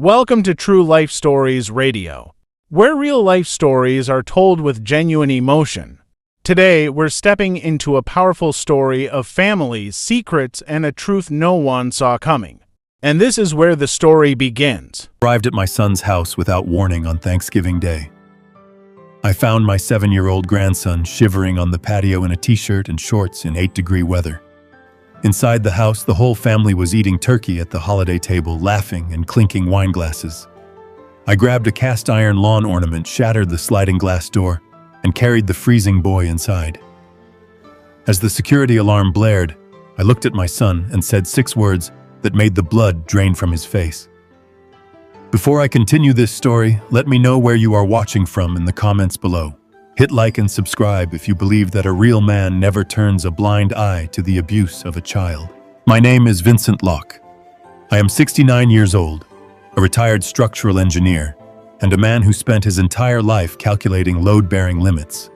Welcome to True Life Stories Radio, where real life stories are told with genuine emotion. Today, we're stepping into a powerful story of families, secrets, and a truth no one saw coming. And this is where the story begins. Arrived at my son's house without warning on Thanksgiving Day. I found my 7-year-old grandson shivering on the patio in a t-shirt and shorts in 8-degree weather. Inside the house, the whole family was eating turkey at the holiday table, laughing and clinking wine glasses. I grabbed a cast-iron lawn ornament, shattered the sliding glass door, and carried the freezing boy inside. As the security alarm blared, I looked at my son and said 6 words that made the blood drain from his face. Before I continue this story, let me know where you are watching from in the comments below. Hit like and subscribe if you believe that a real man never turns a blind eye to the abuse of a child. My name is Vincent Locke. I am 69 years old, a retired structural engineer, and a man who spent his entire life calculating load-bearing limits.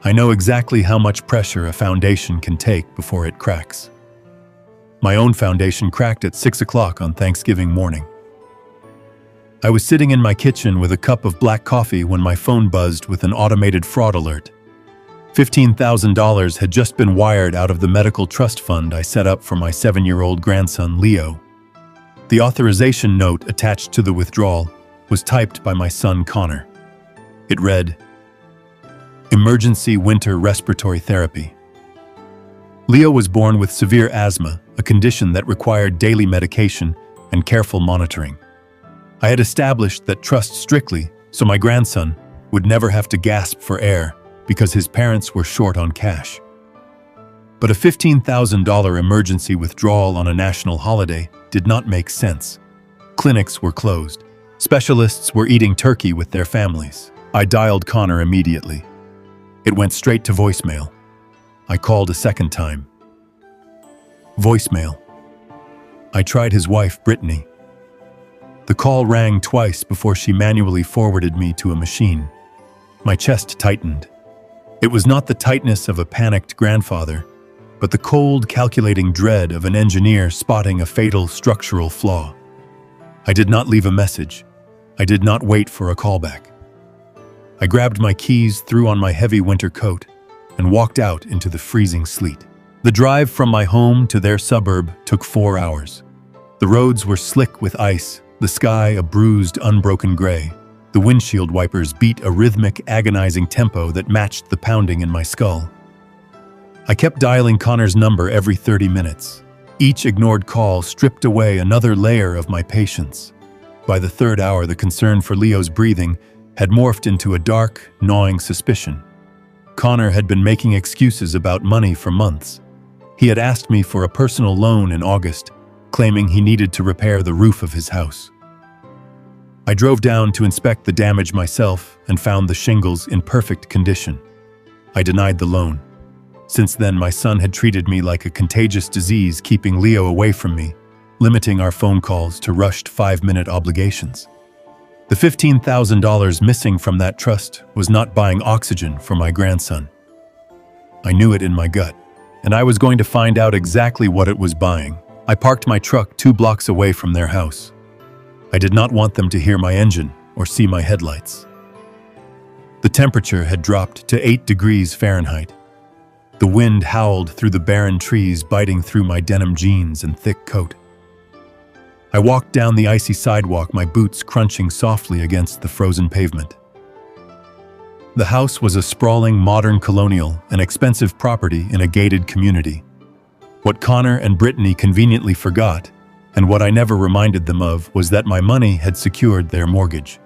I know exactly how much pressure a foundation can take before it cracks. My own foundation cracked at 6 o'clock on Thanksgiving morning. I was sitting in my kitchen with a cup of black coffee when my phone buzzed with an automated fraud alert. $15,000 had just been wired out of the medical trust fund I set up for my 7-year-old grandson, Leo. The authorization note attached to the withdrawal was typed by my son, Connor. It read, "Emergency winter respiratory therapy." Leo was born with severe asthma, a condition that required daily medication and careful monitoring. I had established that trust strictly so my grandson would never have to gasp for air because his parents were short on cash. But a $15,000 emergency withdrawal on a national holiday did not make sense. Clinics were closed. Specialists were eating turkey with their families. I dialed Connor immediately. It went straight to voicemail. I called a second time. Voicemail. I tried his wife, Brittany. The call rang twice before she manually forwarded me to a machine. My chest tightened. It was not the tightness of a panicked grandfather, but the cold, calculating dread of an engineer spotting a fatal structural flaw. I did not leave a message. I did not wait for a callback. I grabbed my keys, threw on my heavy winter coat, and walked out into the freezing sleet. The drive from my home to their suburb took 4 hours. The roads were slick with ice, the sky a bruised, unbroken gray. The windshield wipers beat a rhythmic, agonizing tempo that matched the pounding in my skull. I kept dialing Connor's number every 30 minutes. Each ignored call stripped away another layer of my patience. By the 3rd hour, the concern for Leo's breathing had morphed into a dark, gnawing suspicion. Connor had been making excuses about money for months. He had asked me for a personal loan in August, claiming he needed to repair the roof of his house. I drove down to inspect the damage myself and found the shingles in perfect condition. I denied the loan. Since then, my son had treated me like a contagious disease, keeping Leo away from me, limiting our phone calls to rushed 5-minute obligations. The $15,000 missing from that trust was not buying oxygen for my grandson. I knew it in my gut, and I was going to find out exactly what it was buying. I parked my truck 2 blocks away from their house. I did not want them to hear my engine or see my headlights. The temperature had dropped to 8 degrees Fahrenheit. The wind howled through the barren trees, biting through my denim jeans and thick coat. I walked down the icy sidewalk, my boots crunching softly against the frozen pavement. The house was a sprawling, modern colonial, an expensive property in a gated community. What Connor and Brittany conveniently forgot, and what I never reminded them of, was that my money had secured their mortgage.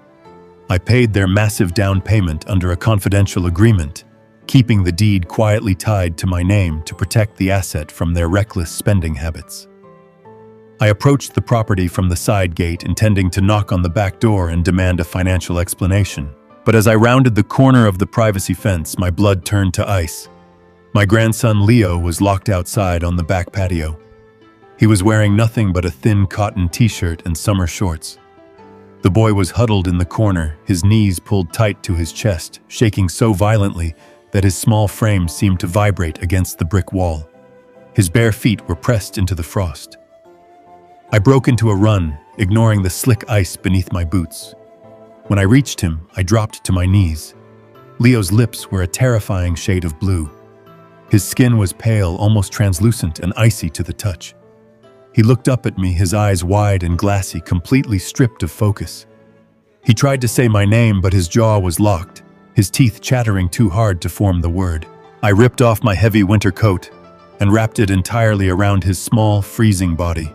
I paid their massive down payment under a confidential agreement, keeping the deed quietly tied to my name to protect the asset from their reckless spending habits. I approached the property from the side gate, intending to knock on the back door and demand a financial explanation. But as I rounded the corner of the privacy fence, my blood turned to ice. My grandson Leo was locked outside on the back patio. He was wearing nothing but a thin cotton t-shirt and summer shorts. The boy was huddled in the corner, his knees pulled tight to his chest, shaking so violently that his small frame seemed to vibrate against the brick wall. His bare feet were pressed into the frost. I broke into a run, ignoring the slick ice beneath my boots. When I reached him, I dropped to my knees. Leo's lips were a terrifying shade of blue. His skin was pale, almost translucent and icy to the touch. He looked up at me, his eyes wide and glassy, completely stripped of focus. He tried to say my name, but his jaw was locked, his teeth chattering too hard to form the word. I ripped off my heavy winter coat and wrapped it entirely around his small, freezing body.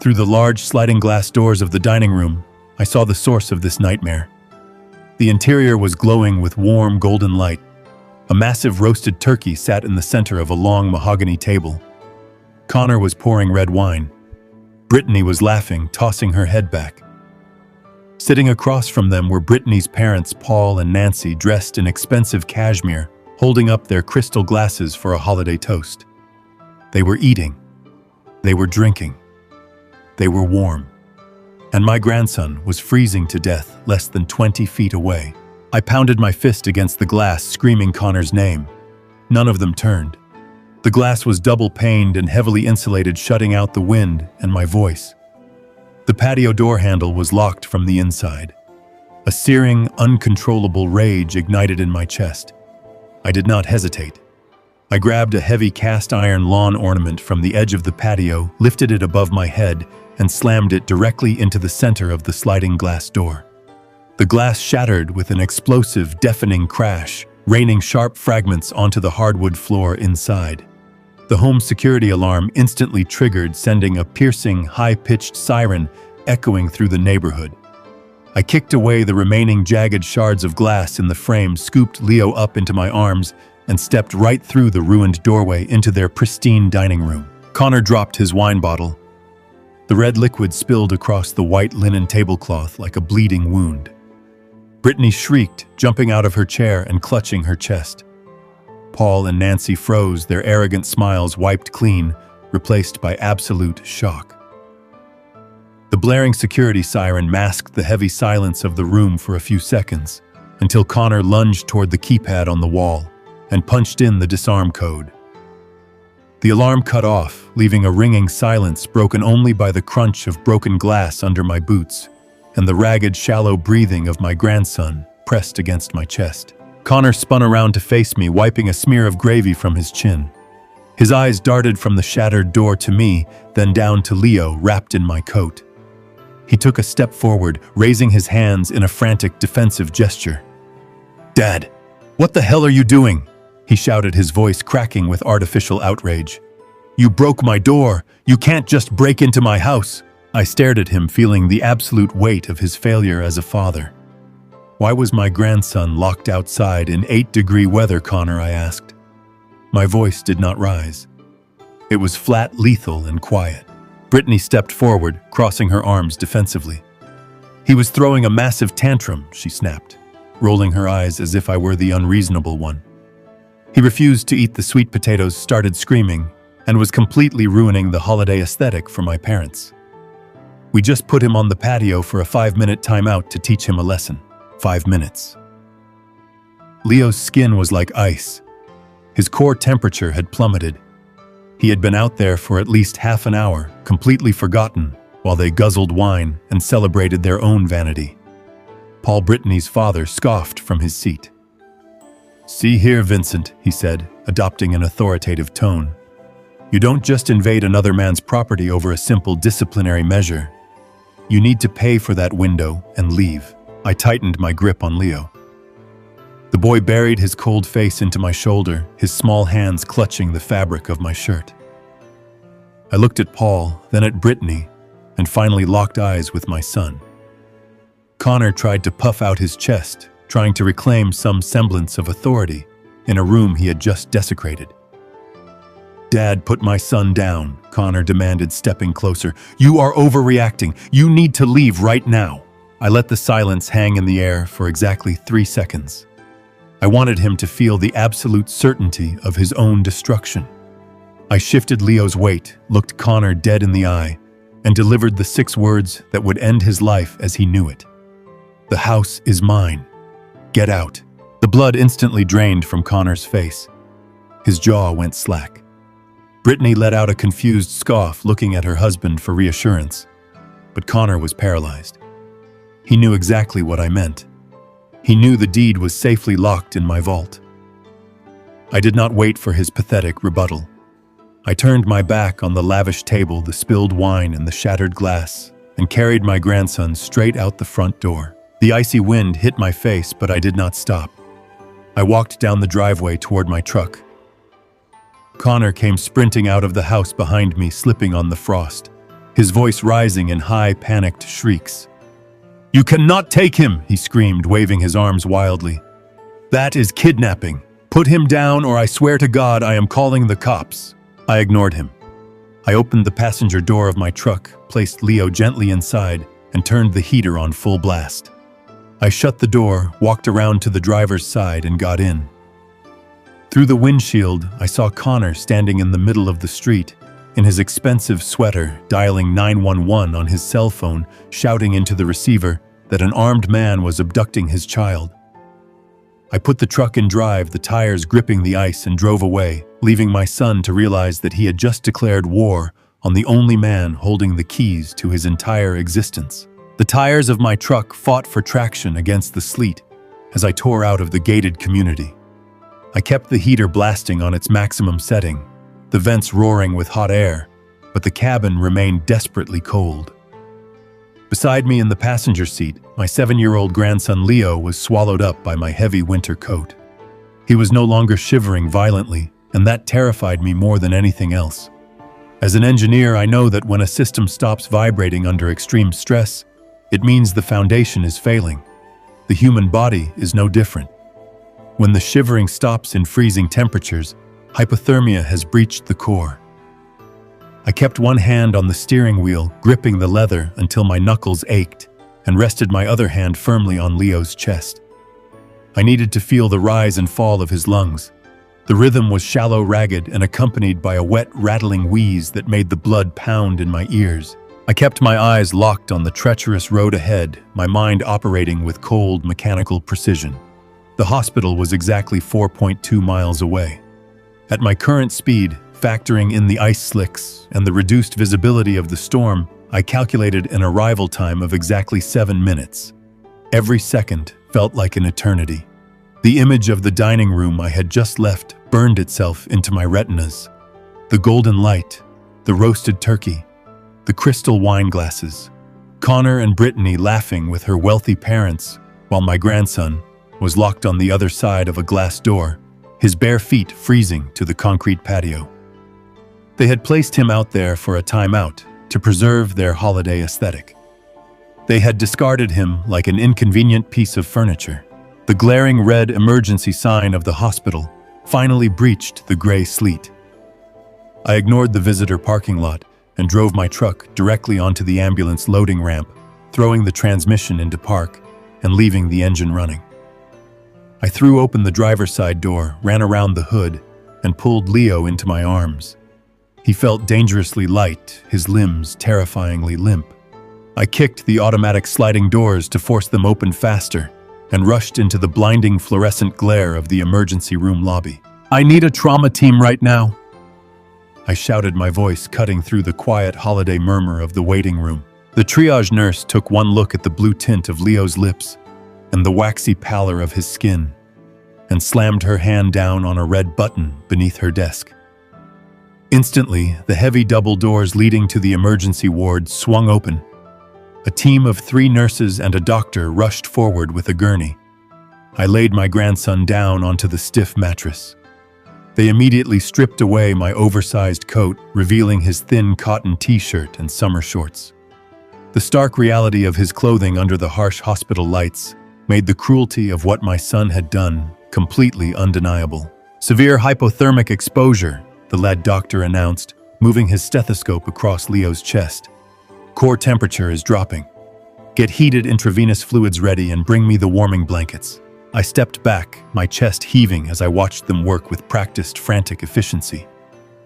Through the large sliding glass doors of the dining room, I saw the source of this nightmare. The interior was glowing with warm, golden light. A massive roasted turkey sat in the center of a long mahogany table. Connor was pouring red wine. Brittany was laughing, tossing her head back. Sitting across from them were Brittany's parents, Paul and Nancy, dressed in expensive cashmere, holding up their crystal glasses for a holiday toast. They were eating. They were drinking. They were warm. And my grandson was freezing to death less than 20 feet away. I pounded my fist against the glass, screaming Connor's name. None of them turned. The glass was double-paned and heavily insulated, shutting out the wind and my voice. The patio door handle was locked from the inside. A searing, uncontrollable rage ignited in my chest. I did not hesitate. I grabbed a heavy cast-iron lawn ornament from the edge of the patio, lifted it above my head, and slammed it directly into the center of the sliding glass door. The glass shattered with an explosive, deafening crash, raining sharp fragments onto the hardwood floor inside. The home security alarm instantly triggered, sending a piercing, high-pitched siren echoing through the neighborhood. I kicked away the remaining jagged shards of glass in the frame, scooped Leo up into my arms, and stepped right through the ruined doorway into their pristine dining room. Connor dropped his wine bottle. The red liquid spilled across the white linen tablecloth like a bleeding wound. Brittany shrieked, jumping out of her chair and clutching her chest. Paul and Nancy froze, their arrogant smiles wiped clean, replaced by absolute shock. The blaring security siren masked the heavy silence of the room for a few seconds, until Connor lunged toward the keypad on the wall and punched in the disarm code. The alarm cut off, leaving a ringing silence broken only by the crunch of broken glass under my boots and the ragged, shallow breathing of my grandson pressed against my chest. Connor spun around to face me, wiping a smear of gravy from his chin. His eyes darted from the shattered door to me, then down to Leo, wrapped in my coat. He took a step forward, raising his hands in a frantic, defensive gesture. "Dad, what the hell are you doing?" he shouted, his voice cracking with artificial outrage. "You broke my door. You can't just break into my house." I stared at him, feeling the absolute weight of his failure as a father. "Why was my grandson locked outside in 8-degree weather, Connor?" I asked. My voice did not rise. It was flat, lethal, and quiet. Brittany stepped forward, crossing her arms defensively. "He was throwing a massive tantrum," she snapped, rolling her eyes as if I were the unreasonable one. "He refused to eat the sweet potatoes, started screaming, and was completely ruining the holiday aesthetic for my parents. We just put him on the patio for a 5-minute timeout to teach him a lesson." 5 minutes. Leo's skin was like ice. His core temperature had plummeted. He had been out there for at least half an hour, completely forgotten, while they guzzled wine and celebrated their own vanity. Paul, Brittany's father, scoffed from his seat. "See here, Vincent," he said, adopting an authoritative tone. "You don't just invade another man's property over a simple disciplinary measure. You need to pay for that window and leave." I tightened my grip on Leo. The boy buried his cold face into my shoulder, his small hands clutching the fabric of my shirt. I looked at Paul, then at Brittany, and finally locked eyes with my son. Connor tried to puff out his chest, trying to reclaim some semblance of authority in a room he had just desecrated. "Dad, put my son down," Connor demanded, stepping closer. "You are overreacting. You need to leave right now." I let the silence hang in the air for exactly 3 seconds. I wanted him to feel the absolute certainty of his own destruction. I shifted Leo's weight, looked Connor dead in the eye, and delivered the 6 words that would end his life as he knew it. "The house is mine. Get out." The blood instantly drained from Connor's face. His jaw went slack. Brittany let out a confused scoff, looking at her husband for reassurance. but Connor was paralyzed. He knew exactly what I meant. He knew the deed was safely locked in my vault. I did not wait for his pathetic rebuttal. I turned my back on the lavish table, the spilled wine, and the shattered glass, and carried my grandson straight out the front door. The icy wind hit my face, but I did not stop. I walked down the driveway toward my truck. Connor came sprinting out of the house behind me, slipping on the frost, his voice rising in high, panicked shrieks. "You cannot take him!" he screamed, waving his arms wildly. "That is kidnapping. Put him down, or I swear to God I am calling the cops." I ignored him. I opened the passenger door of my truck, placed Leo gently inside, and turned the heater on full blast. I shut the door, walked around to the driver's side, and got in. Through the windshield, I saw Connor standing in the middle of the street, in his expensive sweater, dialing 911 on his cell phone, shouting into the receiver that an armed man was abducting his child. I put the truck in drive, the tires gripping the ice, and drove away, leaving my son to realize that he had just declared war on the only man holding the keys to his entire existence. The tires of my truck fought for traction against the sleet as I tore out of the gated community. I kept the heater blasting on its maximum setting, the vents roaring with hot air, but the cabin remained desperately cold. Beside me in the passenger seat, my 7-year-old grandson Leo was swallowed up by my heavy winter coat. He was no longer shivering violently, and that terrified me more than anything else. As an engineer, I know that when a system stops vibrating under extreme stress, it means the foundation is failing. The human body is no different. When the shivering stops in freezing temperatures, hypothermia has breached the core. I kept one hand on the steering wheel, gripping the leather until my knuckles ached, and rested my other hand firmly on Leo's chest. I needed to feel the rise and fall of his lungs. The rhythm was shallow, ragged, and accompanied by a wet, rattling wheeze that made the blood pound in my ears. I kept my eyes locked on the treacherous road ahead, my mind operating with cold, mechanical precision. The hospital was exactly 4.2 miles away. At my current speed, factoring in the ice slicks and the reduced visibility of the storm, I calculated an arrival time of exactly 7 minutes. Every second felt like an eternity. The image of the dining room I had just left burned itself into my retinas. The golden light, the roasted turkey, the crystal wine glasses, Connor and Brittany laughing with her wealthy parents, while my grandson was locked on the other side of a glass door, his bare feet freezing to the concrete patio. They had placed him out there for a timeout to preserve their holiday aesthetic. They had discarded him like an inconvenient piece of furniture. The glaring red emergency sign of the hospital finally breached the gray sleet. I ignored the visitor parking lot and drove my truck directly onto the ambulance loading ramp, throwing the transmission into park and leaving the engine running. I threw open the driver's side door, ran around the hood, and pulled Leo into my arms. He felt dangerously light, his limbs terrifyingly limp. I kicked the automatic sliding doors to force them open faster and rushed into the blinding fluorescent glare of the emergency room lobby. "I need a trauma team right now," I shouted, my voice cutting through the quiet holiday murmur of the waiting room. The triage nurse took one look at the blue tint of Leo's lips and the waxy pallor of his skin, and slammed her hand down on a red button beneath her desk. Instantly, the heavy double doors leading to the emergency ward swung open. A team of 3 nurses and a doctor rushed forward with a gurney. I laid my grandson down onto the stiff mattress. They immediately stripped away my oversized coat, revealing his thin cotton t-shirt and summer shorts. The stark reality of his clothing under the harsh hospital lights made the cruelty of what my son had done completely undeniable. "Severe hypothermic exposure," the lad doctor announced, moving his stethoscope across Leo's chest. "Core temperature is dropping. Get heated intravenous fluids ready and bring me the warming blankets." I stepped back, my chest heaving as I watched them work with practiced, frantic efficiency.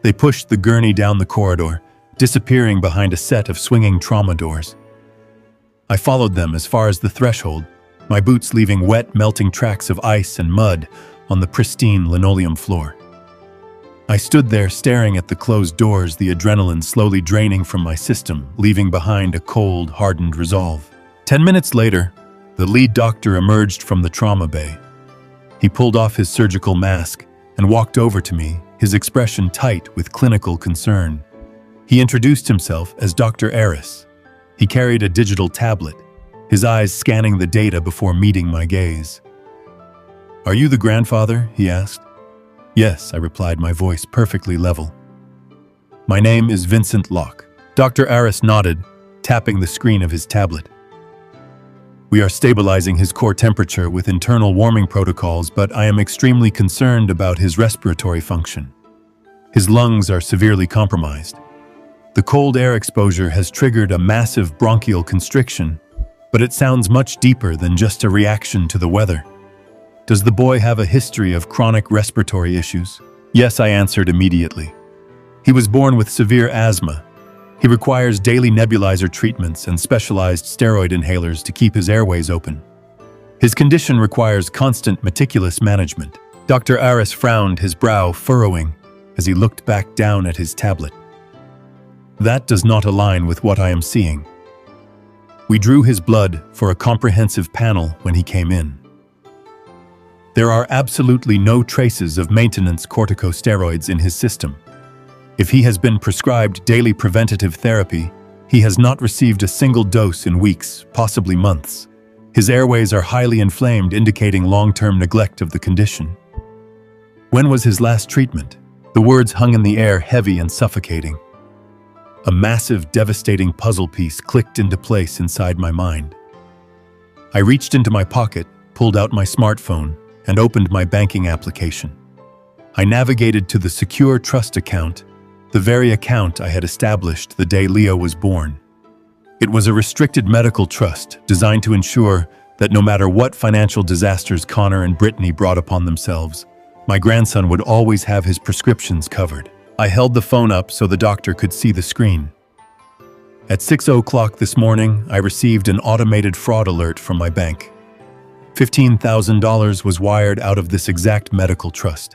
They pushed the gurney down the corridor, disappearing behind a set of swinging trauma doors. I followed them as far as the threshold, my boots leaving wet, melting tracks of ice and mud on the pristine linoleum floor. I stood there staring at the closed doors, the adrenaline slowly draining from my system, leaving behind a cold, hardened resolve. 10 minutes later, the lead doctor emerged from the trauma bay. He pulled off his surgical mask and walked over to me, his expression tight with clinical concern. He introduced himself as Dr. Aris. He carried a digital tablet, his eyes scanning the data before meeting my gaze. "Are you the grandfather?" he asked. "Yes," I replied, my voice perfectly level. "My name is Vincent Locke." Dr. Aris nodded, tapping the screen of his tablet. "We are stabilizing his core temperature with internal warming protocols, but I am extremely concerned about his respiratory function. His lungs are severely compromised. The cold air exposure has triggered a massive bronchial constriction, but it sounds much deeper than just a reaction to the weather. Does the boy have a history of chronic respiratory issues?" "Yes," I answered immediately. "He was born with severe asthma. He requires daily nebulizer treatments and specialized steroid inhalers to keep his airways open. His condition requires constant meticulous management." Dr. Aris frowned, his brow furrowing as he looked back down at his tablet. "That does not align with what I am seeing." We drew his blood for a comprehensive panel when he came in. There are absolutely no traces of maintenance corticosteroids in his system. If he has been prescribed daily preventative therapy, he has not received a single dose in weeks, possibly months. His airways are highly inflamed, indicating long-term neglect of the condition. "When was his last treatment?" The words hung in the air, heavy and suffocating. A massive, devastating puzzle piece clicked into place inside my mind. I reached into my pocket, pulled out my smartphone, and opened my banking application. I navigated to the secure trust account, the very account I had established the day Leo was born. It was a restricted medical trust designed to ensure that no matter what financial disasters Connor and Brittany brought upon themselves, my grandson would always have his prescriptions covered. I held the phone up so the doctor could see the screen. At 6:00 this morning, I received an automated fraud alert from my bank. $15,000 was wired out of this exact medical trust.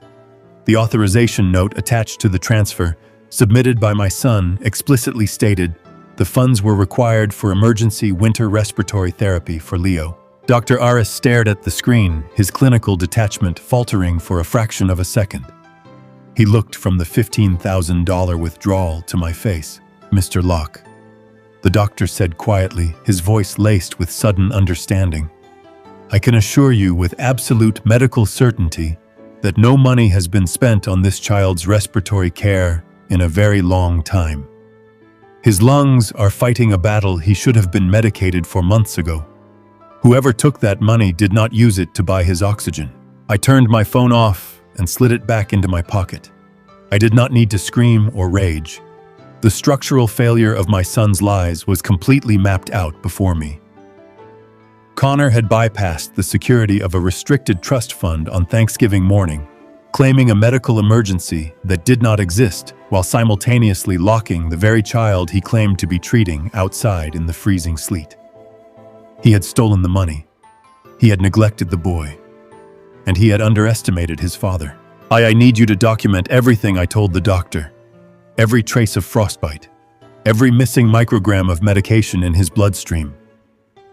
The authorization note attached to the transfer, submitted by my son, explicitly stated the funds were required for emergency winter respiratory therapy for Leo. Dr. Aris stared at the screen, his clinical detachment faltering for a fraction of a second. He looked from the $15,000 withdrawal to my face. "Mr. Locke," the doctor said quietly, his voice laced with sudden understanding. "I can assure you with absolute medical certainty that no money has been spent on this child's respiratory care in a very long time. His lungs are fighting a battle he should have been medicated for months ago. Whoever took that money did not use it to buy his oxygen." I turned my phone off and slid it back into my pocket. I did not need to scream or rage. The structural failure of my son's lies was completely mapped out before me. Connor had bypassed the security of a restricted trust fund on Thanksgiving morning, claiming a medical emergency that did not exist while simultaneously locking the very child he claimed to be treating outside in the freezing sleet. He had stolen the money. He had neglected the boy. And he had underestimated his father. I need you to document everything I told the doctor. Every trace of frostbite. Every missing microgram of medication in his bloodstream.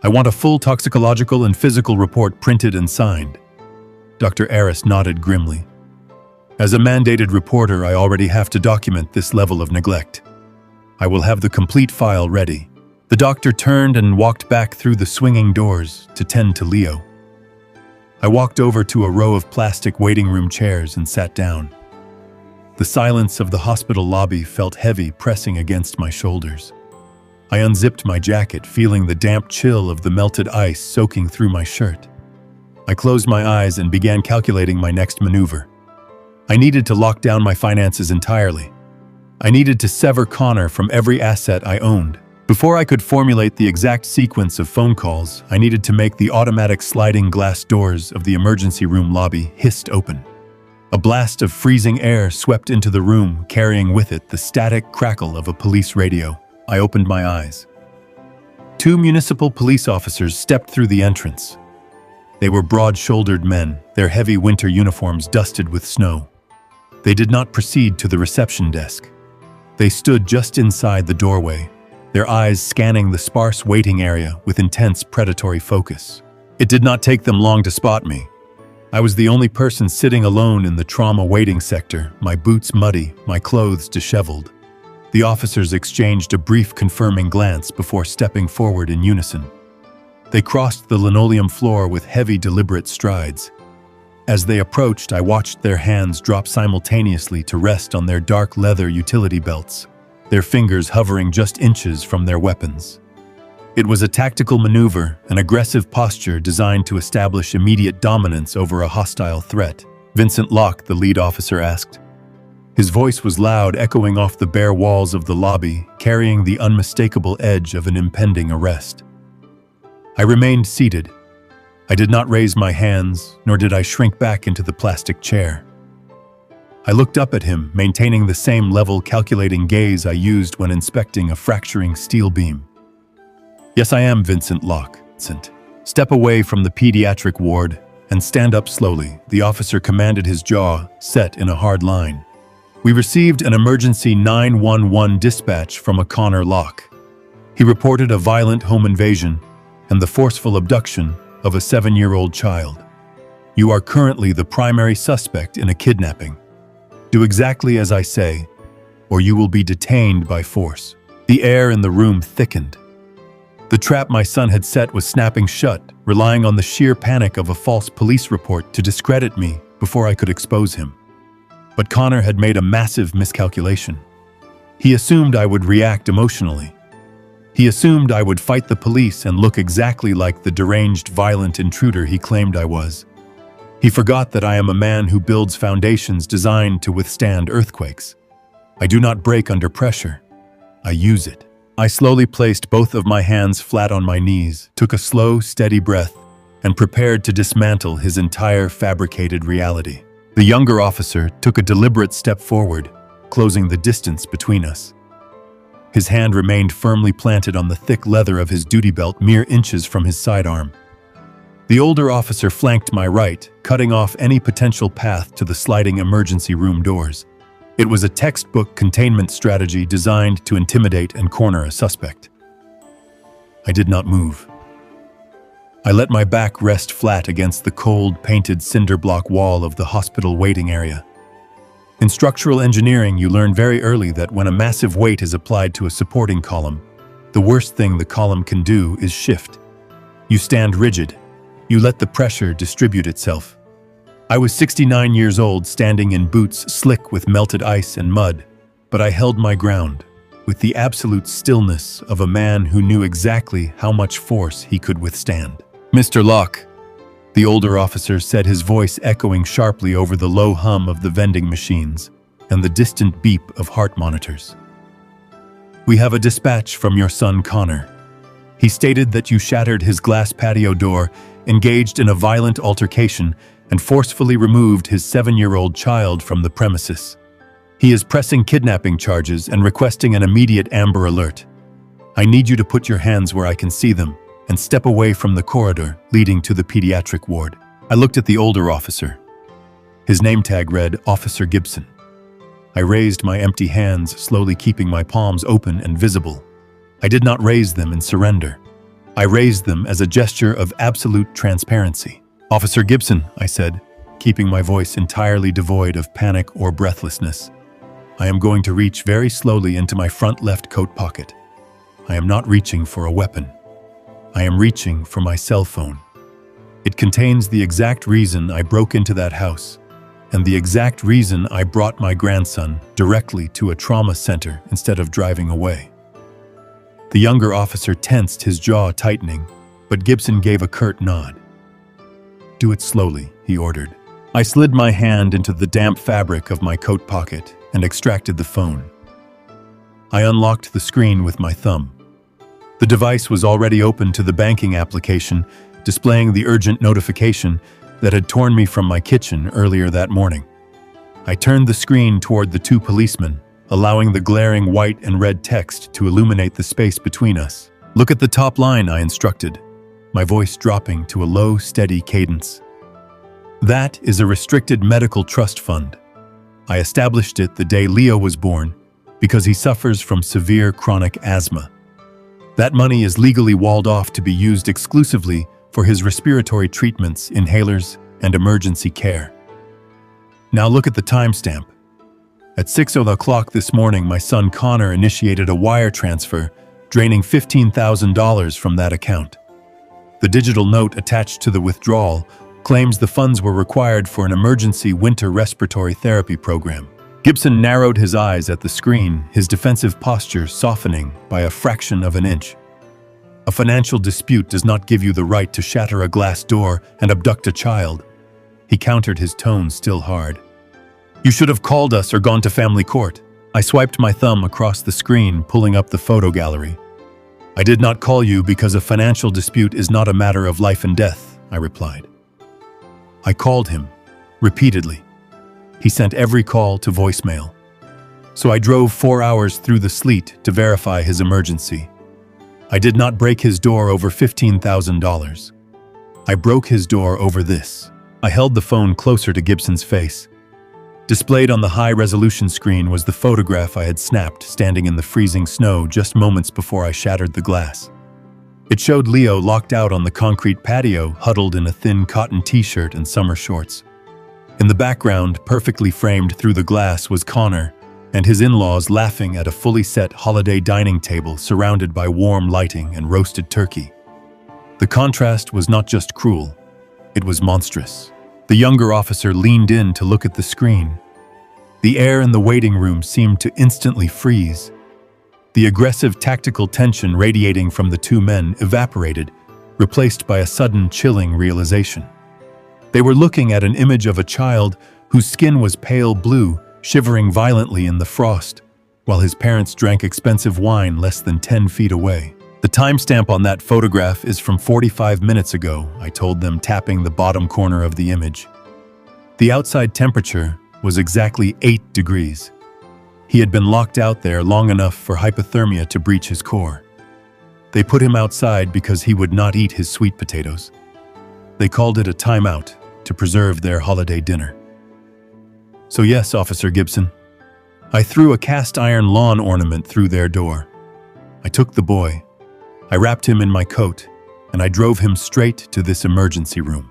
I want a full toxicological and physical report printed and signed." Dr. Aris nodded grimly. "As a mandated reporter, I already have to document this level of neglect. I will have the complete file ready." The doctor turned and walked back through the swinging doors to tend to Leo. I walked over to a row of plastic waiting room chairs and sat down. The silence of the hospital lobby felt heavy, pressing against my shoulders. I unzipped my jacket, feeling the damp chill of the melted ice soaking through my shirt. I closed my eyes and began calculating my next maneuver. I needed to lock down my finances entirely. I needed to sever Connor from every asset I owned. Before I could formulate the exact sequence of phone calls, I needed to make the automatic sliding glass doors of the emergency room lobby hissed open. A blast of freezing air swept into the room, carrying with it the static crackle of a police radio. I opened my eyes. 2 municipal police officers stepped through the entrance. They were broad-shouldered men, their heavy winter uniforms dusted with snow. They did not proceed to the reception desk. They stood just inside the doorway, their eyes scanning the sparse waiting area with intense predatory focus. It did not take them long to spot me. I was the only person sitting alone in the trauma waiting sector, my boots muddy, my clothes disheveled. The officers exchanged a brief confirming glance before stepping forward in unison. They crossed the linoleum floor with heavy, deliberate strides. As they approached, I watched their hands drop simultaneously to rest on their dark leather utility belts, their fingers hovering just inches from their weapons. It was a tactical maneuver, an aggressive posture designed to establish immediate dominance over a hostile threat. "Vincent Locke," the lead officer asked. His voice was loud, echoing off the bare walls of the lobby, carrying the unmistakable edge of an impending arrest. I remained seated. I did not raise my hands, nor did I shrink back into the plastic chair. I looked up at him, maintaining the same level, calculating gaze I used when inspecting a fracturing steel beam. "Yes, I am Vincent Locke. Step away from the pediatric ward and stand up slowly," the officer commanded, his jaw set in a hard line. "We received an emergency 911 dispatch from a Connor Locke. He reported a violent home invasion and the forceful abduction of a 7-year-old child. You are currently the primary suspect in a kidnapping. Do exactly as I say, or you will be detained by force." The air in the room thickened. The trap my son had set was snapping shut, relying on the sheer panic of a false police report to discredit me before I could expose him. But Connor had made a massive miscalculation. He assumed I would react emotionally. He assumed I would fight the police and look exactly like the deranged, violent intruder he claimed I was. He forgot that I am a man who builds foundations designed to withstand earthquakes. I do not break under pressure. I use it. I slowly placed both of my hands flat on my knees, took a slow, steady breath, and prepared to dismantle his entire fabricated reality. The younger officer took a deliberate step forward, closing the distance between us. His hand remained firmly planted on the thick leather of his duty belt, mere inches from his sidearm. The older officer flanked my right, cutting off any potential path to the sliding emergency room doors. It was a textbook containment strategy designed to intimidate and corner a suspect. I did not move. I let my back rest flat against the cold, painted cinder block wall of the hospital waiting area. In structural engineering, you learn very early that when a massive weight is applied to a supporting column, the worst thing the column can do is shift. You stand rigid. You let the pressure distribute itself. I was 69 years old, standing in boots slick with melted ice and mud, but I held my ground, with the absolute stillness of a man who knew exactly how much force he could withstand. "Mr. Locke," the older officer said, his voice echoing sharply over the low hum of the vending machines and the distant beep of heart monitors. "We have a dispatch from your son Connor. He stated that you shattered his glass patio door, engaged in a violent altercation, and forcefully removed his 7-year-old child from the premises. He is pressing kidnapping charges and requesting an immediate Amber Alert. I need you to put your hands where I can see them and step away from the corridor leading to the pediatric ward." I looked at the older officer. His name tag read Officer Gibson. I raised my empty hands, slowly keeping my palms open and visible. I did not raise them in surrender. I raised them as a gesture of absolute transparency. "Officer Gibson," I said, keeping my voice entirely devoid of panic or breathlessness. "I am going to reach very slowly into my front left coat pocket. I am not reaching for a weapon. I am reaching for my cell phone. It contains the exact reason I broke into that house, and the exact reason I brought my grandson directly to a trauma center instead of driving away." The younger officer tensed, his jaw tightening, but Gibson gave a curt nod. "Do it slowly," he ordered. I slid my hand into the damp fabric of my coat pocket and extracted the phone. I unlocked the screen with my thumb. The device was already open to the banking application, displaying the urgent notification that had torn me from my kitchen earlier that morning. I turned the screen toward the two policemen, allowing the glaring white and red text to illuminate the space between us. "Look at the top line," I instructed, my voice dropping to a low, steady cadence. "That is a restricted medical trust fund. I established it the day Leo was born because he suffers from severe chronic asthma. That money is legally walled off to be used exclusively for his respiratory treatments, inhalers, and emergency care. Now look at the timestamp. At 6:00 this morning, my son Connor initiated a wire transfer, draining $15,000 from that account. The digital note attached to the withdrawal claims the funds were required for an emergency winter respiratory therapy program. Gibson narrowed his eyes at the screen, his defensive posture softening by a fraction of an inch. A financial dispute does not give you the right to shatter a glass door and abduct a child. He countered, his tone still hard. You should have called us or gone to family court. I swiped my thumb across the screen, pulling up the photo gallery. I did not call you because a financial dispute is not a matter of life and death, I replied. I called him, repeatedly. He sent every call to voicemail. So I drove 4 hours through the sleet to verify his emergency. I did not break his door over $15,000. I broke his door over this. I held the phone closer to Gibson's face. Displayed on the high-resolution screen was the photograph I had snapped standing in the freezing snow just moments before I shattered the glass. It showed Leo locked out on the concrete patio, huddled in a thin cotton t-shirt and summer shorts. In the background, perfectly framed through the glass, was Connor and his in-laws laughing at a fully set holiday dining table surrounded by warm lighting and roasted turkey. The contrast was not just cruel, it was monstrous. The younger officer leaned in to look at the screen. The air in the waiting room seemed to instantly freeze. The aggressive tactical tension radiating from the two men evaporated, replaced by a sudden chilling realization. They were looking at an image of a child whose skin was pale blue, shivering violently in the frost, while his parents drank expensive wine less than 10 feet away. The timestamp on that photograph is from 45 minutes ago, I told them, tapping the bottom corner of the image. The outside temperature was exactly 8 degrees. He had been locked out there long enough for hypothermia to breach his core. They put him outside because he would not eat his sweet potatoes. They called it a timeout to preserve their holiday dinner. So yes, Officer Gibson, I threw a cast iron lawn ornament through their door. I took the boy, I wrapped him in my coat, and I drove him straight to this emergency room.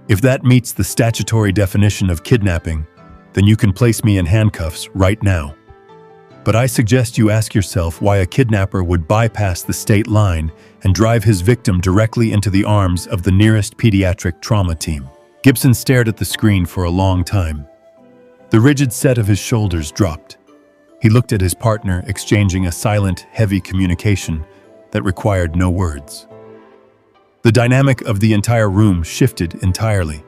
If that meets the statutory definition of kidnapping, then you can place me in handcuffs right now. But I suggest you ask yourself why a kidnapper would bypass the state line and drive his victim directly into the arms of the nearest pediatric trauma team. Gibson stared at the screen for a long time. The rigid set of his shoulders dropped. He looked at his partner, exchanging a silent, heavy communication that required no words. The dynamic of the entire room shifted entirely.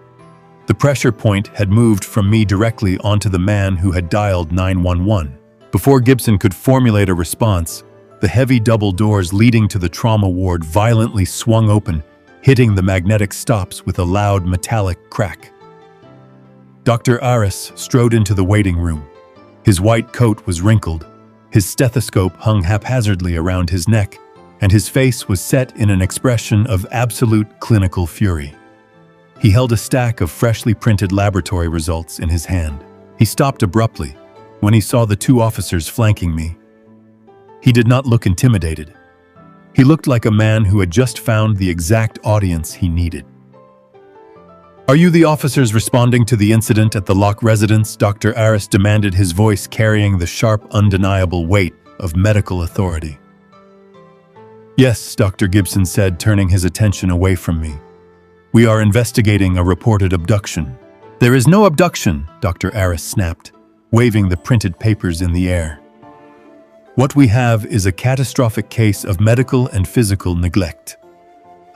The pressure point had moved from me directly onto the man who had dialed 911. Before Gibson could formulate a response, the heavy double doors leading to the trauma ward violently swung open, hitting the magnetic stops with a loud metallic crack. Dr. Aris strode into the waiting room. His white coat was wrinkled, his stethoscope hung haphazardly around his neck, and his face was set in an expression of absolute clinical fury. He held a stack of freshly printed laboratory results in his hand. He stopped abruptly when he saw the two officers flanking me. He did not look intimidated. He looked like a man who had just found the exact audience he needed. Are you the officers responding to the incident at the Locke residence? Dr. Aris demanded, his voice carrying the sharp, undeniable weight of medical authority. Yes, Dr. Gibson said, turning his attention away from me. We are investigating a reported abduction. There is no abduction, Dr. Aris snapped, waving the printed papers in the air. What we have is a catastrophic case of medical and physical neglect.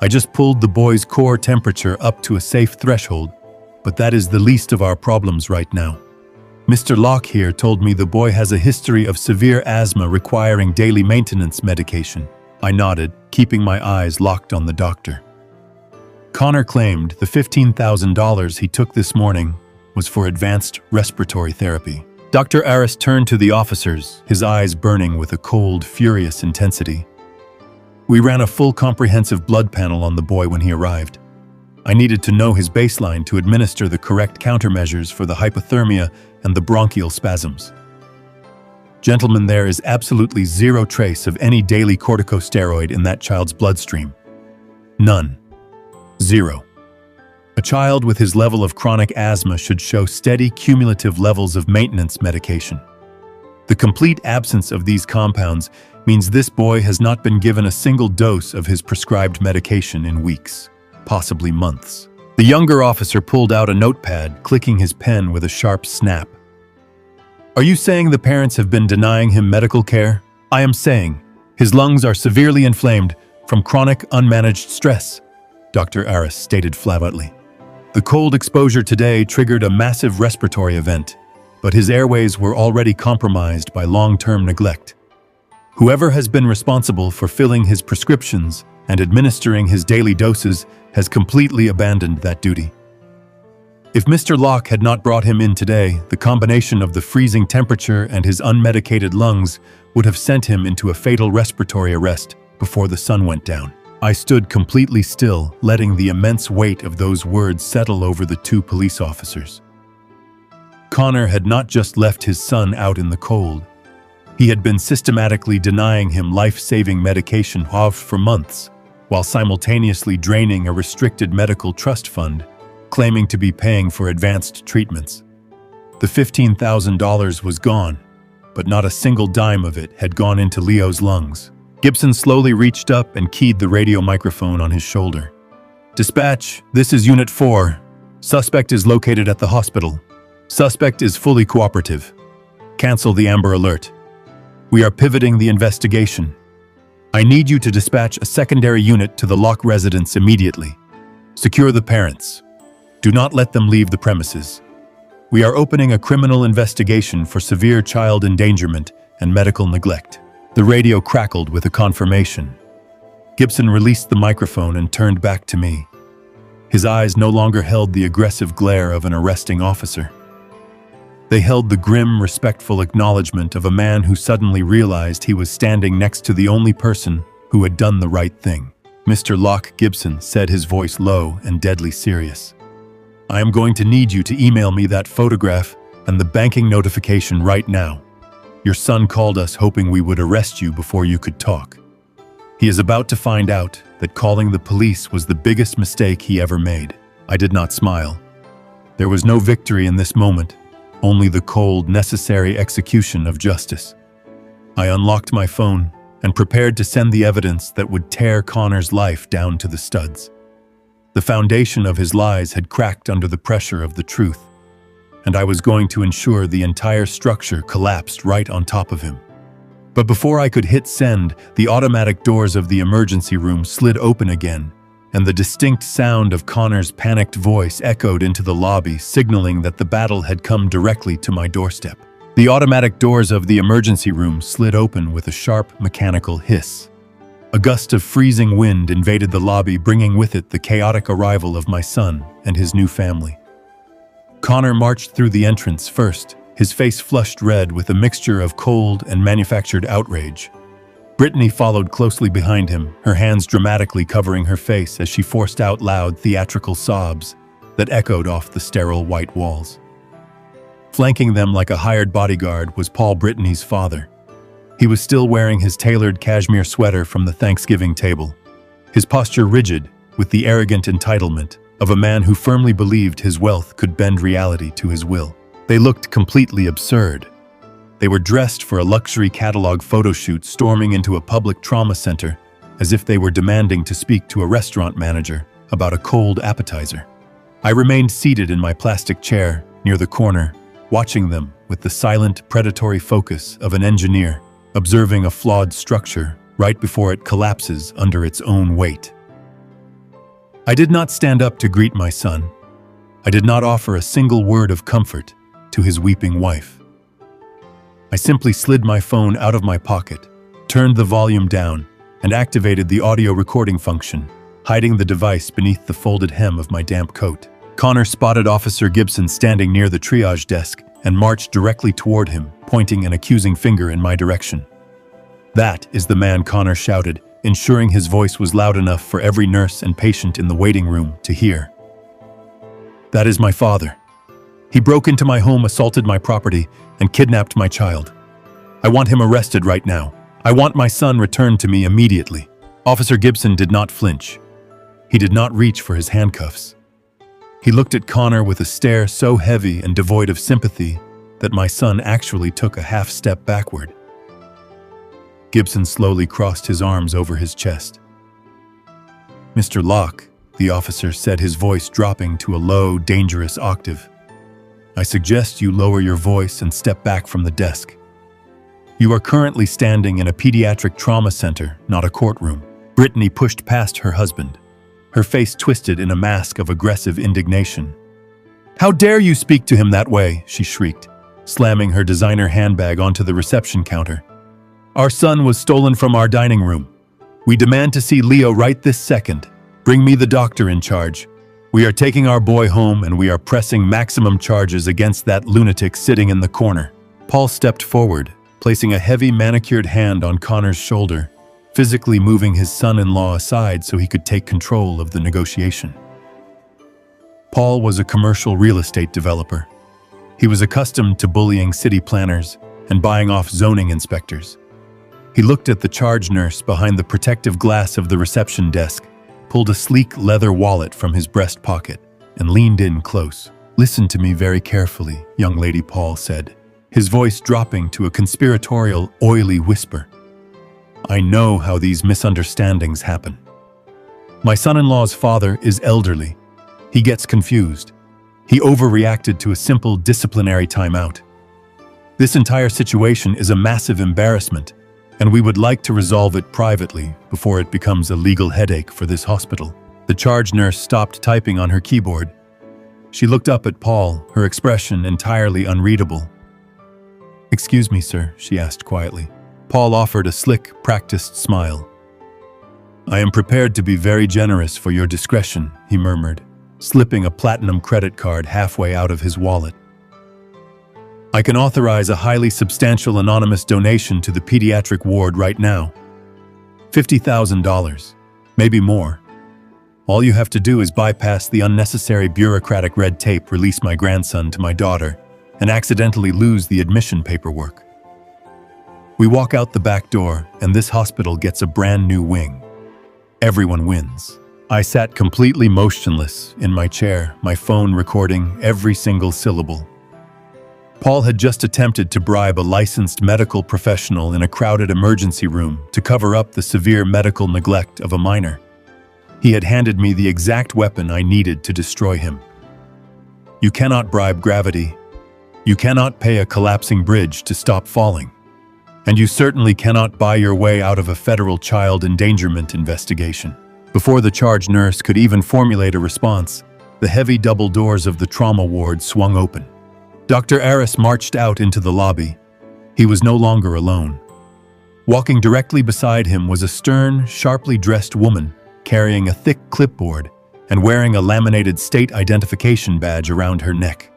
I just pulled the boy's core temperature up to a safe threshold, but that is the least of our problems right now. Mr. Locke here told me the boy has a history of severe asthma requiring daily maintenance medication. I nodded, keeping my eyes locked on the doctor. Connor claimed the $15,000 he took this morning was for advanced respiratory therapy. Dr. Aris turned to the officers, his eyes burning with a cold, furious intensity. We ran a full comprehensive blood panel on the boy when he arrived. I needed to know his baseline to administer the correct countermeasures for the hypothermia and the bronchial spasms. Gentlemen, there is absolutely zero trace of any daily corticosteroid in that child's bloodstream. None. Zero. A child with his level of chronic asthma should show steady cumulative levels of maintenance medication. The complete absence of these compounds means this boy has not been given a single dose of his prescribed medication in weeks, possibly months. The younger officer pulled out a notepad, clicking his pen with a sharp snap. Are you saying the parents have been denying him medical care? I am saying his lungs are severely inflamed from chronic unmanaged stress, Dr. Aris stated flatly. The cold exposure today triggered a massive respiratory event, but his airways were already compromised by long-term neglect. Whoever has been responsible for filling his prescriptions and administering his daily doses has completely abandoned that duty. If Mr. Locke had not brought him in today, the combination of the freezing temperature and his unmedicated lungs would have sent him into a fatal respiratory arrest before the sun went down. I stood completely still, letting the immense weight of those words settle over the two police officers. Connor had not just left his son out in the cold. He had been systematically denying him life-saving medication for months, while simultaneously draining a restricted medical trust fund, claiming to be paying for advanced treatments. The $15,000 was gone, but not a single dime of it had gone into Leo's lungs. Gibson slowly reached up and keyed the radio microphone on his shoulder. Dispatch, this is Unit 4. Suspect is located at the hospital. Suspect is fully cooperative. Cancel the Amber Alert. We are pivoting the investigation. I need you to dispatch a secondary unit to the Locke residence immediately. Secure the parents. Do not let them leave the premises. We are opening a criminal investigation for severe child endangerment and medical neglect. The radio crackled with a confirmation. Gibson released the microphone and turned back to me. His eyes no longer held the aggressive glare of an arresting officer. They held the grim, respectful acknowledgement of a man who suddenly realized he was standing next to the only person who had done the right thing. Mr. Locke Gibson said, his voice low and deadly serious. I am going to need you to email me that photograph and the banking notification right now. Your son called us hoping we would arrest you before you could talk. He is about to find out that calling the police was the biggest mistake he ever made. I did not smile. There was no victory in this moment, only the cold, necessary execution of justice. I unlocked my phone and prepared to send the evidence that would tear Connor's life down to the studs. The foundation of his lies had cracked under the pressure of the truth, and I was going to ensure the entire structure collapsed right on top of him. But before I could hit send, the automatic doors of the emergency room slid open again, and the distinct sound of Connor's panicked voice echoed into the lobby, signaling that the battle had come directly to my doorstep. The automatic doors of the emergency room slid open with a sharp mechanical hiss. A gust of freezing wind invaded the lobby, bringing with it the chaotic arrival of my son and his new family. Connor marched through the entrance first, his face flushed red with a mixture of cold and manufactured outrage. Brittany followed closely behind him, her hands dramatically covering her face as she forced out loud, theatrical sobs that echoed off the sterile white walls. Flanking them like a hired bodyguard was Paul, Brittany's father. He was still wearing his tailored cashmere sweater from the Thanksgiving table, his posture rigid with the arrogant entitlement of a man who firmly believed his wealth could bend reality to his will. They looked completely absurd. They were dressed for a luxury catalog photo shoot, storming into a public trauma center as if they were demanding to speak to a restaurant manager about a cold appetizer. I remained seated in my plastic chair near the corner, watching them with the silent, predatory focus of an engineer observing a flawed structure right before it collapses under its own weight. I did not stand up to greet my son. I did not offer a single word of comfort to his weeping wife. I simply slid my phone out of my pocket, turned the volume down, and activated the audio recording function, hiding the device beneath the folded hem of my damp coat. Connor spotted Officer Gibson standing near the triage desk and marched directly toward him, pointing an accusing finger in my direction. That is the man, Connor shouted, ensuring his voice was loud enough for every nurse and patient in the waiting room to hear. That is my father. He broke into my home, assaulted my property, and kidnapped my child. I want him arrested right now. I want my son returned to me immediately." Officer Gibson did not flinch. He did not reach for his handcuffs. He looked at Connor with a stare so heavy and devoid of sympathy that my son actually took a half step backward. Gibson slowly crossed his arms over his chest. "Mr. Locke," the officer said, his voice dropping to a low, dangerous octave, "I suggest you lower your voice and step back from the desk. You are currently standing in a pediatric trauma center, not a courtroom." Brittany pushed past her husband, her face twisted in a mask of aggressive indignation. "How dare you speak to him that way?" she shrieked, slamming her designer handbag onto the reception counter. "Our son was stolen from our dining room. We demand to see Leo right this second. Bring me the doctor in charge. We are taking our boy home and we are pressing maximum charges against that lunatic sitting in the corner." Paul stepped forward, placing a heavy manicured hand on Connor's shoulder, physically moving his son-in-law aside so he could take control of the negotiation. Paul was a commercial real estate developer. He was accustomed to bullying city planners and buying off zoning inspectors. He looked at the charge nurse behind the protective glass of the reception desk, pulled a sleek leather wallet from his breast pocket, and leaned in close. "Listen to me very carefully," young lady, Paul said, his voice dropping to a conspiratorial, oily whisper. "I know how these misunderstandings happen. My son-in-law's father is elderly. He gets confused. He overreacted to a simple disciplinary timeout. This entire situation is a massive embarrassment, and we would like to resolve it privately before it becomes a legal headache for this hospital." The charge nurse stopped typing on her keyboard. She looked up at Paul, her expression entirely unreadable. "Excuse me, sir," she asked quietly. Paul offered a slick, practiced smile. "I am prepared to be very generous for your discretion," he murmured, slipping a platinum credit card halfway out of his wallet. "I can authorize a highly substantial anonymous donation to the pediatric ward right now. $50,000, maybe more. All you have to do is bypass the unnecessary bureaucratic red tape, release my grandson to my daughter, and accidentally lose the admission paperwork. We walk out the back door, and this hospital gets a brand new wing. Everyone wins." I sat completely motionless in my chair, my phone recording every single syllable. Paul had just attempted to bribe a licensed medical professional in a crowded emergency room to cover up the severe medical neglect of a minor. He had handed me the exact weapon I needed to destroy him. You cannot bribe gravity. You cannot pay a collapsing bridge to stop falling. And you certainly cannot buy your way out of a federal child endangerment investigation. Before the charge nurse could even formulate a response, the heavy double doors of the trauma ward swung open. Dr. Aris marched out into the lobby. He was no longer alone. Walking directly beside him was a stern, sharply dressed woman carrying a thick clipboard and wearing a laminated state identification badge around her neck.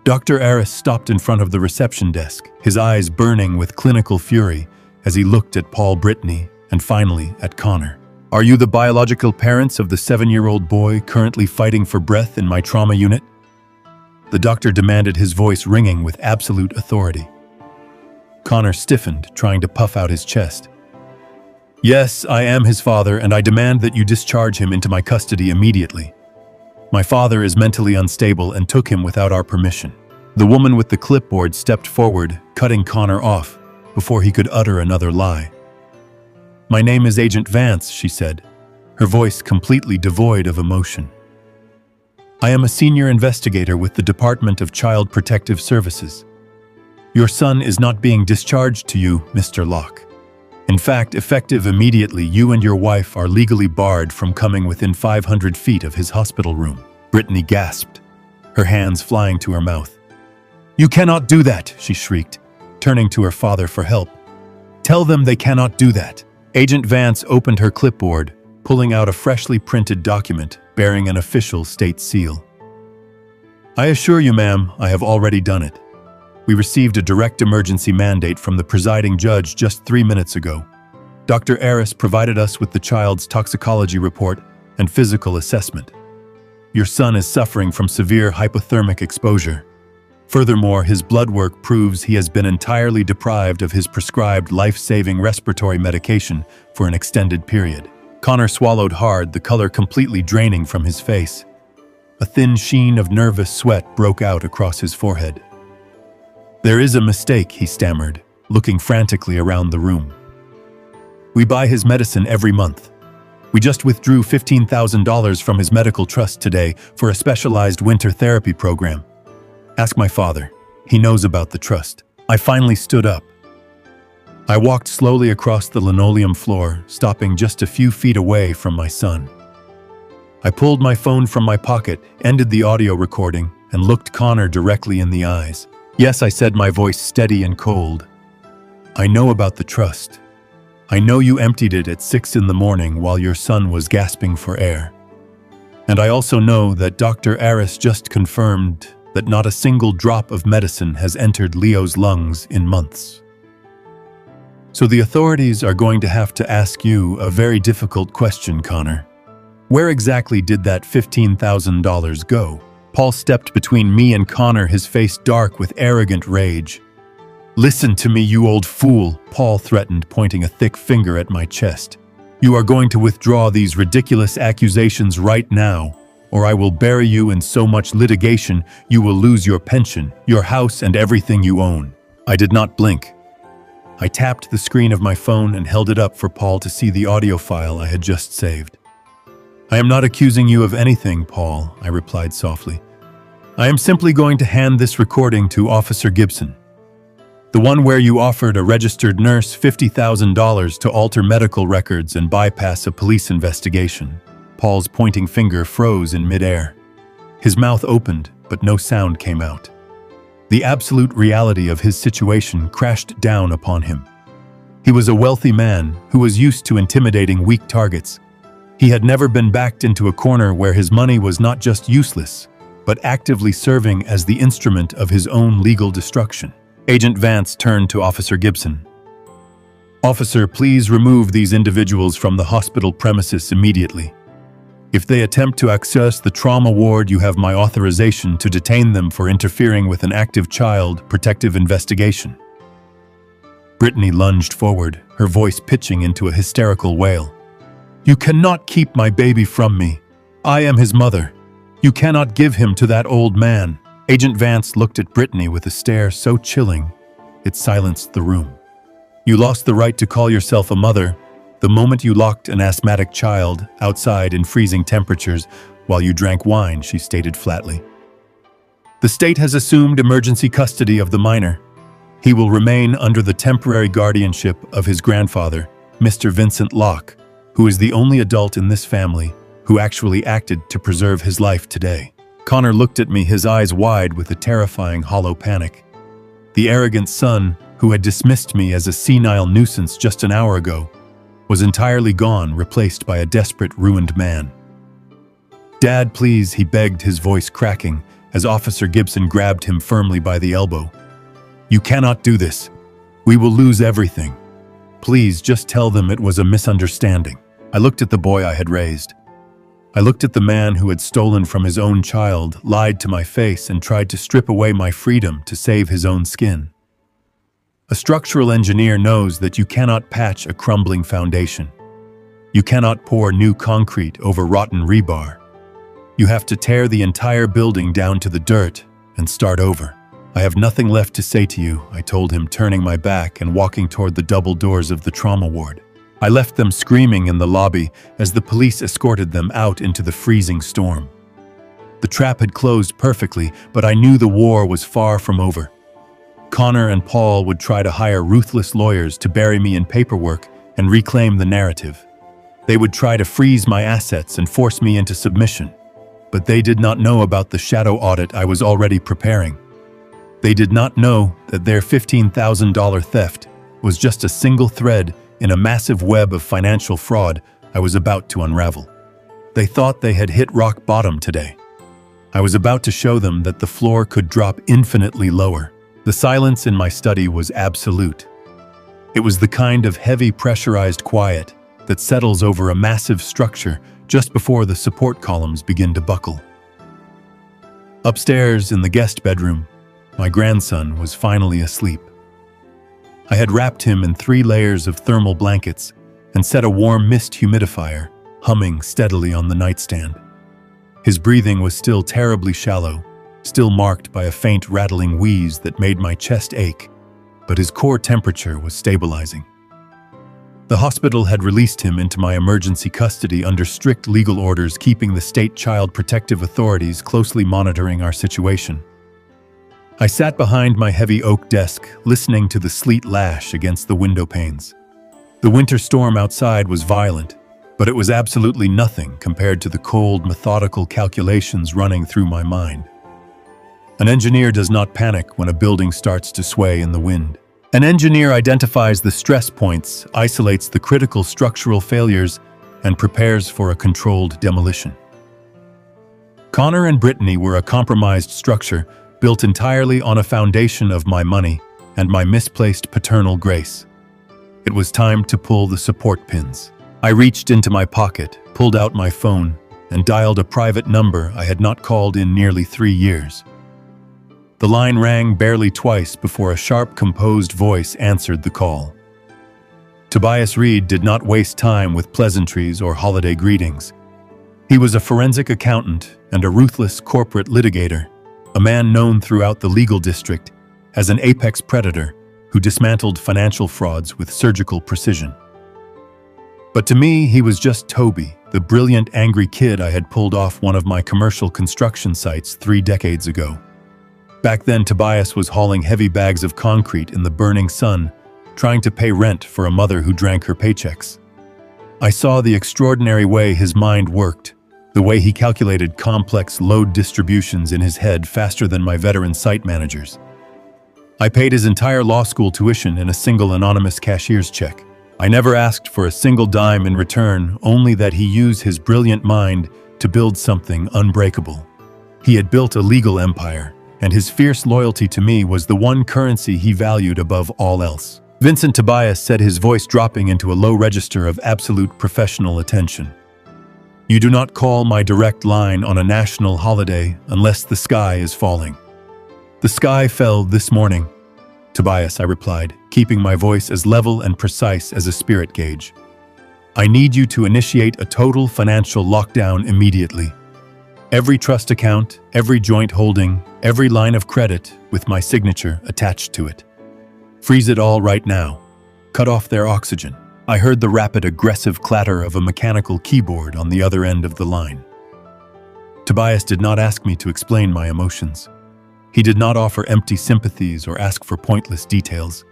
Dr. Aris stopped in front of the reception desk, his eyes burning with clinical fury as he looked at Paul, Brittany, and finally at Connor. "Are you the biological parents of the 7-year-old boy currently fighting for breath in my trauma unit?" The doctor demanded, his voice ringing with absolute authority. Connor stiffened, trying to puff out his chest. "Yes, I am his father, and I demand that you discharge him into my custody immediately. My father is mentally unstable and took him without our permission." The woman with the clipboard stepped forward, cutting Connor off before he could utter another lie. "My name is Agent Vance," she said, her voice completely devoid of emotion. "I am a senior investigator with the Department of Child Protective Services. Your son is not being discharged to you, Mr. Locke. In fact, effective immediately, you and your wife are legally barred from coming within 500 feet of his hospital room." Brittany gasped, her hands flying to her mouth. "You cannot do that," she shrieked, turning to her father for help. "Tell them they cannot do that." Agent Vance opened her clipboard, pulling out a freshly printed document bearing an official state seal. "I assure you, ma'am, I have already done it. We received a direct emergency mandate from the presiding judge just 3 minutes ago. Dr. Aris provided us with the child's toxicology report and physical assessment. Your son is suffering from severe hypothermic exposure. Furthermore, his blood work proves he has been entirely deprived of his prescribed life-saving respiratory medication for an extended period. Connor swallowed hard, the color completely draining from his face. A thin sheen of nervous sweat broke out across his forehead. "There is a mistake," he stammered, looking frantically around the room. "We buy his medicine every month. We just withdrew $15,000 from his medical trust today for a specialized winter therapy program. Ask my father. He knows about the trust." I finally stood up. I walked slowly across the linoleum floor, stopping just a few feet away from my son. I pulled my phone from my pocket, ended the audio recording, and looked Connor directly in the eyes. "Yes," I said, my voice steady and cold. "I know about the trust. I know you emptied it at 6 in the morning while your son was gasping for air. And I also know that Dr. Aris just confirmed that not a single drop of medicine has entered Leo's lungs in months. So the authorities are going to have to ask you a very difficult question, Connor. Where exactly did that $15,000 go?" Paul stepped between me and Connor, his face dark with arrogant rage. "Listen to me, you old fool," Paul threatened, pointing a thick finger at my chest. "You are going to withdraw these ridiculous accusations right now, or I will bury you in so much litigation you will lose your pension, your house, and everything you own." I did not blink. I tapped the screen of my phone and held it up for Paul to see the audio file I had just saved. "I am not accusing you of anything, Paul," I replied softly. "I am simply going to hand this recording to Officer Gibson. The one where you offered a registered nurse $50,000 to alter medical records and bypass a police investigation." Paul's pointing finger froze in midair. His mouth opened, but no sound came out. The absolute reality of his situation crashed down upon him. He was a wealthy man who was used to intimidating weak targets. He had never been backed into a corner where his money was not just useless, but actively serving as the instrument of his own legal destruction. Agent Vance turned to Officer Gibson. "Officer, please remove these individuals from the hospital premises immediately. If they attempt to access the trauma ward, you have my authorization to detain them for interfering with an active child protective investigation." Brittany lunged forward, her voice pitching into a hysterical wail. "You cannot keep my baby from me. I am his mother. You cannot give him to that old man." Agent Vance looked at Brittany with a stare so chilling, it silenced the room. "You lost the right to call yourself a mother the moment you locked an asthmatic child outside in freezing temperatures while you drank wine," she stated flatly. "The state has assumed emergency custody of the minor. He will remain under the temporary guardianship of his grandfather, Mr. Vincent Locke, who is the only adult in this family who actually acted to preserve his life today." Connor looked at me, his eyes wide with a terrifying hollow panic. The arrogant son, who had dismissed me as a senile nuisance just an hour ago, was entirely gone, replaced by a desperate, ruined man. "Dad, please," he begged, his voice cracking, as Officer Gibson grabbed him firmly by the elbow. "You cannot do this. We will lose everything. Please, just tell them it was a misunderstanding." I looked at the boy I had raised. I looked at the man who had stolen from his own child, lied to my face, and tried to strip away my freedom to save his own skin. A structural engineer knows that you cannot patch a crumbling foundation. You cannot pour new concrete over rotten rebar. You have to tear the entire building down to the dirt and start over. "I have nothing left to say to you," I told him, turning my back and walking toward the double doors of the trauma ward. I left them screaming in the lobby as the police escorted them out into the freezing storm. The trap had closed perfectly, but I knew the war was far from over. Connor and Paul would try to hire ruthless lawyers to bury me in paperwork and reclaim the narrative. They would try to freeze my assets and force me into submission. But they did not know about the shadow audit I was already preparing. They did not know that their $15,000 theft was just a single thread in a massive web of financial fraud I was about to unravel. They thought they had hit rock bottom today. I was about to show them that the floor could drop infinitely lower. The silence in my study was absolute. It was the kind of heavy pressurized quiet that settles over a massive structure just before the support columns begin to buckle. Upstairs in the guest bedroom, my grandson was finally asleep. I had wrapped him in 3 layers of thermal blankets and set a warm mist humidifier humming steadily on the nightstand. His breathing was still terribly shallow, still marked by a faint rattling wheeze that made my chest ache, but his core temperature was stabilizing. The hospital had released him into my emergency custody under strict legal orders, keeping the state child protective authorities closely monitoring our situation. I sat behind my heavy oak desk, listening to the sleet lash against the window panes. The winter storm outside was violent, but it was absolutely nothing compared to the cold, methodical calculations running through my mind. An engineer does not panic when a building starts to sway in the wind. An engineer identifies the stress points, isolates the critical structural failures, and prepares for a controlled demolition. Connor and Brittany were a compromised structure built entirely on a foundation of my money and my misplaced paternal grace. It was time to pull the support pins. I reached into my pocket, pulled out my phone, and dialed a private number I had not called in nearly 3 years. The line rang barely twice before a sharp, composed voice answered the call. Tobias Reed did not waste time with pleasantries or holiday greetings. He was a forensic accountant and a ruthless corporate litigator, a man known throughout the legal district as an apex predator who dismantled financial frauds with surgical precision. But to me, he was just Toby, the brilliant, angry kid I had pulled off one of my commercial construction sites 3 decades ago. Back then, Tobias was hauling heavy bags of concrete in the burning sun, trying to pay rent for a mother who drank her paychecks. I saw the extraordinary way his mind worked, the way he calculated complex load distributions in his head faster than my veteran site managers. I paid his entire law school tuition in a single anonymous cashier's check. I never asked for a single dime in return, only that he use his brilliant mind to build something unbreakable. He had built a legal empire, and his fierce loyalty to me was the one currency he valued above all else. Vincent Tobias said, his voice dropping into a low register of absolute professional attention. "You do not call my direct line on a national holiday unless the sky is falling." "The sky fell this morning, Tobias," I replied, keeping my voice as level and precise as a spirit gauge. "I need you to initiate a total financial lockdown immediately. Every trust account, every joint holding, every line of credit with my signature attached to it. Freeze it all right now. Cut off their oxygen." I heard the rapid, aggressive clatter of a mechanical keyboard on the other end of the line. Tobias did not ask me to explain my emotions. He did not offer empty sympathies or ask for pointless details.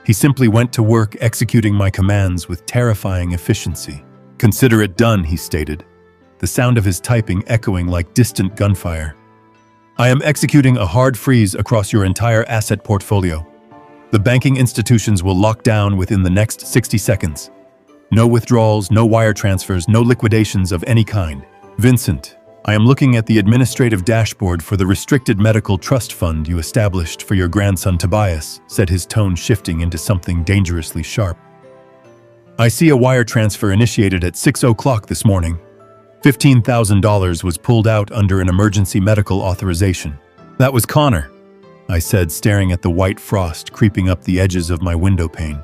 He simply went to work executing my commands with terrifying efficiency. "Consider it done," he stated, the sound of his typing echoing like distant gunfire. "I am executing a hard freeze across your entire asset portfolio. The banking institutions will lock down within the next 60 seconds. No withdrawals, no wire transfers, no liquidations of any kind. Vincent, I am looking at the administrative dashboard for the restricted medical trust fund you established for your grandson Tobias," said, his tone shifting into something dangerously sharp. "I see a wire transfer initiated at 6 o'clock this morning. $15,000 was pulled out under an emergency medical authorization." "That was Connor," I said, staring at the white frost creeping up the edges of my window pane.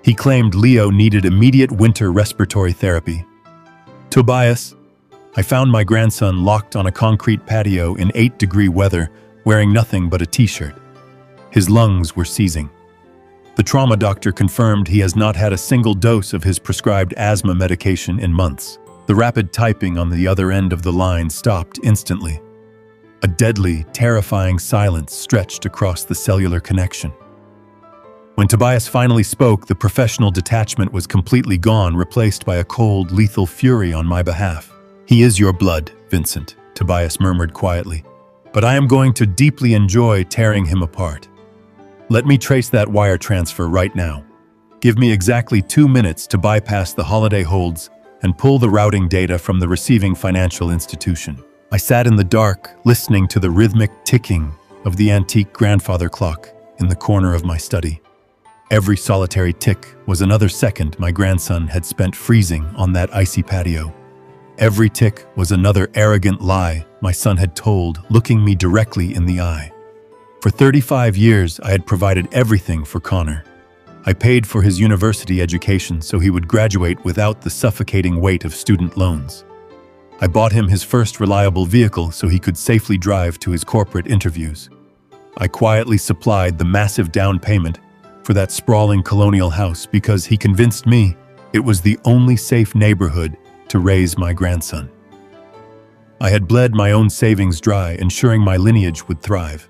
"He claimed Leo needed immediate winter respiratory therapy." "Tobias, I found my grandson locked on a concrete patio in 8-degree weather, wearing nothing but a t-shirt. His lungs were seizing. The trauma doctor confirmed he has not had a single dose of his prescribed asthma medication in months." The rapid typing on the other end of the line stopped instantly. A deadly, terrifying silence stretched across the cellular connection. When Tobias finally spoke, the professional detachment was completely gone, replaced by a cold, lethal fury on my behalf. "He is your blood, Vincent," Tobias murmured quietly, "but I am going to deeply enjoy tearing him apart. Let me trace that wire transfer right now. Give me exactly 2 minutes to bypass the holiday holds and pull the routing data from the receiving financial institution." I sat in the dark, listening to the rhythmic ticking of the antique grandfather clock in the corner of my study. Every solitary tick was another second my grandson had spent freezing on that icy patio. Every tick was another arrogant lie my son had told, looking me directly in the eye. For 35 years, I had provided everything for Connor. I paid for his university education so he would graduate without the suffocating weight of student loans. I bought him his first reliable vehicle so he could safely drive to his corporate interviews. I quietly supplied the massive down payment for that sprawling colonial house because he convinced me it was the only safe neighborhood to raise my grandson. I had bled my own savings dry, ensuring my lineage would thrive.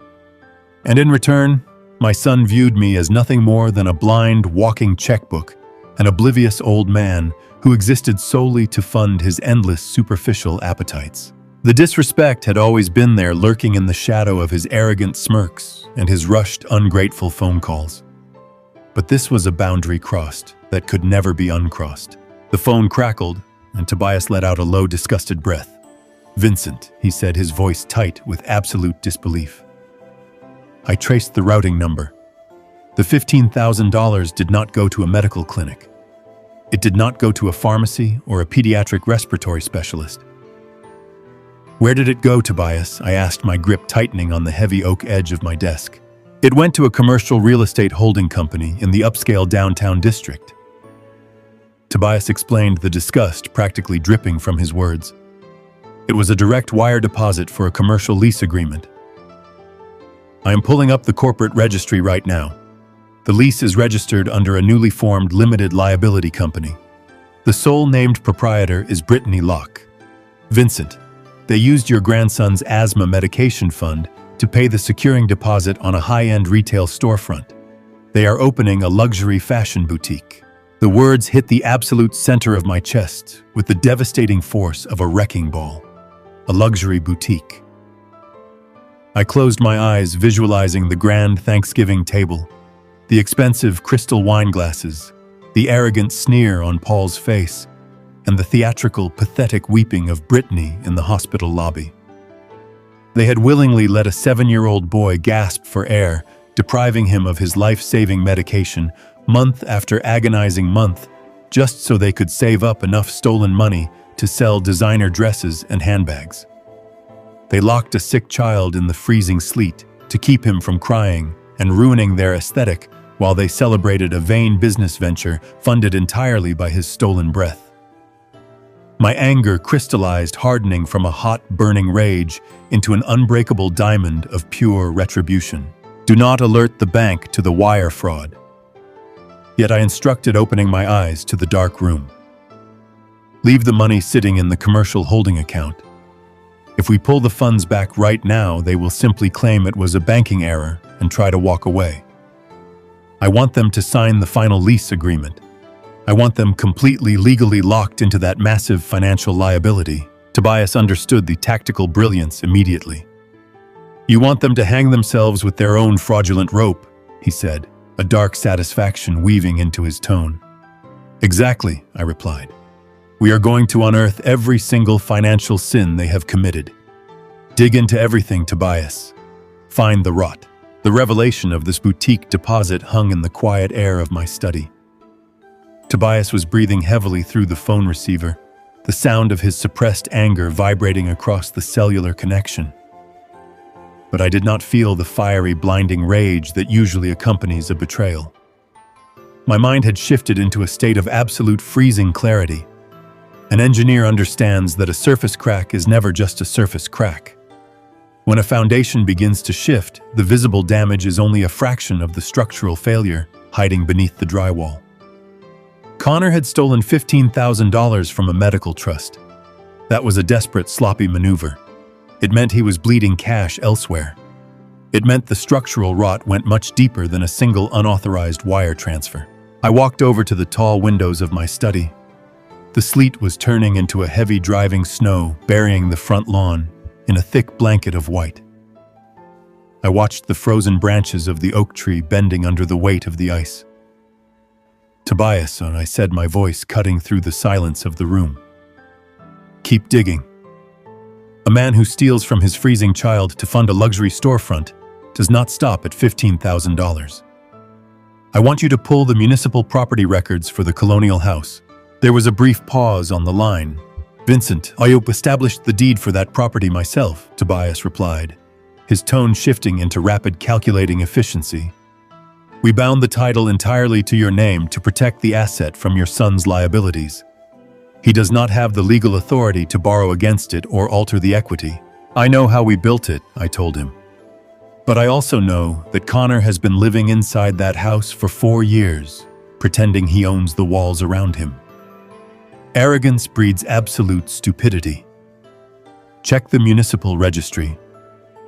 And in return, my son viewed me as nothing more than a blind, walking checkbook, an oblivious old man who existed solely to fund his endless superficial appetites. The disrespect had always been there, lurking in the shadow of his arrogant smirks and his rushed, ungrateful phone calls. But this was a boundary crossed that could never be uncrossed. The phone crackled, and Tobias let out a low, disgusted breath. "Vincent," he said, his voice tight with absolute disbelief. I traced the routing number. The $15,000 did not go to a medical clinic. It did not go to a pharmacy or a pediatric respiratory specialist. "Where did it go, Tobias?" I asked, my grip tightening on the heavy oak edge of my desk. "It went to a commercial real estate holding company in the upscale downtown district." Tobias explained, the disgust practically dripping from his words. "It was a direct wire deposit for a commercial lease agreement. I am pulling up the corporate registry right now. The lease is registered under a newly formed limited liability company. The sole named proprietor is Brittany Locke. Vincent, they used your grandson's asthma medication fund to pay the securing deposit on a high-end retail storefront. They are opening a luxury fashion boutique." The words hit the absolute center of my chest with the devastating force of a wrecking ball. A luxury boutique. I closed my eyes, visualizing the grand Thanksgiving table, the expensive crystal wine glasses, the arrogant sneer on Paul's face, and the theatrical, pathetic weeping of Brittany in the hospital lobby. They had willingly let a 7-year-old boy gasp for air, depriving him of his life-saving medication month after agonizing month, just so they could save up enough stolen money to sell designer dresses and handbags. They locked a sick child in the freezing sleet to keep him from crying and ruining their aesthetic while they celebrated a vain business venture funded entirely by his stolen breath. My anger crystallized, hardening from a hot, burning rage into an unbreakable diamond of pure retribution. "Do not alert the bank to the wire fraud." Yet I instructed, opening my eyes to the dark room. "Leave the money sitting in the commercial holding account. If we pull the funds back right now, they will simply claim it was a banking error and try to walk away. I want them to sign the final lease agreement. I want them completely legally locked into that massive financial liability." Tobias understood the tactical brilliance immediately. "You want them to hang themselves with their own fraudulent rope," he said, a dark satisfaction weaving into his tone. "Exactly," I replied. "We are going to unearth every single financial sin they have committed. Dig into everything, Tobias. Find the rot." The revelation of this boutique deposit hung in the quiet air of my study. Tobias was breathing heavily through the phone receiver, the sound of his suppressed anger vibrating across the cellular connection. But I did not feel the fiery, blinding rage that usually accompanies a betrayal. My mind had shifted into a state of absolute freezing clarity. An engineer understands that a surface crack is never just a surface crack. When a foundation begins to shift, the visible damage is only a fraction of the structural failure hiding beneath the drywall. Connor had stolen $15,000 from a medical trust. That was a desperate, sloppy maneuver. It meant he was bleeding cash elsewhere. It meant the structural rot went much deeper than a single unauthorized wire transfer. I walked over to the tall windows of my study. The sleet was turning into a heavy driving snow, burying the front lawn in a thick blanket of white. I watched the frozen branches of the oak tree bending under the weight of the ice. "Tobias," I said, my voice cutting through the silence of the room. "Keep digging. A man who steals from his freezing child to fund a luxury storefront does not stop at $15,000. I want you to pull the municipal property records for the colonial house." There was a brief pause on the line, Vincent, I established the deed for that property myself, Tobias replied, his tone shifting into rapid calculating efficiency. We bound the title entirely to your name to protect the asset from your son's liabilities. He does not have the legal authority to borrow against it or alter the equity. I know how we built it, I told him. But I also know that Connor has been living inside that house for 4 years, pretending he owns the walls around him. Arrogance breeds absolute stupidity. Check the municipal registry.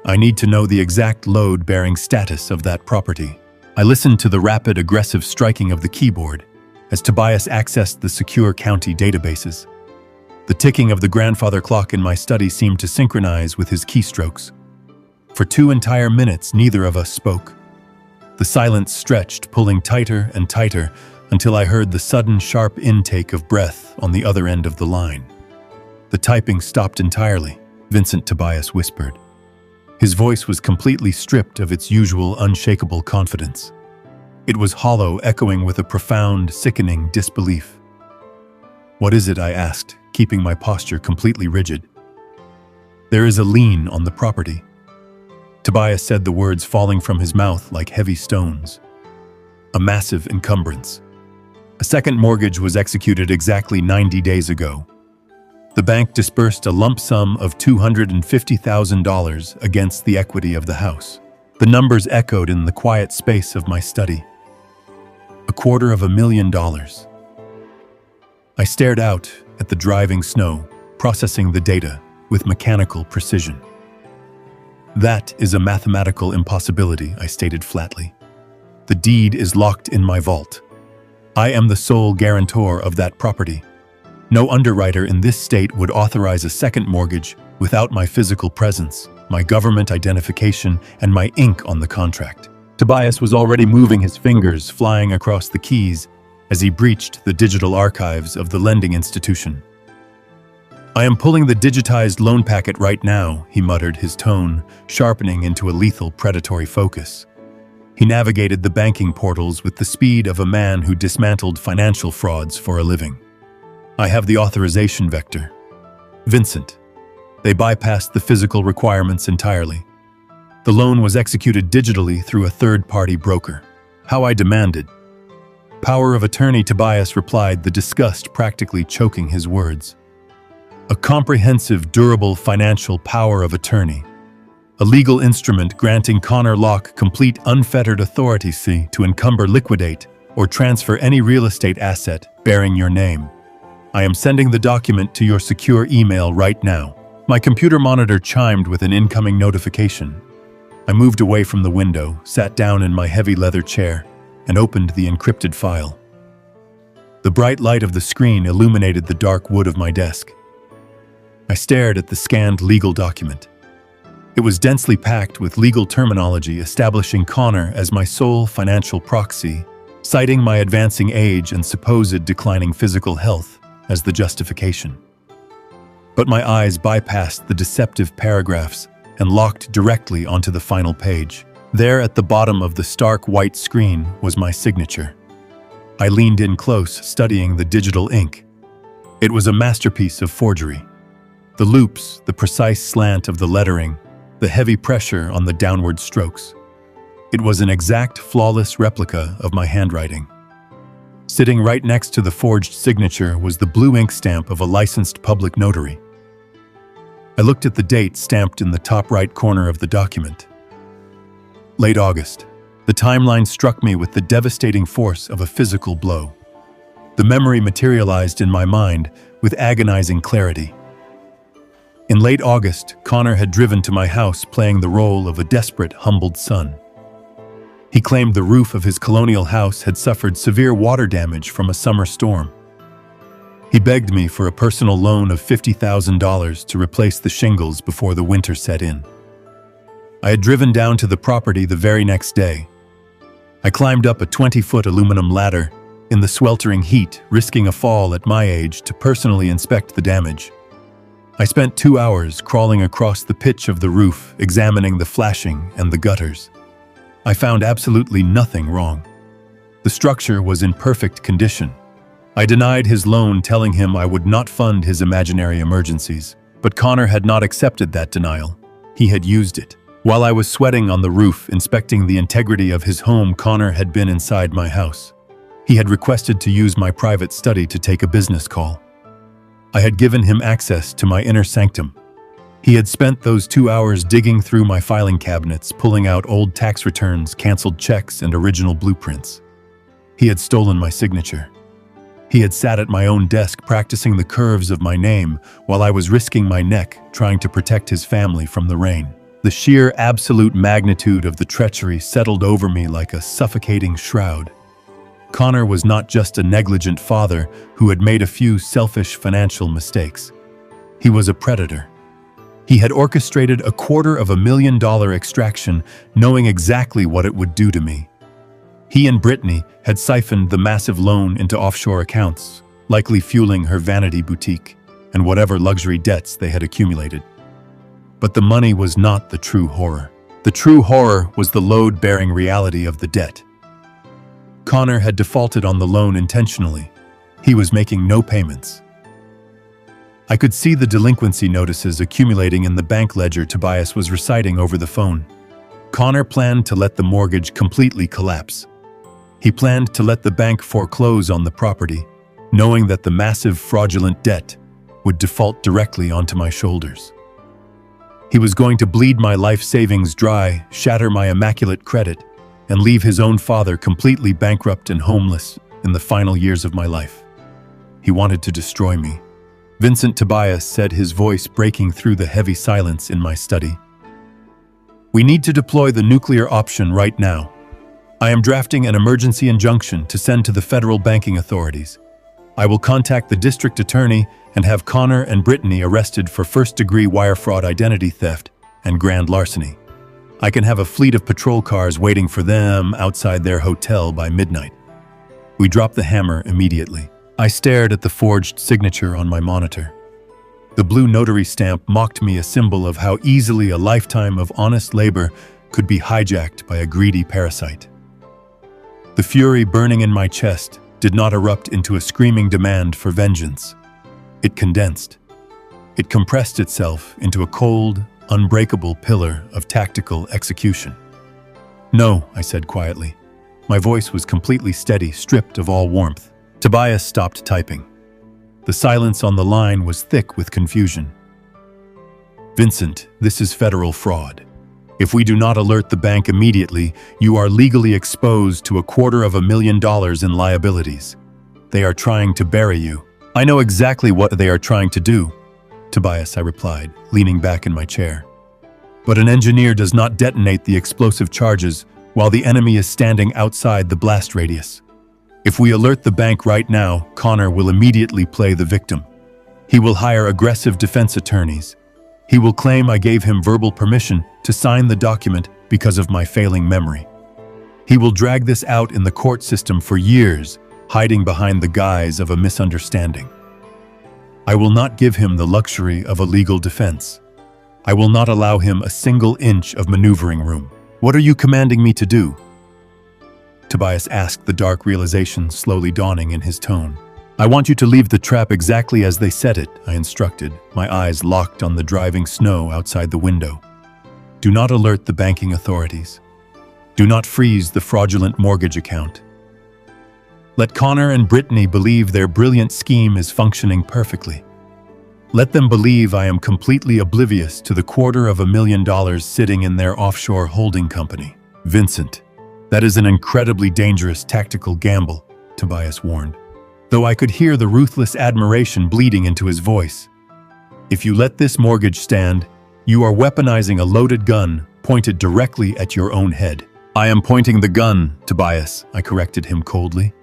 I need to know the exact load-bearing status of that property. I listened to the rapid, aggressive striking of the keyboard as Tobias accessed the secure county databases. The ticking of the grandfather clock in my study seemed to synchronize with his keystrokes. For 2 entire minutes, neither of us spoke. The silence stretched, pulling tighter and tighter, until I heard the sudden, sharp intake of breath on the other end of the line. The typing stopped entirely, Vincent, Tobias whispered. His voice was completely stripped of its usual unshakable confidence. It was hollow, echoing with a profound, sickening disbelief. What is it? I asked, keeping my posture completely rigid. There is a lien on the property. Tobias said, the words falling from his mouth like heavy stones. A massive encumbrance. A second mortgage was executed exactly 90 days ago. The bank disbursed a lump sum of $250,000 against the equity of the house. The numbers echoed in the quiet space of my study. $250,000. I stared out at the driving snow, processing the data with mechanical precision. That is a mathematical impossibility, I stated flatly. The deed is locked in my vault. I am the sole guarantor of that property. No underwriter in this state would authorize a second mortgage without my physical presence, my government identification, and my ink on the contract. Tobias was already moving his fingers, flying across the keys as he breached the digital archives of the lending institution. I am pulling the digitized loan packet right now, he muttered, his tone sharpening into a lethal predatory focus. He navigated the banking portals with the speed of a man who dismantled financial frauds for a living. I have the authorization vector. Vincent. They bypassed the physical requirements entirely. The loan was executed digitally through a third-party broker. How I demanded. Power of attorney, Tobias replied, the disgust practically choking his words. A comprehensive, durable financial power of attorney. A legal instrument granting Connor Locke complete unfettered authority to encumber, liquidate, or transfer any real estate asset bearing your name. I am sending the document to your secure email right now. My computer monitor chimed with an incoming notification. I moved away from the window, sat down in my heavy leather chair, and opened the encrypted file. The bright light of the screen illuminated the dark wood of my desk. I stared at the scanned legal document. It was densely packed with legal terminology establishing Connor as my sole financial proxy, citing my advancing age and supposed declining physical health as the justification. But my eyes bypassed the deceptive paragraphs and locked directly onto the final page. There at the bottom of the stark white screen was my signature. I leaned in close, studying the digital ink. It was a masterpiece of forgery. The loops, the precise slant of the lettering, the heavy pressure on the downward strokes. It was an exact, flawless replica of my handwriting. Sitting right next to the forged signature was the blue ink stamp of a licensed public notary. I looked at the date stamped in the top right corner of the document. Late August. The timeline struck me with the devastating force of a physical blow. The memory materialized in my mind with agonizing clarity. In late August, Connor had driven to my house playing the role of a desperate, humbled son. He claimed the roof of his colonial house had suffered severe water damage from a summer storm. He begged me for a personal loan of $50,000 to replace the shingles before the winter set in. I had driven down to the property the very next day. I climbed up a 20-foot aluminum ladder in the sweltering heat, risking a fall at my age to personally inspect the damage. I spent 2 hours crawling across the pitch of the roof, examining the flashing and the gutters. I found absolutely nothing wrong. The structure was in perfect condition. I denied his loan, telling him I would not fund his imaginary emergencies. But Connor had not accepted that denial. He had used it. While I was sweating on the roof, inspecting the integrity of his home, Connor had been inside my house. He had requested to use my private study to take a business call. I had given him access to my inner sanctum. He had spent those 2 hours digging through my filing cabinets, pulling out old tax returns, canceled checks, and original blueprints. He had stolen my signature. He had sat at my own desk practicing the curves of my name while I was risking my neck trying to protect his family from the rain. The sheer absolute magnitude of the treachery settled over me like a suffocating shroud. Connor was not just a negligent father who had made a few selfish financial mistakes. He was a predator. He had orchestrated a $250,000 extraction, knowing exactly what it would do to me. He and Brittany had siphoned the massive loan into offshore accounts, likely fueling her vanity boutique and whatever luxury debts they had accumulated. But the money was not the true horror. The true horror was the load-bearing reality of the debt. Connor had defaulted on the loan intentionally. He was making no payments. I could see the delinquency notices accumulating in the bank ledger Tobias was reciting over the phone. Connor planned to let the mortgage completely collapse. He planned to let the bank foreclose on the property, knowing that the massive fraudulent debt would default directly onto my shoulders. He was going to bleed my life savings dry, shatter my immaculate credit, and leave his own father completely bankrupt and homeless in the final years of my life. He wanted to destroy me. Vincent, Tobias said, his voice breaking through the heavy silence in my study. We need to deploy the nuclear option right now. I am drafting an emergency injunction to send to the federal banking authorities. I will contact the district attorney and have Connor and Brittany arrested for first-degree wire fraud, identity theft, and grand larceny. I can have a fleet of patrol cars waiting for them outside their hotel by midnight. We dropped the hammer immediately. I stared at the forged signature on my monitor. The blue notary stamp mocked me, a symbol of how easily a lifetime of honest labor could be hijacked by a greedy parasite. The fury burning in my chest did not erupt into a screaming demand for vengeance. It condensed. It compressed itself into a cold, unbreakable pillar of tactical execution. No, I said quietly. My voice was completely steady, stripped of all warmth. Tobias stopped typing. The silence on the line was thick with confusion. Vincent, this is federal fraud. If we do not alert the bank immediately, you are legally exposed to $250,000 in liabilities. They are trying to bury you. I know exactly what they are trying to do, Tobias, I replied, leaning back in my chair. But an engineer does not detonate the explosive charges while the enemy is standing outside the blast radius. If we alert the bank right now, Connor will immediately play the victim. He will hire aggressive defense attorneys. He will claim I gave him verbal permission to sign the document because of my failing memory. He will drag this out in the court system for years, hiding behind the guise of a misunderstanding. I will not give him the luxury of a legal defense. I will not allow him a single inch of maneuvering room. What are you commanding me to do? Tobias asked, the dark realization slowly dawning in his tone. I want you to leave the trap exactly as they set it, I instructed, my eyes locked on the driving snow outside the window. Do not alert the banking authorities. Do not freeze the fraudulent mortgage account. Let Connor and Brittany believe their brilliant scheme is functioning perfectly. Let them believe I am completely oblivious to the $250,000 sitting in their offshore holding company. Vincent, that is an incredibly dangerous tactical gamble, Tobias warned, though I could hear the ruthless admiration bleeding into his voice. If you let this mortgage stand, you are weaponizing a loaded gun pointed directly at your own head. I am pointing the gun, Tobias, I corrected him coldly.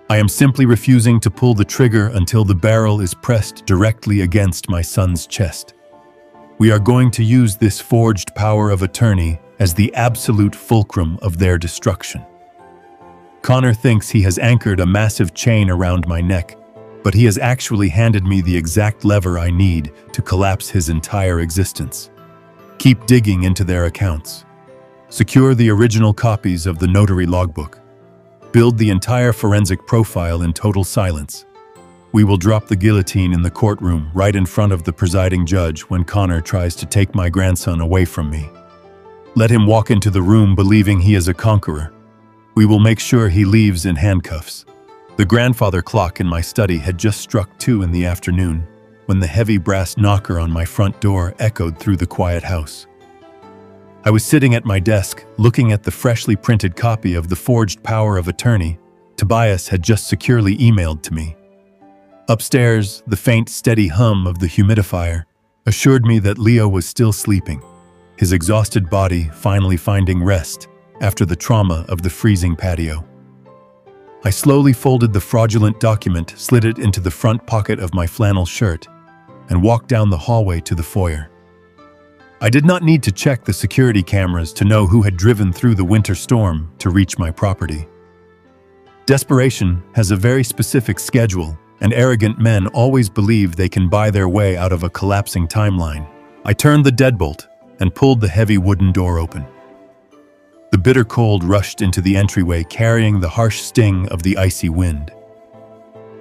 I am simply refusing to pull the trigger until the barrel is pressed directly against my son's chest. We are going to use this forged power of attorney as the absolute fulcrum of their destruction. Connor thinks he has anchored a massive chain around my neck, but he has actually handed me the exact lever I need to collapse his entire existence. Keep digging into their accounts. Secure the original copies of the notary logbook. Build the entire forensic profile in total silence. We will drop the guillotine in the courtroom right in front of the presiding judge when Connor tries to take my grandson away from me. Let him walk into the room believing he is a conqueror. We will make sure he leaves in handcuffs. The grandfather clock in my study had just struck 2 in the afternoon when the heavy brass knocker on my front door echoed through the quiet house. I was sitting at my desk, looking at the freshly printed copy of the forged power of attorney Tobias had just securely emailed to me. Upstairs, the faint, steady hum of the humidifier assured me that Leo was still sleeping, his exhausted body finally finding rest after the trauma of the freezing patio. I slowly folded the fraudulent document, slid it into the front pocket of my flannel shirt, and walked down the hallway to the foyer. I did not need to check the security cameras to know who had driven through the winter storm to reach my property. Desperation has a very specific schedule, and arrogant men always believe they can buy their way out of a collapsing timeline. I turned the deadbolt and pulled the heavy wooden door open. The bitter cold rushed into the entryway, carrying the harsh sting of the icy wind.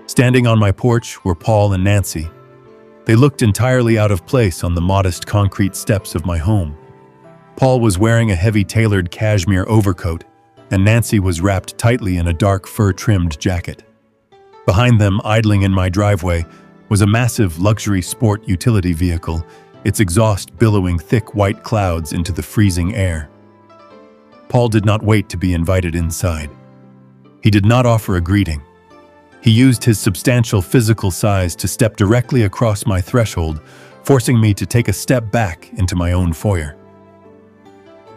Standing on my porch were Paul and Nancy. They looked entirely out of place on the modest concrete steps of my home. Paul was wearing a heavy tailored cashmere overcoat, and Nancy was wrapped tightly in a dark fur-trimmed jacket. Behind them, idling in my driveway, was a massive luxury sport utility vehicle, its exhaust billowing thick white clouds into the freezing air. Paul did not wait to be invited inside. He did not offer a greeting. He used his substantial physical size to step directly across my threshold, forcing me to take a step back into my own foyer.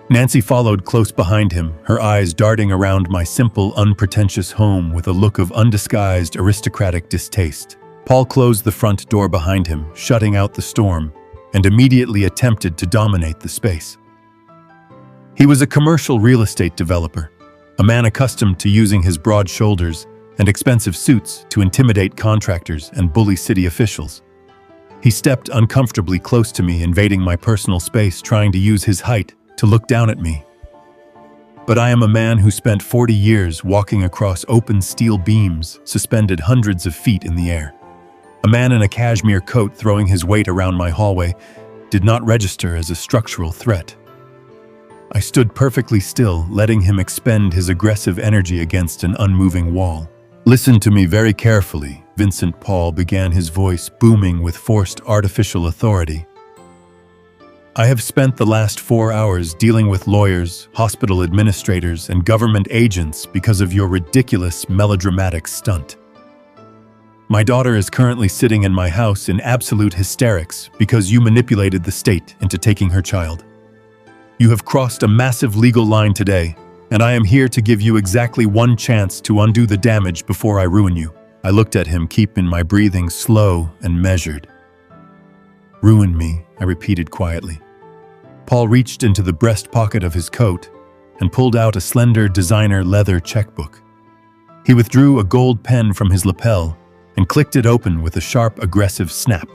Nancy followed close behind him, her eyes darting around my simple, unpretentious home with a look of undisguised aristocratic distaste. Paul closed the front door behind him, shutting out the storm, and immediately attempted to dominate the space. He was a commercial real estate developer, a man accustomed to using his broad shoulders and expensive suits to intimidate contractors and bully city officials. He stepped uncomfortably close to me, invading my personal space, trying to use his height to look down at me. But I am a man who spent 40 years walking across open steel beams suspended hundreds of feet in the air. A man in a cashmere coat throwing his weight around my hallway did not register as a structural threat. I stood perfectly still, letting him expend his aggressive energy against an unmoving wall. "Listen to me very carefully," Vincent Paul began, his voice booming with forced artificial authority. "I have spent the last 4 hours dealing with lawyers, hospital administrators, and government agents because of your ridiculous melodramatic stunt. My daughter is currently sitting in my house in absolute hysterics because you manipulated the state into taking her child. You have crossed a massive legal line today, and I am here to give you exactly one chance to undo the damage before I ruin you." I looked at him, keeping my breathing slow and measured. "Ruin me," I repeated quietly. Paul reached into the breast pocket of his coat and pulled out a slender designer leather checkbook. He withdrew a gold pen from his lapel and clicked it open with a sharp, aggressive snap.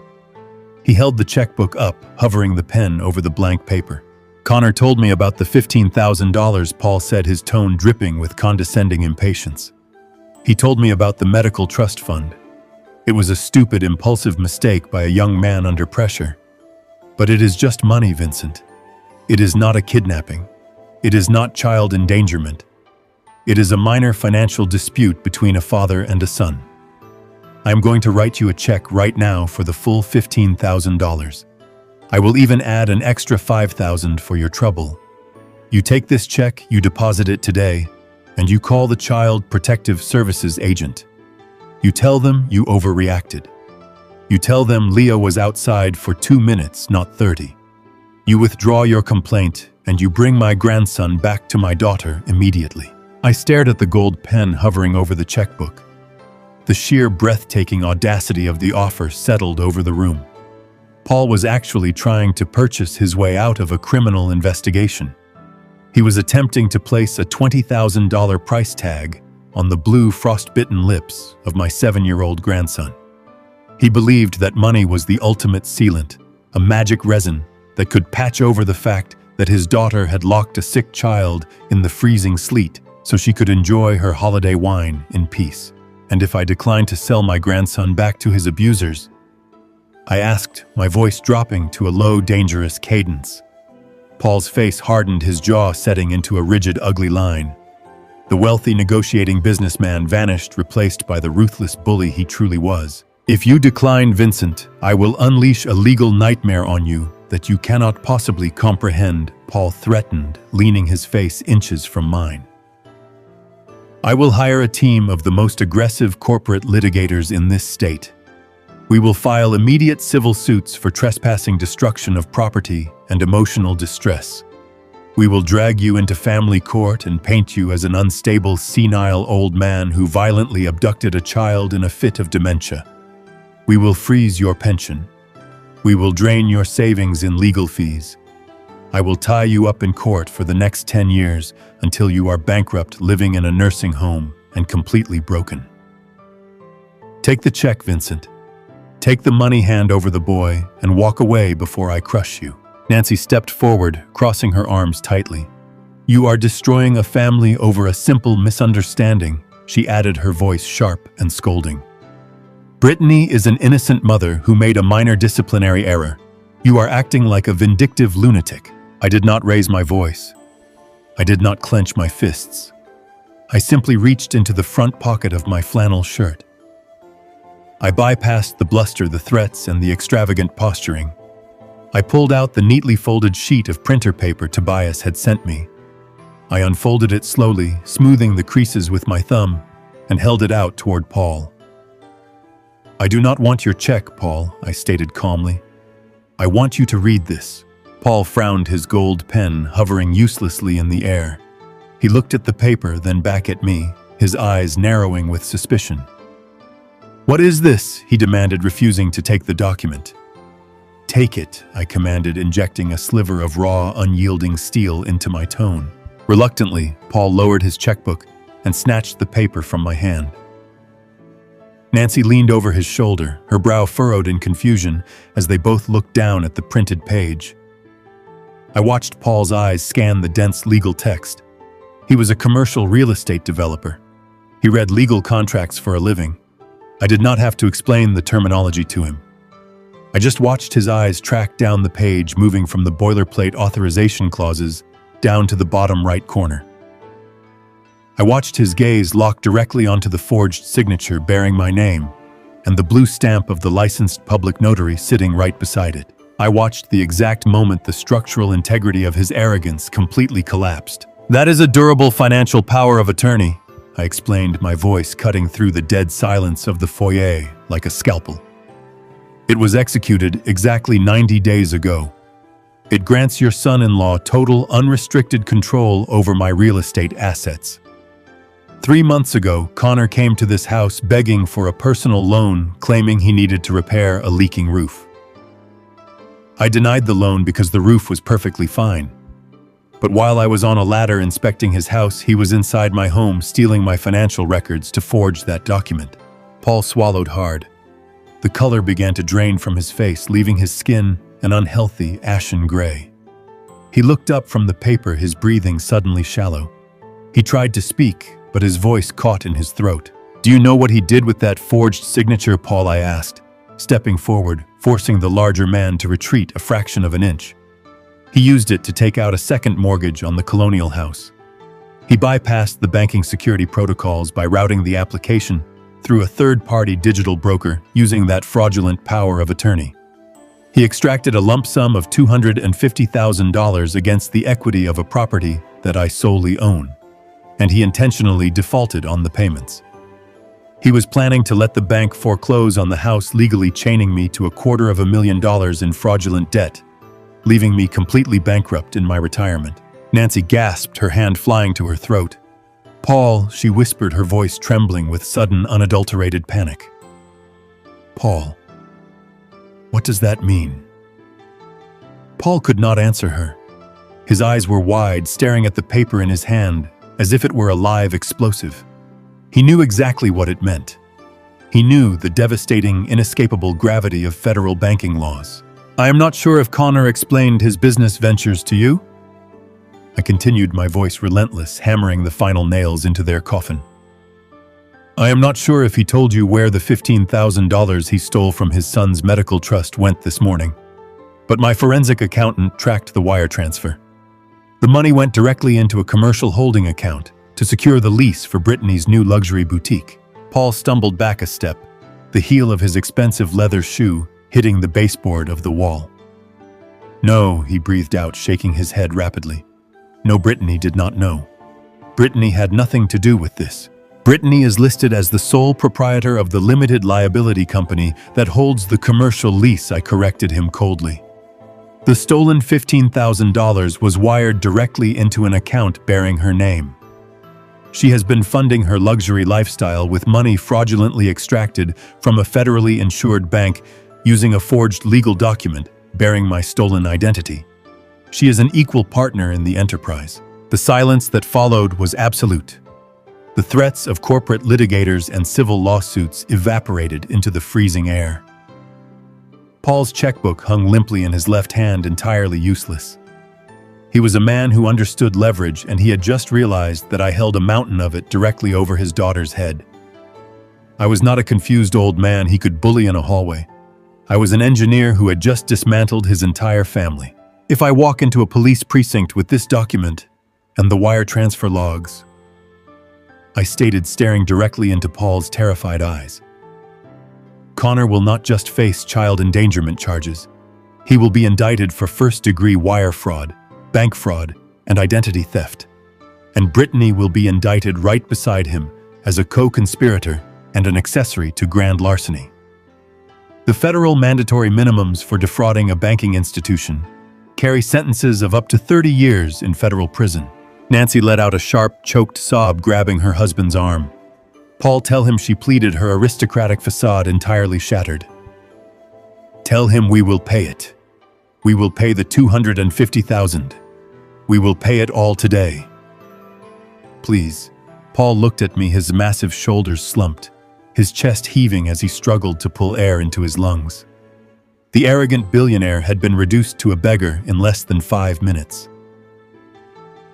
He held the checkbook up, hovering the pen over the blank paper. "Connor told me about the $15,000, Paul said, his tone dripping with condescending impatience. "He told me about the medical trust fund. It was a stupid, impulsive mistake by a young man under pressure. But it is just money, Vincent. It is not a kidnapping. It is not child endangerment. It is a minor financial dispute between a father and a son. I am going to write you a check right now for the full $15,000. I will even add an extra $5,000 for your trouble. You take this check, you deposit it today, and you call the Child Protective Services agent. You tell them you overreacted. You tell them Leo was outside for 2 minutes, not 30. You withdraw your complaint, and you bring my grandson back to my daughter immediately." I stared at the gold pen hovering over the checkbook. The sheer breathtaking audacity of the offer settled over the room. Paul was actually trying to purchase his way out of a criminal investigation. He was attempting to place a $20,000 price tag on the blue, frostbitten lips of my 7-year-old grandson. He believed that money was the ultimate sealant, a magic resin that could patch over the fact that his daughter had locked a sick child in the freezing sleet so she could enjoy her holiday wine in peace. And if I declined to sell my grandson back to his abusers? I asked, my voice dropping to a low, dangerous cadence. Paul's face hardened, his jaw setting into a rigid, ugly line. The wealthy negotiating businessman vanished, replaced by the ruthless bully he truly was. If you decline, Vincent, I will unleash a legal nightmare on you that you cannot possibly comprehend, Paul threatened, leaning his face inches from mine. I will hire a team of the most aggressive corporate litigators in this state. We will file immediate civil suits for trespassing, destruction of property, and emotional distress. We will drag you into family court and paint you as an unstable, senile old man who violently abducted a child in a fit of dementia. We will freeze your pension. We will drain your savings in legal fees. I will tie you up in court for the next 10 years until you are bankrupt, living in a nursing home, and completely broken. Take the check, Vincent. Take the money, hand over the boy, and walk away before I crush you. Nancy stepped forward, crossing her arms tightly. You are destroying a family over a simple misunderstanding, she added, her voice sharp and scolding. Brittany is an innocent mother who made a minor disciplinary error. You are acting like a vindictive lunatic. I did not raise my voice. I did not clench my fists. I simply reached into the front pocket of my flannel shirt. I bypassed the bluster, the threats, and the extravagant posturing. I pulled out the neatly folded sheet of printer paper Tobias had sent me. I unfolded it slowly, smoothing the creases with my thumb, and held it out toward Paul. I do not want your check, Paul, I stated calmly. I want you to read this. Paul frowned, his gold pen hovering uselessly in the air. He looked at the paper, then back at me, his eyes narrowing with suspicion. What is this? He demanded, refusing to take the document. Take it, I commanded, injecting a sliver of raw, unyielding steel into my tone. Reluctantly, Paul lowered his checkbook and snatched the paper from my hand. Nancy leaned over his shoulder, her brow furrowed in confusion as they both looked down at the printed page. I watched Paul's eyes scan the dense legal text. He was a commercial real estate developer. He read legal contracts for a living. I did not have to explain the terminology to him. I just watched his eyes track down the page, moving from the boilerplate authorization clauses down to the bottom right corner. I watched his gaze lock directly onto the forged signature bearing my name and the blue stamp of the licensed public notary sitting right beside it. I watched the exact moment the structural integrity of his arrogance completely collapsed. That is a durable financial power of attorney, I explained, my voice cutting through the dead silence of the foyer like a scalpel. It was executed exactly 90 days ago. It grants your son-in-law total unrestricted control over my real estate assets. 3 months ago, Connor came to this house begging for a personal loan, claiming he needed to repair a leaking roof. I denied the loan because the roof was perfectly fine. But while I was on a ladder inspecting his house, he was inside my home stealing my financial records to forge that document. Paul swallowed hard. The color began to drain from his face, leaving his skin an unhealthy ashen gray. He looked up from the paper, his breathing suddenly shallow. He tried to speak, but his voice caught in his throat. Do you know what he did with that forged signature, Paul? I asked, stepping forward, forcing the larger man to retreat a fraction of an inch. He used it to take out a second mortgage on the colonial house. He bypassed the banking security protocols by routing the application through a third-party digital broker using that fraudulent power of attorney. He extracted a lump sum of $250,000 against the equity of a property that I solely own, and he intentionally defaulted on the payments. He was planning to let the bank foreclose on the house, legally chaining me to $250,000 in fraudulent debt, leaving me completely bankrupt in my retirement. Nancy gasped, her hand flying to her throat. Paul, she whispered, her voice trembling with sudden, unadulterated panic. Paul, what does that mean? Paul could not answer her. His eyes were wide, staring at the paper in his hand, as if it were a live explosive. He knew exactly what it meant. He knew the devastating, inescapable gravity of federal banking laws. I am not sure if Connor explained his business ventures to you. I continued, my voice relentless, hammering the final nails into their coffin. I am not sure if he told you where the $15,000 he stole from his son's medical trust went this morning, but my forensic accountant tracked the wire transfer. The money went directly into a commercial holding account to secure the lease for Brittany's new luxury boutique. Paul stumbled back a step, the heel of his expensive leather shoe hitting the baseboard of the wall. No, he breathed out, shaking his head rapidly. No, Brittany did not know. Brittany had nothing to do with this. Brittany is listed as the sole proprietor of the limited liability company that holds the commercial lease. I corrected him coldly. The stolen $15,000 was wired directly into an account bearing her name. She has been funding her luxury lifestyle with money fraudulently extracted from a federally insured bank using a forged legal document bearing my stolen identity. She is an equal partner in the enterprise. The silence that followed was absolute. The threats of corporate litigators and civil lawsuits evaporated into the freezing air. Paul's checkbook hung limply in his left hand, entirely useless. He was a man who understood leverage, and he had just realized that I held a mountain of it directly over his daughter's head. I was not a confused old man he could bully in a hallway. I was an engineer who had just dismantled his entire family. If I walk into a police precinct with this document and the wire transfer logs, I stated, staring directly into Paul's terrified eyes, Connor will not just face child endangerment charges. He will be indicted for first-degree wire fraud, bank fraud, and identity theft. And Brittany will be indicted right beside him as a co-conspirator and an accessory to grand larceny. The federal mandatory minimums for defrauding a banking institution carry sentences of up to 30 years in federal prison. Nancy let out a sharp, choked sob, grabbing her husband's arm. Paul, tell him, she pleaded, her aristocratic facade entirely shattered. Tell him we will pay it. We will pay the $250,000. We will pay it all today. Please. Paul looked at me, his massive shoulders slumped, his chest heaving as he struggled to pull air into his lungs. The arrogant billionaire had been reduced to a beggar in less than 5 minutes.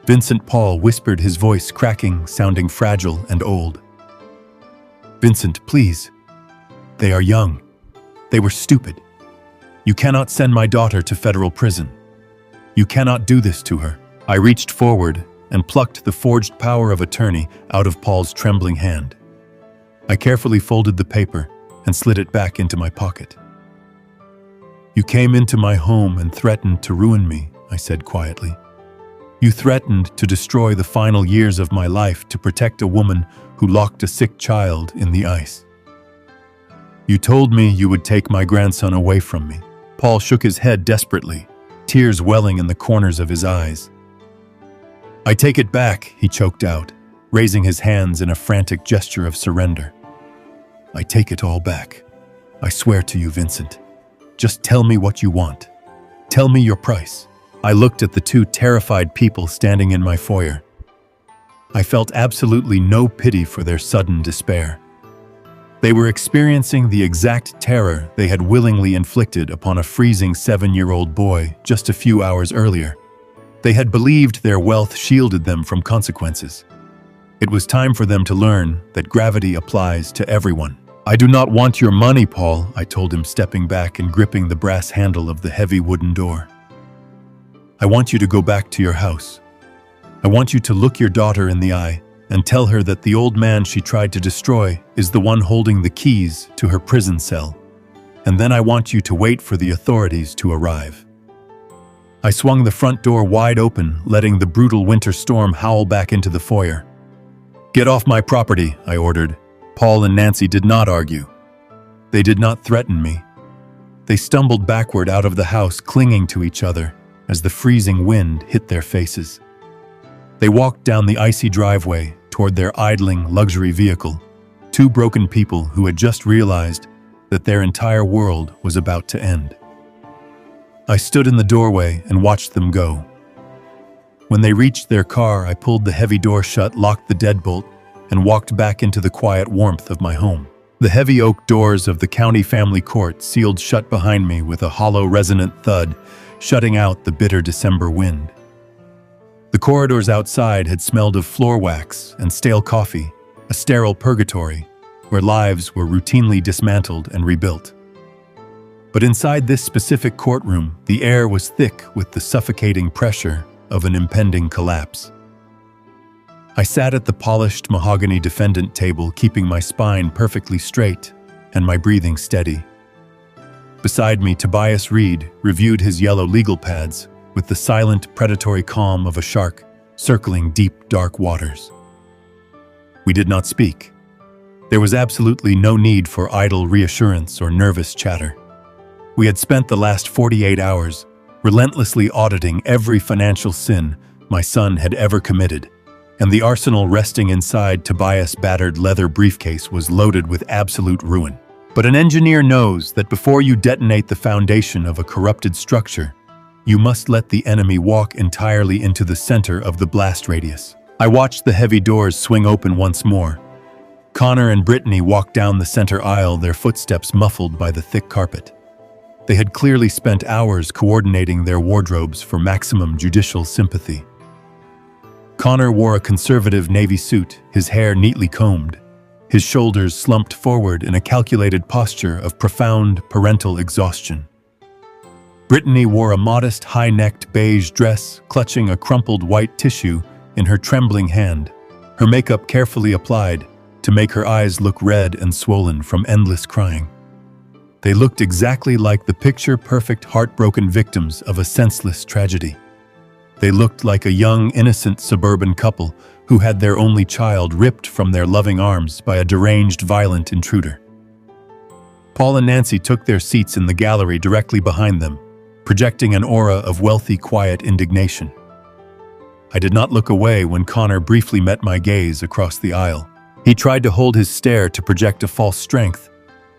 Vincent, Paul whispered, his voice cracking, sounding fragile and old. Vincent, please. They are young. They were stupid. You cannot send my daughter to federal prison. You cannot do this to her. I reached forward and plucked the forged power of attorney out of Paul's trembling hand. I carefully folded the paper and slid it back into my pocket. You came into my home and threatened to ruin me, I said quietly. You threatened to destroy the final years of my life to protect a woman who locked a sick child in the ice. You told me you would take my grandson away from me. Paul shook his head desperately, tears welling in the corners of his eyes. I take it back, he choked out, raising his hands in a frantic gesture of surrender. I take it all back. I swear to you, Vincent. Just tell me what you want. Tell me your price. I looked at the two terrified people standing in my foyer. I felt absolutely no pity for their sudden despair. They were experiencing the exact terror they had willingly inflicted upon a freezing 7-year-old boy just a few hours earlier. They had believed their wealth shielded them from consequences. It was time for them to learn that gravity applies to everyone. I do not want your money, Paul, I told him, stepping back and gripping the brass handle of the heavy wooden door. I want you to go back to your house. I want you to look your daughter in the eye and tell her that the old man she tried to destroy is the one holding the keys to her prison cell. And then I want you to wait for the authorities to arrive. I swung the front door wide open, letting the brutal winter storm howl back into the foyer. Get off my property, I ordered. Paul and Nancy did not argue. They did not threaten me. They stumbled backward out of the house, clinging to each other as the freezing wind hit their faces. They walked down the icy driveway toward their idling luxury vehicle, two broken people who had just realized that their entire world was about to end. I stood in the doorway and watched them go. When they reached their car, I pulled the heavy door shut, locked the deadbolt, and walked back into the quiet warmth of my home. The heavy oak doors of the county family court sealed shut behind me with a hollow, resonant thud, shutting out the bitter December wind. The corridors outside had smelled of floor wax and stale coffee, a sterile purgatory where lives were routinely dismantled and rebuilt. But inside this specific courtroom, the air was thick with the suffocating pressure of an impending collapse. I sat at the polished mahogany defendant table, keeping my spine perfectly straight and my breathing steady. Beside me, Tobias Reed reviewed his yellow legal pads with the silent, predatory calm of a shark circling deep, dark waters. We did not speak. There was absolutely no need for idle reassurance or nervous chatter. We had spent the last 48 hours relentlessly auditing every financial sin my son had ever committed, and the arsenal resting inside Tobias' battered leather briefcase was loaded with absolute ruin. But an engineer knows that before you detonate the foundation of a corrupted structure, you must let the enemy walk entirely into the center of the blast radius. I watched the heavy doors swing open once more. Connor and Brittany walked down the center aisle, their footsteps muffled by the thick carpet. They had clearly spent hours coordinating their wardrobes for maximum judicial sympathy. Connor wore a conservative navy suit, his hair neatly combed, his shoulders slumped forward in a calculated posture of profound parental exhaustion. Brittany wore a modest, high-necked beige dress, clutching a crumpled white tissue in her trembling hand, her makeup carefully applied to make her eyes look red and swollen from endless crying. They looked exactly like the picture-perfect heartbroken victims of a senseless tragedy. They looked like a young, innocent suburban couple who had their only child ripped from their loving arms by a deranged, violent intruder. Paul and Nancy took their seats in the gallery directly behind them, projecting an aura of wealthy, quiet indignation. I did not look away when Connor briefly met my gaze across the aisle. He tried to hold his stare to project a false strength,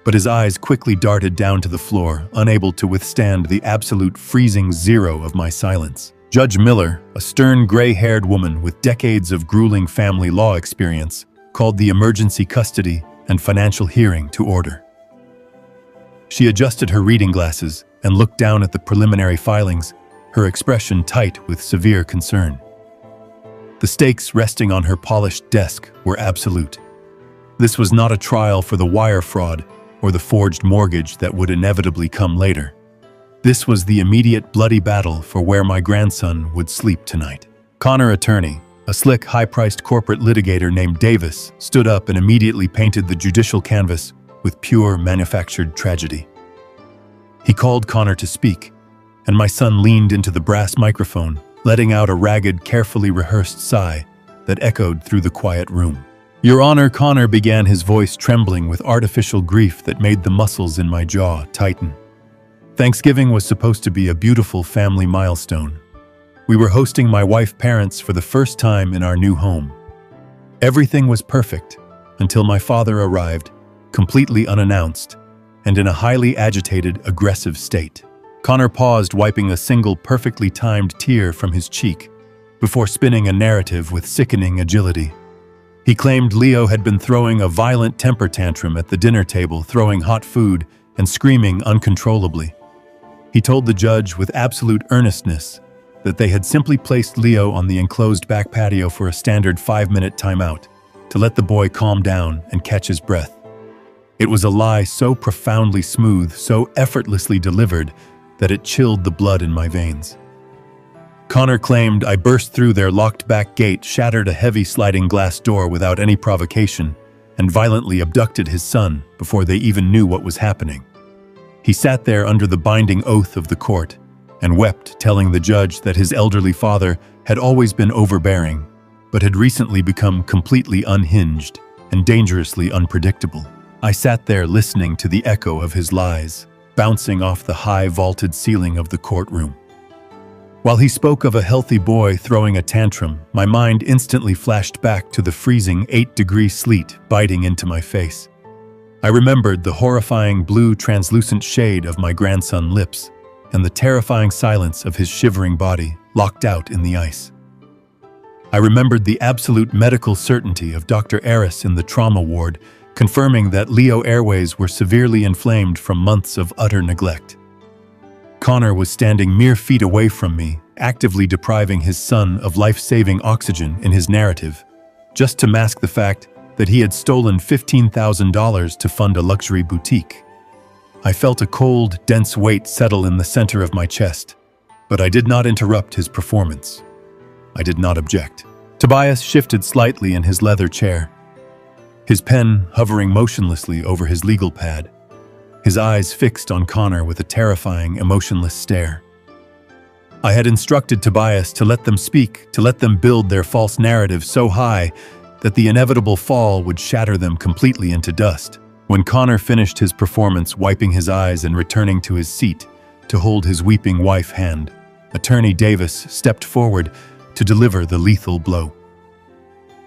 but his eyes quickly darted down to the floor, unable to withstand the absolute freezing zero of my silence. Judge Miller, a stern, gray-haired woman with decades of grueling family law experience, called the emergency custody and financial hearing to order. She adjusted her reading glasses and looked down at the preliminary filings, her expression tight with severe concern. The stakes resting on her polished desk were absolute. This was not a trial for the wire fraud or the forged mortgage that would inevitably come later. This was the immediate bloody battle for where my grandson would sleep tonight. Connor attorney, a slick, high-priced corporate litigator named Davis, stood up and immediately painted the judicial canvas with pure manufactured tragedy. He called Connor to speak, and my son leaned into the brass microphone, letting out a ragged, carefully rehearsed sigh that echoed through the quiet room. "Your Honor," Connor began, his voice trembling with artificial grief that made the muscles in my jaw tighten. Thanksgiving was supposed to be a beautiful family milestone. We were hosting my wife's parents for the first time in our new home. Everything was perfect until my father arrived, completely unannounced, and in a highly agitated, aggressive state. Connor paused, wiping a single perfectly timed tear from his cheek, before spinning a narrative with sickening agility. He claimed Leo had been throwing a violent temper tantrum at the dinner table, throwing hot food and screaming uncontrollably. He told the judge with absolute earnestness that they had simply placed Leo on the enclosed back patio for a standard 5-minute timeout to let the boy calm down and catch his breath. It was a lie so profoundly smooth, so effortlessly delivered, that it chilled the blood in my veins. Connor claimed I burst through their locked back gate, shattered a heavy sliding glass door without any provocation, and violently abducted his son before they even knew what was happening. He sat there under the binding oath of the court and wept, telling the judge that his elderly father had always been overbearing, but had recently become completely unhinged and dangerously unpredictable. I sat there listening to the echo of his lies, bouncing off the high vaulted ceiling of the courtroom. While he spoke of a healthy boy throwing a tantrum, my mind instantly flashed back to the freezing 8-degree sleet biting into my face. I remembered the horrifying blue translucent shade of my grandson's lips and the terrifying silence of his shivering body locked out in the ice. I remembered the absolute medical certainty of Dr. Aris in the trauma ward, confirming that Leo airways were severely inflamed from months of utter neglect. Connor was standing mere feet away from me, actively depriving his son of life-saving oxygen in his narrative, just to mask the fact that he had stolen $15,000 to fund a luxury boutique. I felt a cold, dense weight settle in the center of my chest, but I did not interrupt his performance. I did not object. Tobias shifted slightly in his leather chair, his pen hovering motionlessly over his legal pad, his eyes fixed on Connor with a terrifying, emotionless stare. I had instructed Tobias to let them speak, to let them build their false narrative so high that the inevitable fall would shatter them completely into dust. When Connor finished his performance, wiping his eyes and returning to his seat to hold his weeping wife hand, Attorney Davis stepped forward to deliver the lethal blow.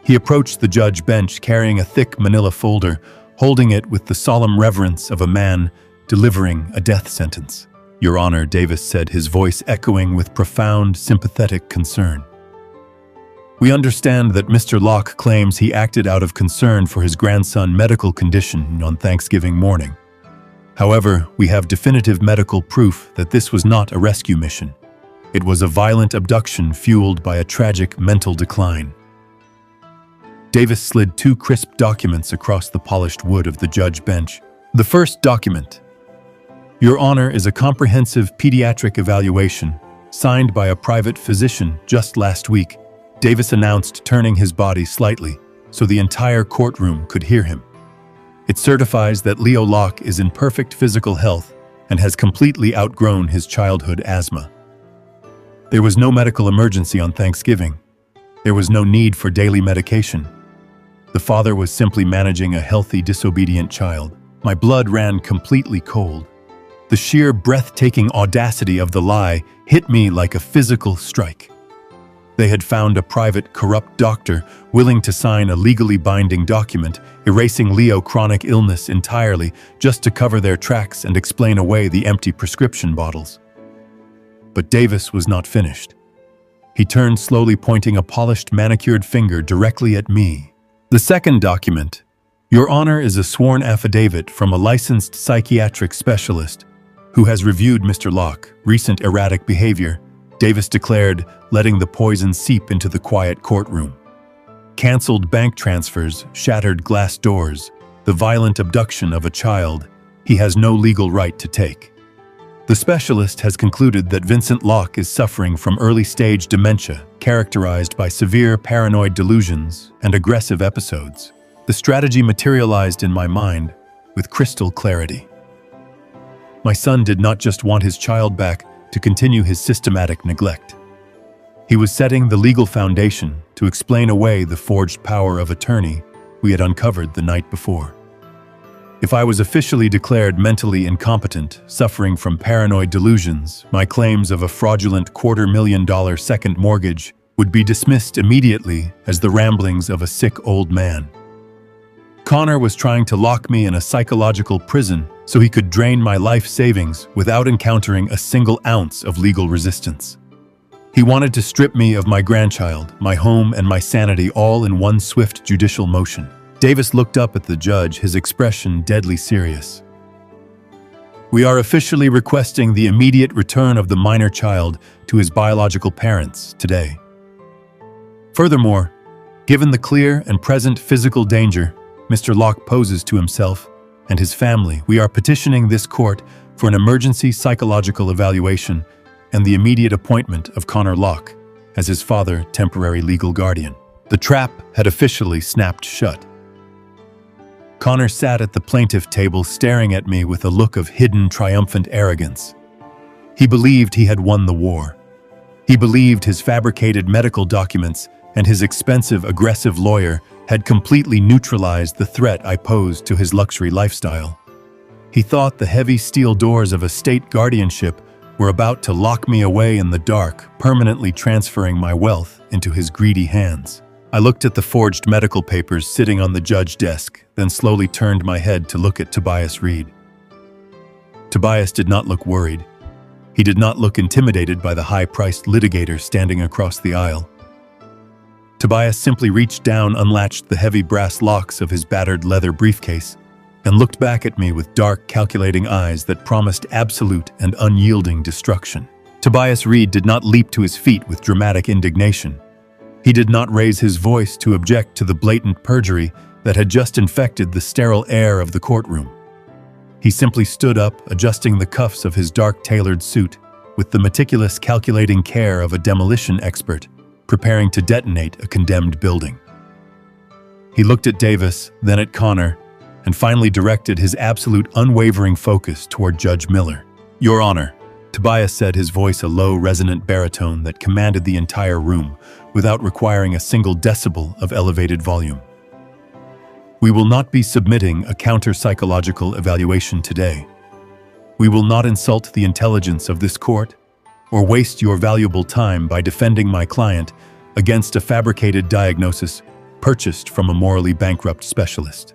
He approached the judge bench carrying a thick manila folder, holding it with the solemn reverence of a man delivering a death sentence. "Your Honor," Davis said, his voice echoing with profound, sympathetic concern. "We understand that Mr. Locke claims he acted out of concern for his grandson's medical condition on Thanksgiving morning. However, we have definitive medical proof that this was not a rescue mission. It was a violent abduction fueled by a tragic mental decline." Davis slid 2 crisp documents across the polished wood of the judge bench. The first document: "Your Honor, is a comprehensive pediatric evaluation signed by a private physician just last week," Davis announced, turning his body slightly so the entire courtroom could hear him. "It certifies that Leo Locke is in perfect physical health and has completely outgrown his childhood asthma. There was no medical emergency on Thanksgiving. There was no need for daily medication. The father was simply managing a healthy, disobedient child." My blood ran completely cold. The sheer, breathtaking audacity of the lie hit me like a physical strike. They had found a private, corrupt doctor willing to sign a legally binding document, erasing Leo's chronic illness entirely just to cover their tracks and explain away the empty prescription bottles. But Davis was not finished. He turned slowly, pointing a polished, manicured finger directly at me. "The second document, Your Honor, is a sworn affidavit from a licensed psychiatric specialist who has reviewed Mr. Locke's recent erratic behavior," Davis declared, letting the poison seep into the quiet courtroom. "Cancelled bank transfers, shattered glass doors, the violent abduction of a child he has no legal right to take. The specialist has concluded that Vincent Locke is suffering from early-stage dementia, characterized by severe paranoid delusions and aggressive episodes." The strategy materialized in my mind with crystal clarity. My son did not just want his child back to continue his systematic neglect. He was setting the legal foundation to explain away the forged power of attorney we had uncovered the night before. If I was officially declared mentally incompetent, suffering from paranoid delusions, my claims of a fraudulent $250,000 second mortgage would be dismissed immediately as the ramblings of a sick old man. Connor was trying to lock me in a psychological prison so he could drain my life savings without encountering a single ounce of legal resistance. He wanted to strip me of my grandchild, my home, and my sanity all in one swift judicial motion. Davis looked up at the judge, his expression deadly serious. "We are officially requesting the immediate return of the minor child to his biological parents today. Furthermore, given the clear and present physical danger Mr. Locke poses to himself and his family, we are petitioning this court for an emergency psychological evaluation and the immediate appointment of Connor Locke as his father's temporary legal guardian." The trap had officially snapped shut. Connor sat at the plaintiff table, staring at me with a look of hidden, triumphant arrogance. He believed he had won the war. He believed his fabricated medical documents and his expensive, aggressive lawyer had completely neutralized the threat I posed to his luxury lifestyle. He thought the heavy steel doors of a state guardianship were about to lock me away in the dark, permanently transferring my wealth into his greedy hands. I looked at the forged medical papers sitting on the judge's desk, then slowly turned my head to look at Tobias Reed. Tobias did not look worried. He did not look intimidated by the high-priced litigator standing across the aisle. Tobias simply reached down, unlatched the heavy brass locks of his battered leather briefcase, and looked back at me with dark, calculating eyes that promised absolute and unyielding destruction. Tobias Reed did not leap to his feet with dramatic indignation. He did not raise his voice to object to the blatant perjury that had just infected the sterile air of the courtroom. He simply stood up, adjusting the cuffs of his dark tailored suit with the meticulous calculating care of a demolition expert preparing to detonate a condemned building. He looked at Davis, then at Connor, and finally directed his absolute unwavering focus toward Judge Miller. "Your Honor," Tobias said, his voice a low, resonant baritone that commanded the entire room without requiring a single decibel of elevated volume. "We will not be submitting a counter-psychological evaluation today. We will not insult the intelligence of this court or waste your valuable time by defending my client against a fabricated diagnosis purchased from a morally bankrupt specialist.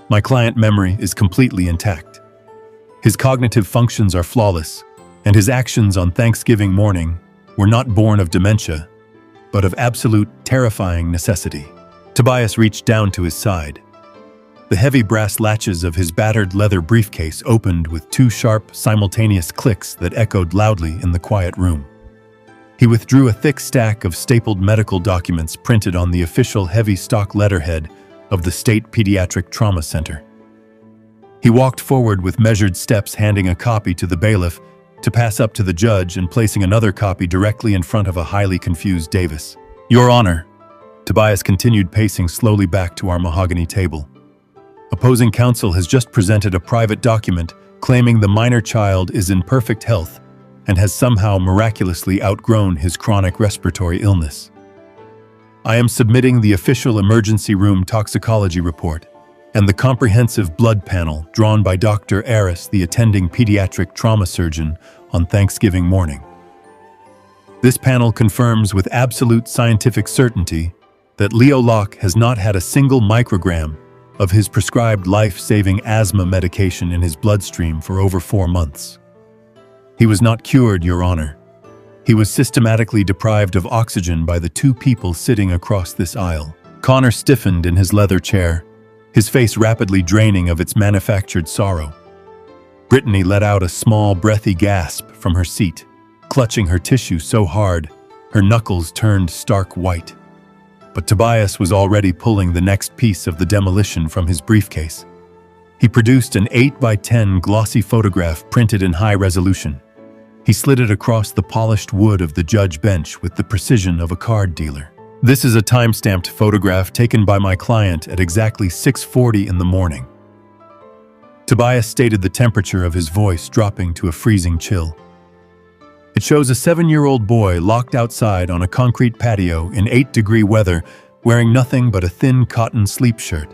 My client memory is completely intact. His cognitive functions are flawless, and his actions on Thanksgiving morning were not born of dementia, but of absolute, terrifying necessity." Tobias reached down to his side. The heavy brass latches of his battered leather briefcase opened with two sharp, simultaneous clicks that echoed loudly in the quiet room. He withdrew a thick stack of stapled medical documents printed on the official heavy stock letterhead of the State Pediatric Trauma Center. He walked forward with measured steps, handing a copy to the bailiff to pass up to the judge and placing another copy directly in front of a highly confused Davis. "Your Honor," Tobias continued, pacing slowly back to our mahogany table. "Opposing counsel has just presented a private document claiming the minor child is in perfect health and has somehow miraculously outgrown his chronic respiratory illness. I am submitting the official emergency room toxicology report and the comprehensive blood panel drawn by Dr. Aris, the attending pediatric trauma surgeon, on Thanksgiving morning. This panel confirms with absolute scientific certainty that Leo Locke has not had a single microgram of his prescribed life-saving asthma medication in his bloodstream for over 4 months. He was not cured, Your Honor. He was systematically deprived of oxygen by the two people sitting across this aisle." Connor stiffened in his leather chair, his face rapidly draining of its manufactured sorrow. Brittany let out a small, breathy gasp from her seat, clutching her tissue so hard, her knuckles turned stark white. But Tobias was already pulling the next piece of the demolition from his briefcase. He produced an 8x10 glossy photograph printed in high resolution. He slid it across the polished wood of the judge bench with the precision of a card dealer. "This is a time-stamped photograph taken by my client at exactly 6:40 in the morning." Tobias stated, the temperature of his voice dropping to a freezing chill. "It shows a 7-year-old boy locked outside on a concrete patio in 8-degree weather, wearing nothing but a thin cotton sleep shirt.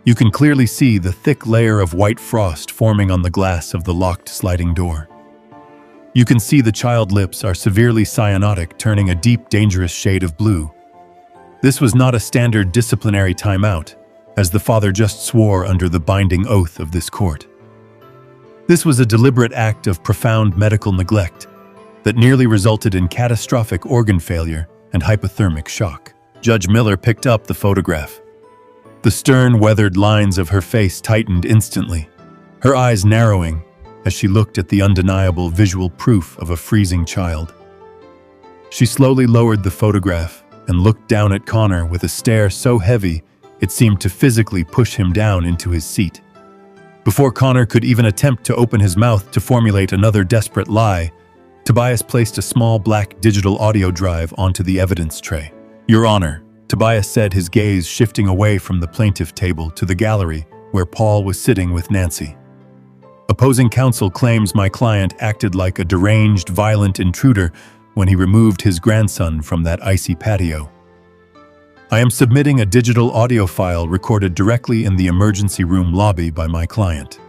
You can clearly see the thick layer of white frost forming on the glass of the locked sliding door. You can see the child lips are severely cyanotic, turning a deep, dangerous shade of blue. This was not a standard disciplinary timeout, as the father just swore under the binding oath of this court. This was a deliberate act of profound medical neglect that nearly resulted in catastrophic organ failure and hypothermic shock." Judge Miller picked up the photograph. The stern, weathered lines of her face tightened instantly, her eyes narrowing as she looked at the undeniable visual proof of a freezing child. She slowly lowered the photograph and looked down at Connor with a stare so heavy it seemed to physically push him down into his seat. Before Connor could even attempt to open his mouth to formulate another desperate lie, Tobias placed a small black digital audio drive onto the evidence tray. "Your Honor," Tobias said, his gaze shifting away from the plaintiff table to the gallery where Paul was sitting with Nancy. "Opposing counsel claims my client acted like a deranged, violent intruder when he removed his grandson from that icy patio. I am submitting a digital audio file recorded directly in the emergency room lobby by my client.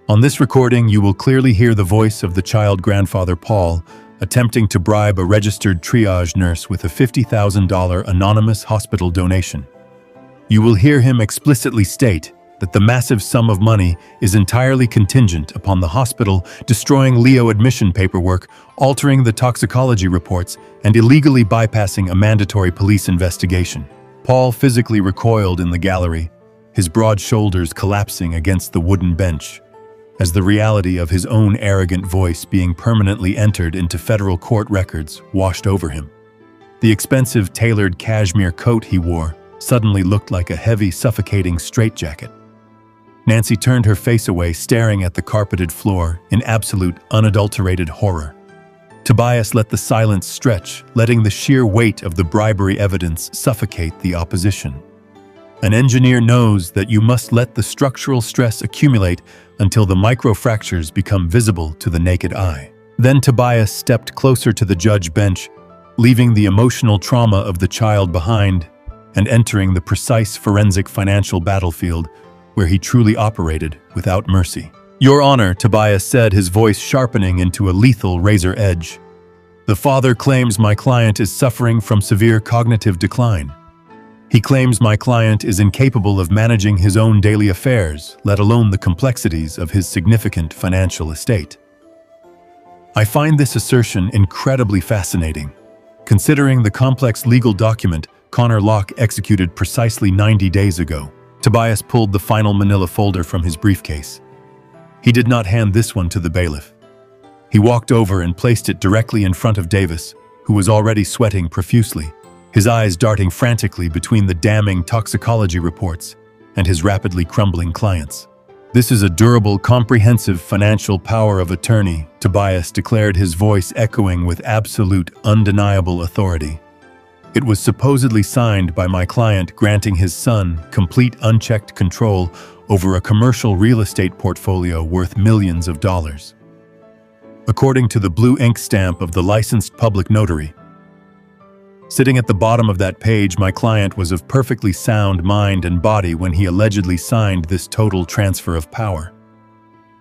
On this recording, you will clearly hear the voice of the child grandfather Paul attempting to bribe a registered triage nurse with a $50,000 anonymous hospital donation. You will hear him explicitly state that the massive sum of money is entirely contingent upon the hospital destroying Leo admission paperwork, altering the toxicology reports, and illegally bypassing a mandatory police investigation." Paul physically recoiled in the gallery, his broad shoulders collapsing against the wooden bench, as the reality of his own arrogant voice being permanently entered into federal court records washed over him. The expensive tailored cashmere coat he wore suddenly looked like a heavy, suffocating straitjacket. Nancy turned her face away, staring at the carpeted floor in absolute, unadulterated horror. Tobias let the silence stretch, letting the sheer weight of the bribery evidence suffocate the opposition. An engineer knows that you must let the structural stress accumulate until the microfractures become visible to the naked eye. Then Tobias stepped closer to the judge bench, leaving the emotional trauma of the child behind and entering the precise forensic financial battlefield where he truly operated without mercy. "Your Honor," Tobias said, his voice sharpening into a lethal razor edge. "The father claims my client is suffering from severe cognitive decline. He claims my client is incapable of managing his own daily affairs, let alone the complexities of his significant financial estate. I find this assertion incredibly fascinating, considering the complex legal document Connor Locke executed precisely 90 days ago." Tobias pulled the final manila folder from his briefcase. He did not hand this one to the bailiff. He walked over and placed it directly in front of Davis, who was already sweating profusely, his eyes darting frantically between the damning toxicology reports and his rapidly crumbling clients. "This is a durable, comprehensive financial power of attorney," Tobias declared, his voice echoing with absolute, undeniable authority. "It was supposedly signed by my client, granting his son complete unchecked control over a commercial real estate portfolio worth millions of dollars. According to the blue ink stamp of the licensed public notary. Sitting at the bottom of that page, my client was of perfectly sound mind and body when he allegedly signed this total transfer of power.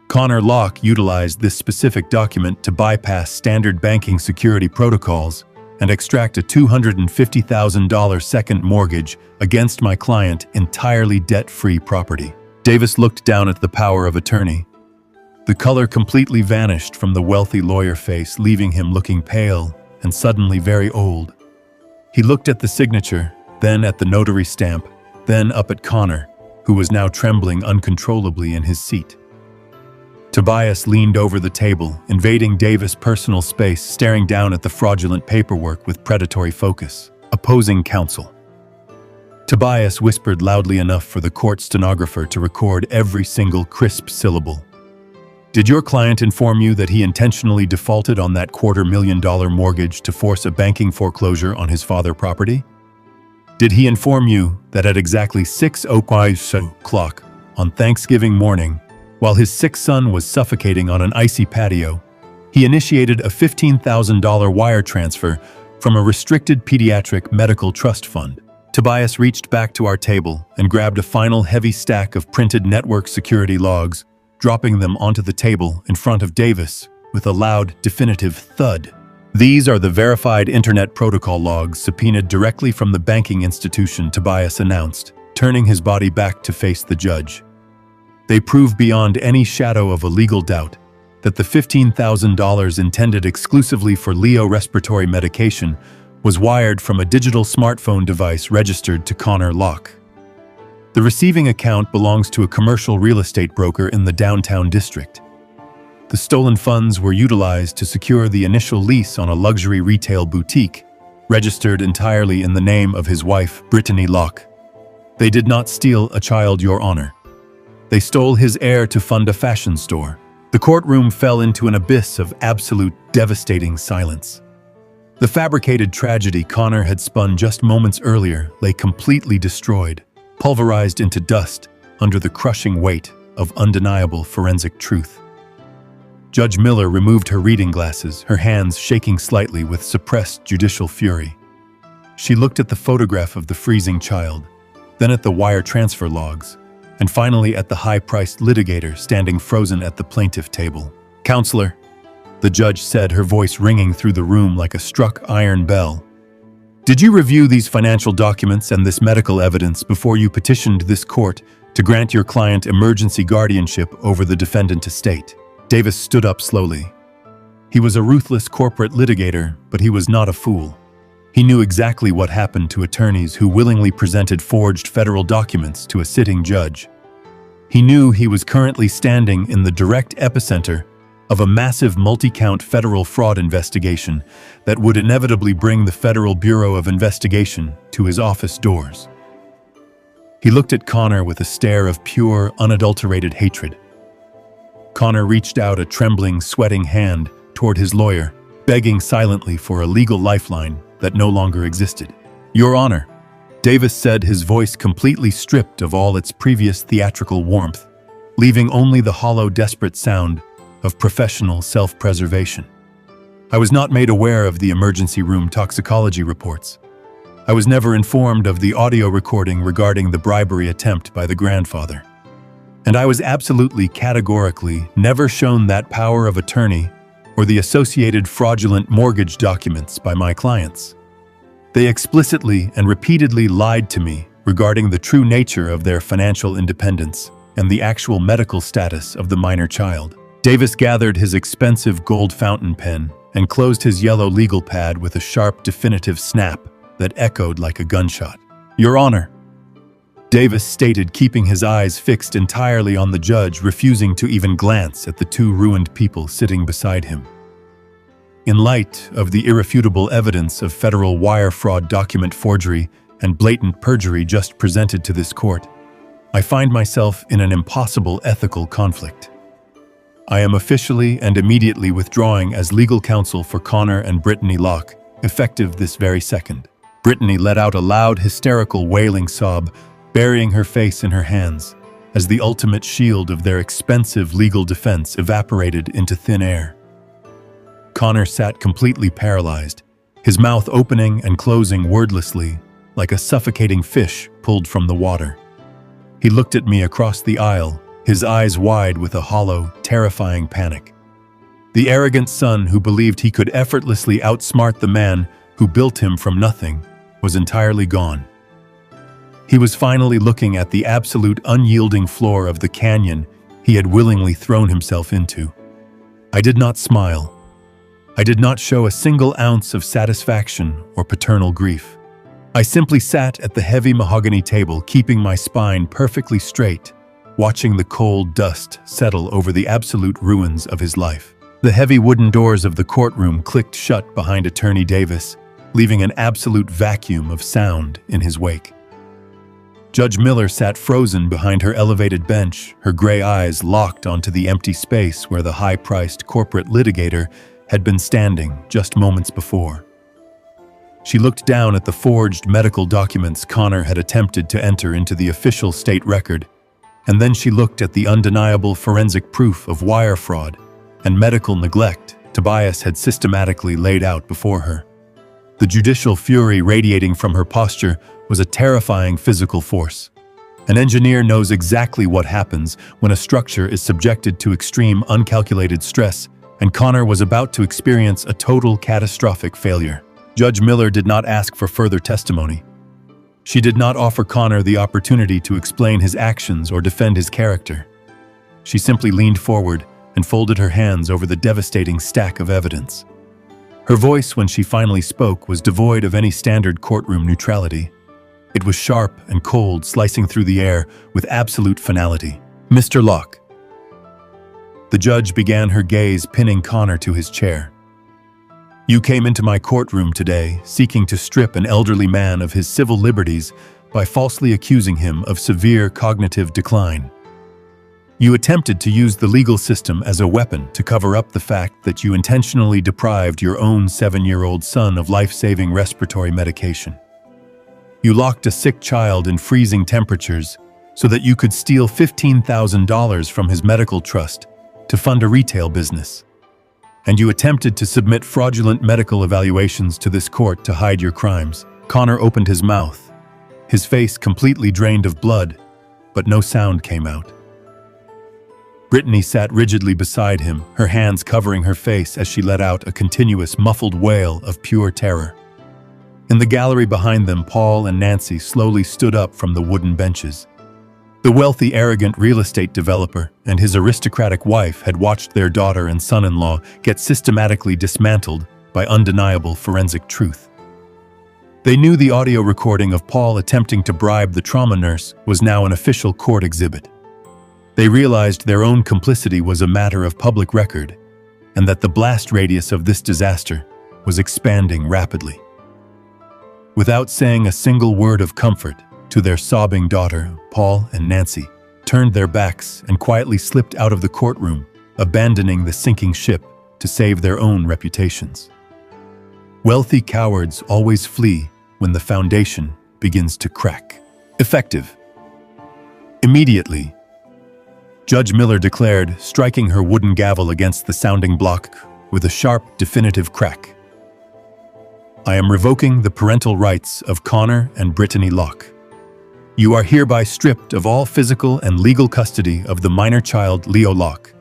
Connor Locke utilized this specific document to bypass standard banking security protocols and extract a $250,000 second mortgage against my client, entirely debt-free property." Davis looked down at the power of attorney. The color completely vanished from the wealthy lawyer face, leaving him looking pale and suddenly very old. He looked at the signature, then at the notary stamp, then up at Connor, who was now trembling uncontrollably in his seat. Tobias leaned over the table, invading Davis' personal space, staring down at the fraudulent paperwork with predatory focus. Opposing counsel. Tobias whispered loudly enough for the court stenographer to record every single crisp syllable. "Did your client inform you that he intentionally defaulted on that $250,000 mortgage to force a banking foreclosure on his father's property? Did he inform you that at exactly 6:00 on Thanksgiving morning, while his sick son was suffocating on an icy patio, he initiated a $15,000 wire transfer from a restricted pediatric medical trust fund?" Tobias reached back to our table and grabbed a final heavy stack of printed network security logs, dropping them onto the table in front of Davis with a loud, definitive thud. "These are the verified internet protocol logs subpoenaed directly from the banking institution," Tobias announced, turning his body back to face the judge. "They prove beyond any shadow of a legal doubt that the $15,000 intended exclusively for Leo respiratory medication was wired from a digital smartphone device registered to Connor Locke. The receiving account belongs to a commercial real estate broker in the downtown district. The stolen funds were utilized to secure the initial lease on a luxury retail boutique, registered entirely in the name of his wife, Brittany Locke. They did not steal a child, Your Honor. They stole his heir to fund a fashion store." The courtroom fell into an abyss of absolute, devastating silence. The fabricated tragedy Connor had spun just moments earlier lay completely destroyed, pulverized into dust under the crushing weight of undeniable forensic truth. Judge Miller removed her reading glasses, her hands shaking slightly with suppressed judicial fury. She looked at the photograph of the freezing child, then at the wire transfer logs, and finally at the high-priced litigator standing frozen at the plaintiff table. "Counselor," the judge said, her voice ringing through the room like a struck iron bell, "did you review these financial documents and this medical evidence before you petitioned this court to grant your client emergency guardianship over the defendant estate?" Davis stood up slowly. He was a ruthless corporate litigator, but he was not a fool. He knew exactly what happened to attorneys who willingly presented forged federal documents to a sitting judge. He knew he was currently standing in the direct epicenter of a massive multi-count federal fraud investigation that would inevitably bring the Federal Bureau of Investigation to his office doors. He looked at Connor with a stare of pure, unadulterated hatred. Connor reached out a trembling, sweating hand toward his lawyer, begging silently for a legal lifeline that no longer existed. "Your Honor," Davis said, his voice completely stripped of all its previous theatrical warmth, leaving only the hollow, desperate sound of professional self-preservation. "I was not made aware of the emergency room toxicology reports. I was never informed of the audio recording regarding the bribery attempt by the grandfather. And I was absolutely, categorically never shown that power of attorney or the associated fraudulent mortgage documents by my clients. They explicitly and repeatedly lied to me regarding the true nature of their financial independence and the actual medical status of the minor child." Davis gathered his expensive gold fountain pen and closed his yellow legal pad with a sharp, definitive snap that echoed like a gunshot. "Your Honor," Davis stated, keeping his eyes fixed entirely on the judge, refusing to even glance at the two ruined people sitting beside him. "In light of the irrefutable evidence of federal wire fraud, document forgery, and blatant perjury just presented to this court, I find myself in an impossible ethical conflict. I am officially and immediately withdrawing as legal counsel for Connor and Brittany Locke, effective this very second." Brittany let out a loud, hysterical, wailing sob, burying her face in her hands, as the ultimate shield of their expensive legal defense evaporated into thin air. Connor sat completely paralyzed, his mouth opening and closing wordlessly, like a suffocating fish pulled from the water. He looked at me across the aisle, his eyes wide with a hollow, terrifying panic. The arrogant son who believed he could effortlessly outsmart the man who built him from nothing was entirely gone. He was finally looking at the absolute unyielding floor of the canyon he had willingly thrown himself into. I did not smile. I did not show a single ounce of satisfaction or paternal grief. I simply sat at the heavy mahogany table, keeping my spine perfectly straight, watching the cold dust settle over the absolute ruins of his life. The heavy wooden doors of the courtroom clicked shut behind Attorney Davis, leaving an absolute vacuum of sound in his wake. Judge Miller sat frozen behind her elevated bench, her gray eyes locked onto the empty space where the high-priced corporate litigator had been standing just moments before. She looked down at the forged medical documents Connor had attempted to enter into the official state record, and then she looked at the undeniable forensic proof of wire fraud and medical neglect Tobias had systematically laid out before her. The judicial fury radiating from her posture was a terrifying physical force. An engineer knows exactly what happens when a structure is subjected to extreme, uncalculated stress, and Connor was about to experience a total catastrophic failure. Judge Miller did not ask for further testimony. She did not offer Connor the opportunity to explain his actions or defend his character. She simply leaned forward and folded her hands over the devastating stack of evidence. Her voice, when she finally spoke, was devoid of any standard courtroom neutrality. It was sharp and cold, slicing through the air with absolute finality. "Mr. Locke." The judge began, her gaze pinning Connor to his chair. "You came into my courtroom today seeking to strip an elderly man of his civil liberties by falsely accusing him of severe cognitive decline. You attempted to use the legal system as a weapon to cover up the fact that you intentionally deprived your own 7-year-old son of life-saving respiratory medication. You locked a sick child in freezing temperatures so that you could steal $15,000 from his medical trust to fund a retail business. And you attempted to submit fraudulent medical evaluations to this court to hide your crimes." Connor opened his mouth, his face completely drained of blood, but no sound came out. Brittany sat rigidly beside him, her hands covering her face as she let out a continuous, muffled wail of pure terror. In the gallery behind them, Paul and Nancy slowly stood up from the wooden benches. The wealthy, arrogant real estate developer and his aristocratic wife had watched their daughter and son-in-law get systematically dismantled by undeniable forensic truth. They knew the audio recording of Paul attempting to bribe the trauma nurse was now an official court exhibit. They realized their own complicity was a matter of public record, and that the blast radius of this disaster was expanding rapidly. Without saying a single word of comfort, to their sobbing daughter, Paul and Nancy, turned their backs and quietly slipped out of the courtroom, abandoning the sinking ship to save their own reputations. Wealthy cowards always flee when the foundation begins to crack. Effective. Immediately, Judge Miller declared, striking her wooden gavel against the sounding block with a sharp, definitive crack. I am revoking the parental rights of Connor and Brittany Locke. You are hereby stripped of all physical and legal custody of the minor child Leo Locke.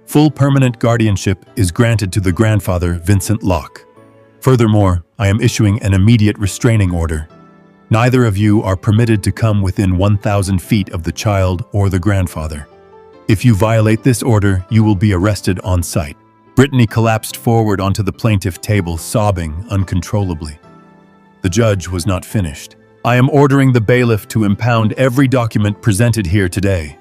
Full permanent guardianship is granted to the grandfather Vincent Locke. Furthermore, I am issuing an immediate restraining order. Neither of you are permitted to come within 1,000 feet of the child or the grandfather. If you violate this order, you will be arrested on sight. Brittany collapsed forward onto the plaintiff table, sobbing uncontrollably. The judge was not finished. I am ordering the bailiff to impound every document presented here today.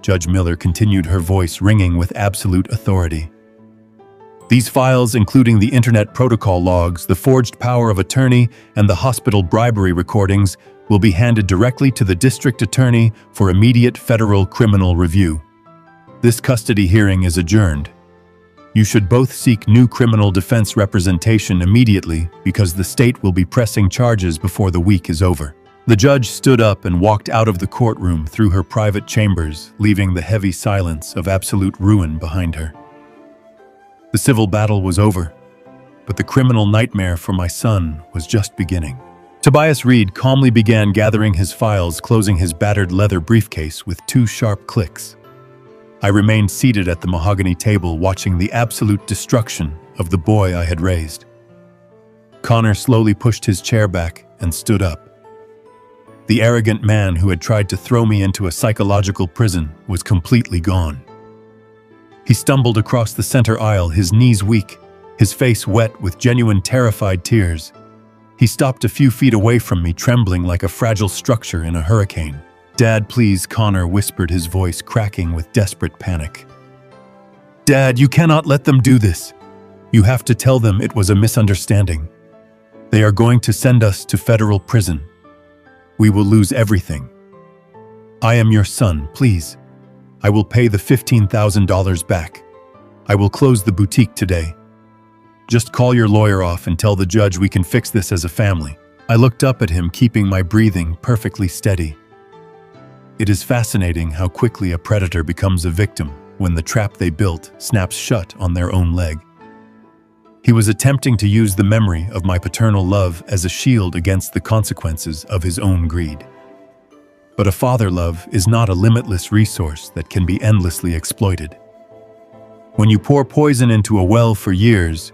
Judge Miller continued, her voice ringing with absolute authority. These files, including the Internet protocol logs, the forged power of attorney, and the hospital bribery recordings, will be handed directly to the district attorney for immediate federal criminal review. This custody hearing is adjourned. You should both seek new criminal defense representation immediately because the state will be pressing charges before the week is over. The judge stood up and walked out of the courtroom through her private chambers, leaving the heavy silence of absolute ruin behind her. The civil battle was over, but the criminal nightmare for my son was just beginning. Tobias Reed calmly began gathering his files, closing his battered leather briefcase with 2 sharp clicks. I remained seated at the mahogany table, watching the absolute destruction of the boy I had raised. Connor slowly pushed his chair back and stood up. The arrogant man who had tried to throw me into a psychological prison was completely gone. He stumbled across the center aisle, his knees weak, his face wet with genuine terrified tears. He stopped a few feet away from me, trembling like a fragile structure in a hurricane. "Dad, please," Connor whispered, his voice cracking with desperate panic. "Dad, you cannot let them do this. You have to tell them it was a misunderstanding. They are going to send us to federal prison. We will lose everything. I am your son, please. I will pay the $15,000 back. I will close the boutique today. Just call your lawyer off and tell the judge we can fix this as a family." I looked up at him, keeping my breathing perfectly steady. It is fascinating how quickly a predator becomes a victim when the trap they built snaps shut on their own leg. He was attempting to use the memory of my paternal love as a shield against the consequences of his own greed. But a father love is not a limitless resource that can be endlessly exploited. When you pour poison into a well for years,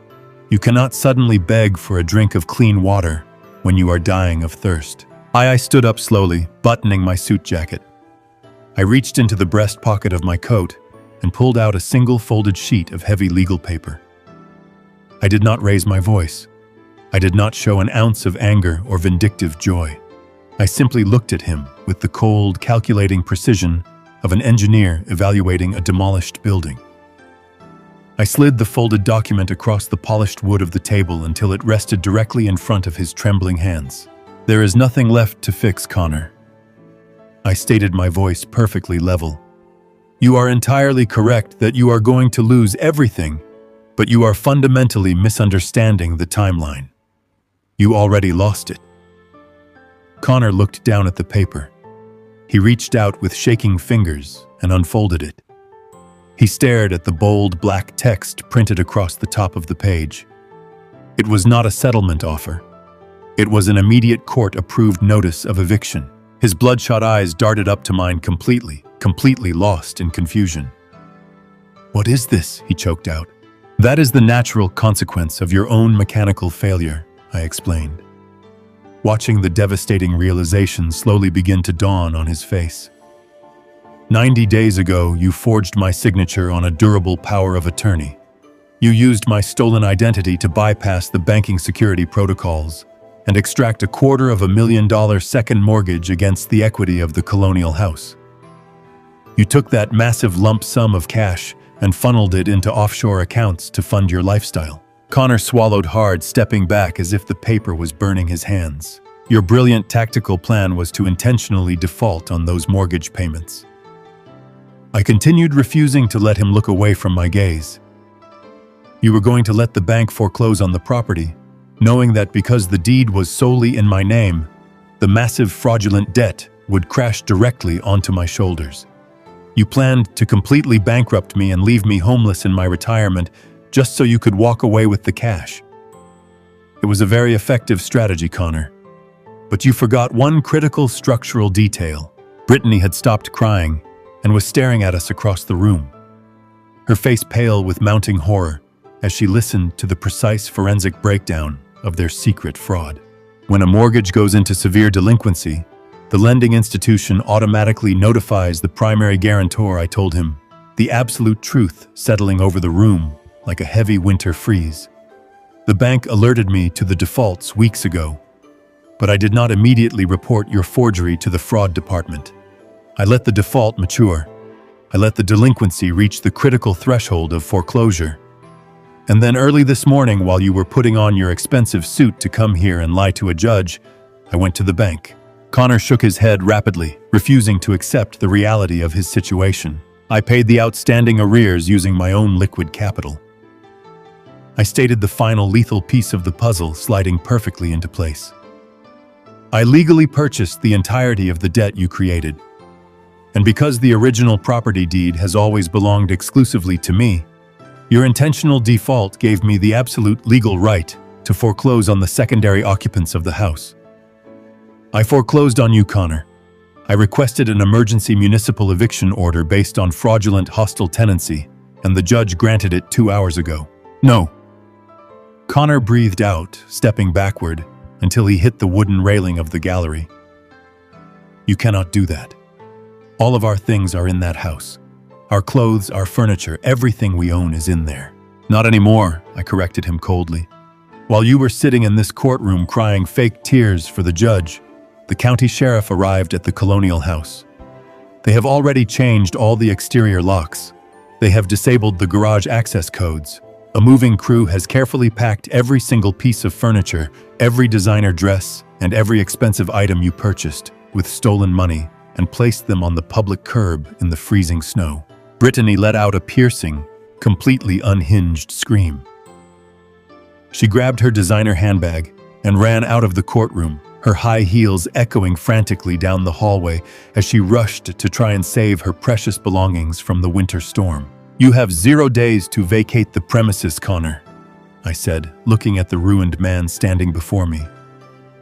you cannot suddenly beg for a drink of clean water when you are dying of thirst. I stood up slowly, buttoning my suit jacket. I reached into the breast pocket of my coat and pulled out a single folded sheet of heavy legal paper. I did not raise my voice. I did not show an ounce of anger or vindictive joy. I simply looked at him with the cold, calculating precision of an engineer evaluating a demolished building. I slid the folded document across the polished wood of the table until it rested directly in front of his trembling hands. "There is nothing left to fix, Connor." I stated, my voice perfectly level. "You are entirely correct that you are going to lose everything, but you are fundamentally misunderstanding the timeline. You already lost it." Connor looked down at the paper. He reached out with shaking fingers and unfolded it. He stared at the bold black text printed across the top of the page. It was not a settlement offer. It was an immediate court-approved notice of eviction. His bloodshot eyes darted up to mine, completely lost in confusion. "What is this?" he choked out. "That is the natural consequence of your own mechanical failure," I explained, watching the devastating realization slowly begin to dawn on his face. 90 days ago, you forged my signature on a durable power of attorney. You used my stolen identity to bypass the banking security protocols and extract $250,000 second mortgage against the equity of the colonial house. You took that massive lump sum of cash and funneled it into offshore accounts to fund your lifestyle. Connor swallowed hard, stepping back as if the paper was burning his hands. Your brilliant tactical plan was to intentionally default on those mortgage payments. I continued refusing to let him look away from my gaze. You were going to let the bank foreclose on the property, knowing that because the deed was solely in my name, the massive fraudulent debt would crash directly onto my shoulders. You planned to completely bankrupt me and leave me homeless in my retirement just so you could walk away with the cash. It was a very effective strategy, Connor. But you forgot one critical structural detail. Brittany had stopped crying and was staring at us across the room, her face pale with mounting horror as she listened to the precise forensic breakdown of their secret fraud. When a mortgage goes into severe delinquency, the lending institution automatically notifies the primary guarantor, I told him, the absolute truth settling over the room like a heavy winter freeze. The bank alerted me to the defaults weeks ago, but I did not immediately report your forgery to the fraud department. I let the default mature. I let the delinquency reach the critical threshold of foreclosure. And then early this morning, while you were putting on your expensive suit to come here and lie to a judge, I went to the bank. Connor shook his head rapidly, refusing to accept the reality of his situation. I paid the outstanding arrears using my own liquid capital. I stated the final lethal piece of the puzzle sliding perfectly into place. I legally purchased the entirety of the debt you created. And because the original property deed has always belonged exclusively to me, your intentional default gave me the absolute legal right to foreclose on the secondary occupants of the house. I foreclosed on you, Connor. I requested an emergency municipal eviction order based on fraudulent hostile tenancy, and the judge granted it 2 hours ago. No. Connor breathed out, stepping backward, until he hit the wooden railing of the gallery. You cannot do that. All of our things are in that house. Our clothes, our furniture, everything we own is in there. Not anymore, I corrected him coldly. While you were sitting in this courtroom crying fake tears for the judge, the county sheriff arrived at the Colonial House. They have already changed all the exterior locks. They have disabled the garage access codes. A moving crew has carefully packed every single piece of furniture, every designer dress, and every expensive item you purchased with stolen money and placed them on the public curb in the freezing snow. Brittany let out a piercing, completely unhinged scream. She grabbed her designer handbag and ran out of the courtroom, her high heels echoing frantically down the hallway as she rushed to try and save her precious belongings from the winter storm. You have 0 days to vacate the premises, Connor, I said, looking at the ruined man standing before me.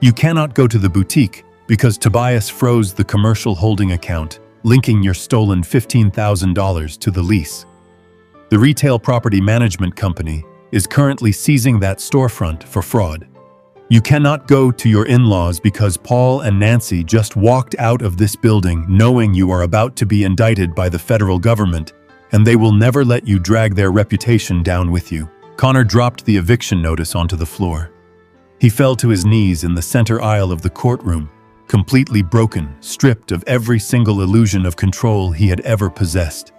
You cannot go to the boutique because Tobias froze the commercial holding account, linking your stolen $15,000 to the lease. The retail property management company is currently seizing that storefront for fraud. You cannot go to your in-laws because Paul and Nancy just walked out of this building knowing you are about to be indicted by the federal government, and they will never let you drag their reputation down with you. Connor dropped the eviction notice onto the floor. He fell to his knees in the center aisle of the courtroom, completely broken, stripped of every single illusion of control he had ever possessed.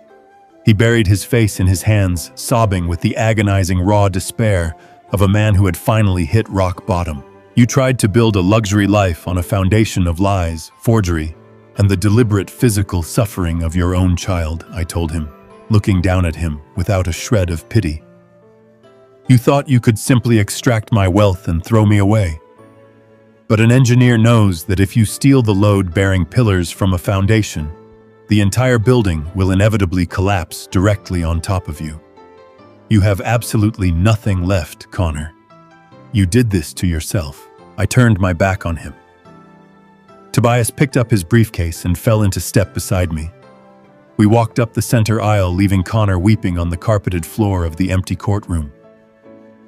He buried his face in his hands, sobbing with the agonizing raw despair of a man who had finally hit rock bottom. You tried to build a luxury life on a foundation of lies, forgery, and the deliberate physical suffering of your own child, I told him, looking down at him without a shred of pity. You thought you could simply extract my wealth and throw me away. But an engineer knows that if you steal the load-bearing pillars from a foundation, the entire building will inevitably collapse directly on top of you. You have absolutely nothing left, Connor. You did this to yourself. I turned my back on him. Tobias picked up his briefcase and fell into step beside me. We walked up the center aisle, leaving Connor weeping on the carpeted floor of the empty courtroom.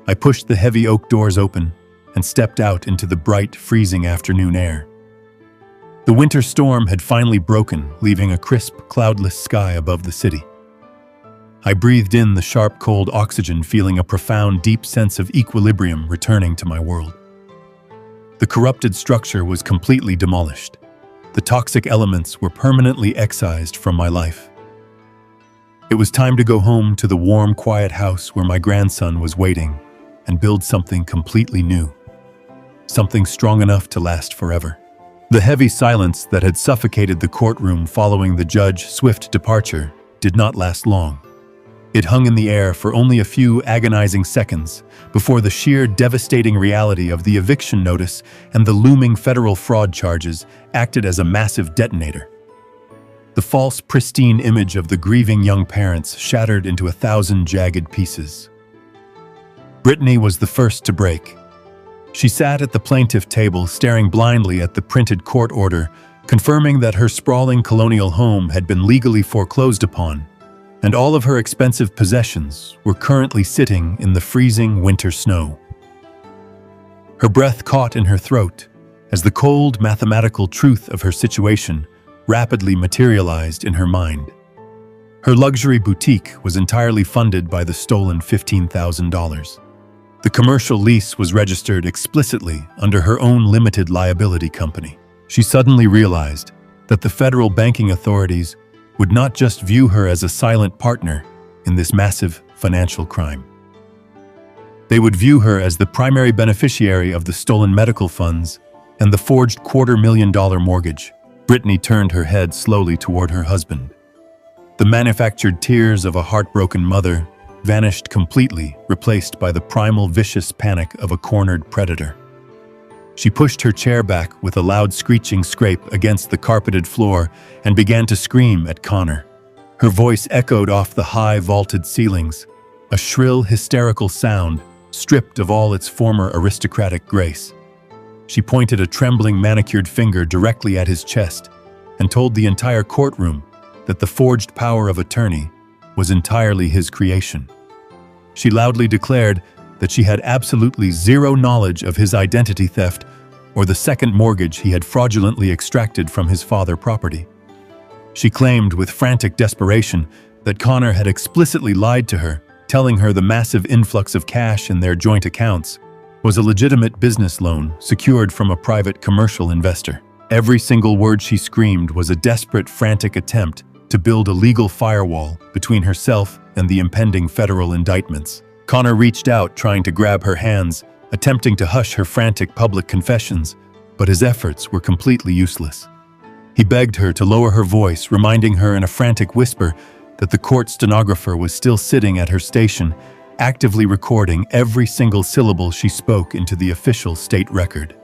I pushed the heavy oak doors open and stepped out into the bright, freezing afternoon air. The winter storm had finally broken, leaving a crisp, cloudless sky above the city. I breathed in the sharp, cold oxygen, feeling a profound, deep sense of equilibrium returning to my world. The corrupted structure was completely demolished. The toxic elements were permanently excised from my life. It was time to go home to the warm, quiet house where my grandson was waiting and build something completely new. something strong enough to last forever. The heavy silence that had suffocated the courtroom following the judge's swift departure did not last long. It hung in the air for only a few agonizing seconds before the sheer devastating reality of the eviction notice and the looming federal fraud charges acted as a massive detonator. The false, pristine image of the grieving young parents shattered into 1,000 jagged pieces. Brittany was the first to break. She sat at the plaintiff table, staring blindly at the printed court order, confirming that her sprawling colonial home had been legally foreclosed upon, and all of her expensive possessions were currently sitting in the freezing winter snow. Her breath caught in her throat as the cold, mathematical truth of her situation rapidly materialized in her mind. Her luxury boutique was entirely funded by the stolen $15,000. The commercial lease was registered explicitly under her own limited liability company. She suddenly realized that the federal banking authorities would not just view her as a silent partner in this massive financial crime. They would view her as the primary beneficiary of the stolen medical funds and the forged $250,000 mortgage. Brittany turned her head slowly toward her husband. The manufactured tears of a heartbroken mother vanished completely, replaced by the primal vicious panic of a cornered predator. She pushed her chair back with a loud screeching scrape against the carpeted floor and began to scream at Connor. Her voice echoed off the high vaulted ceilings, a shrill, hysterical sound stripped of all its former aristocratic grace. She pointed a trembling manicured finger directly at his chest and told the entire courtroom that the forged power of attorney was entirely his creation. She loudly declared that she had absolutely zero knowledge of his identity theft or the second mortgage he had fraudulently extracted from his father's property. She claimed with frantic desperation that Connor had explicitly lied to her, telling her the massive influx of cash in their joint accounts was a legitimate business loan secured from a private commercial investor. Every single word she screamed was a desperate, frantic attempt to build a legal firewall between herself and the impending federal indictments. Connor reached out, trying to grab her hands, attempting to hush her frantic public confessions, but his efforts were completely useless. He begged her to lower her voice, reminding her in a frantic whisper that the court stenographer was still sitting at her station, actively recording every single syllable she spoke into the official state record.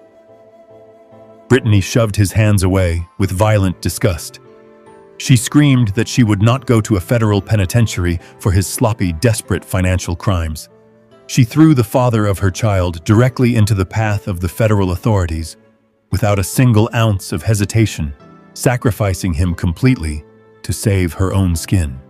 Brittany shoved his hands away with violent disgust. She screamed that she would not go to a federal penitentiary for his sloppy, desperate financial crimes. She threw the father of her child directly into the path of the federal authorities without a single ounce of hesitation, sacrificing him completely to save her own skin.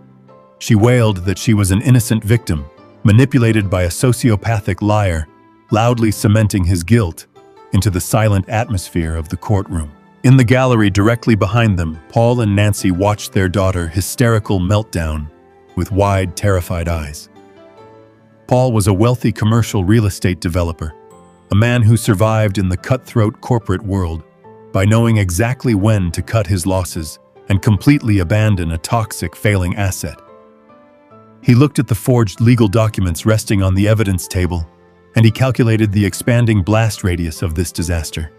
She wailed that she was an innocent victim, manipulated by a sociopathic liar, loudly cementing his guilt into the silent atmosphere of the courtroom. In the gallery directly behind them, Paul and Nancy watched their daughter hysterical meltdown with wide, terrified eyes. Paul was a wealthy commercial real estate developer, a man who survived in the cutthroat corporate world by knowing exactly when to cut his losses and completely abandon a toxic, failing asset. He looked at the forged legal documents resting on the evidence table, and he calculated the expanding blast radius of this disaster.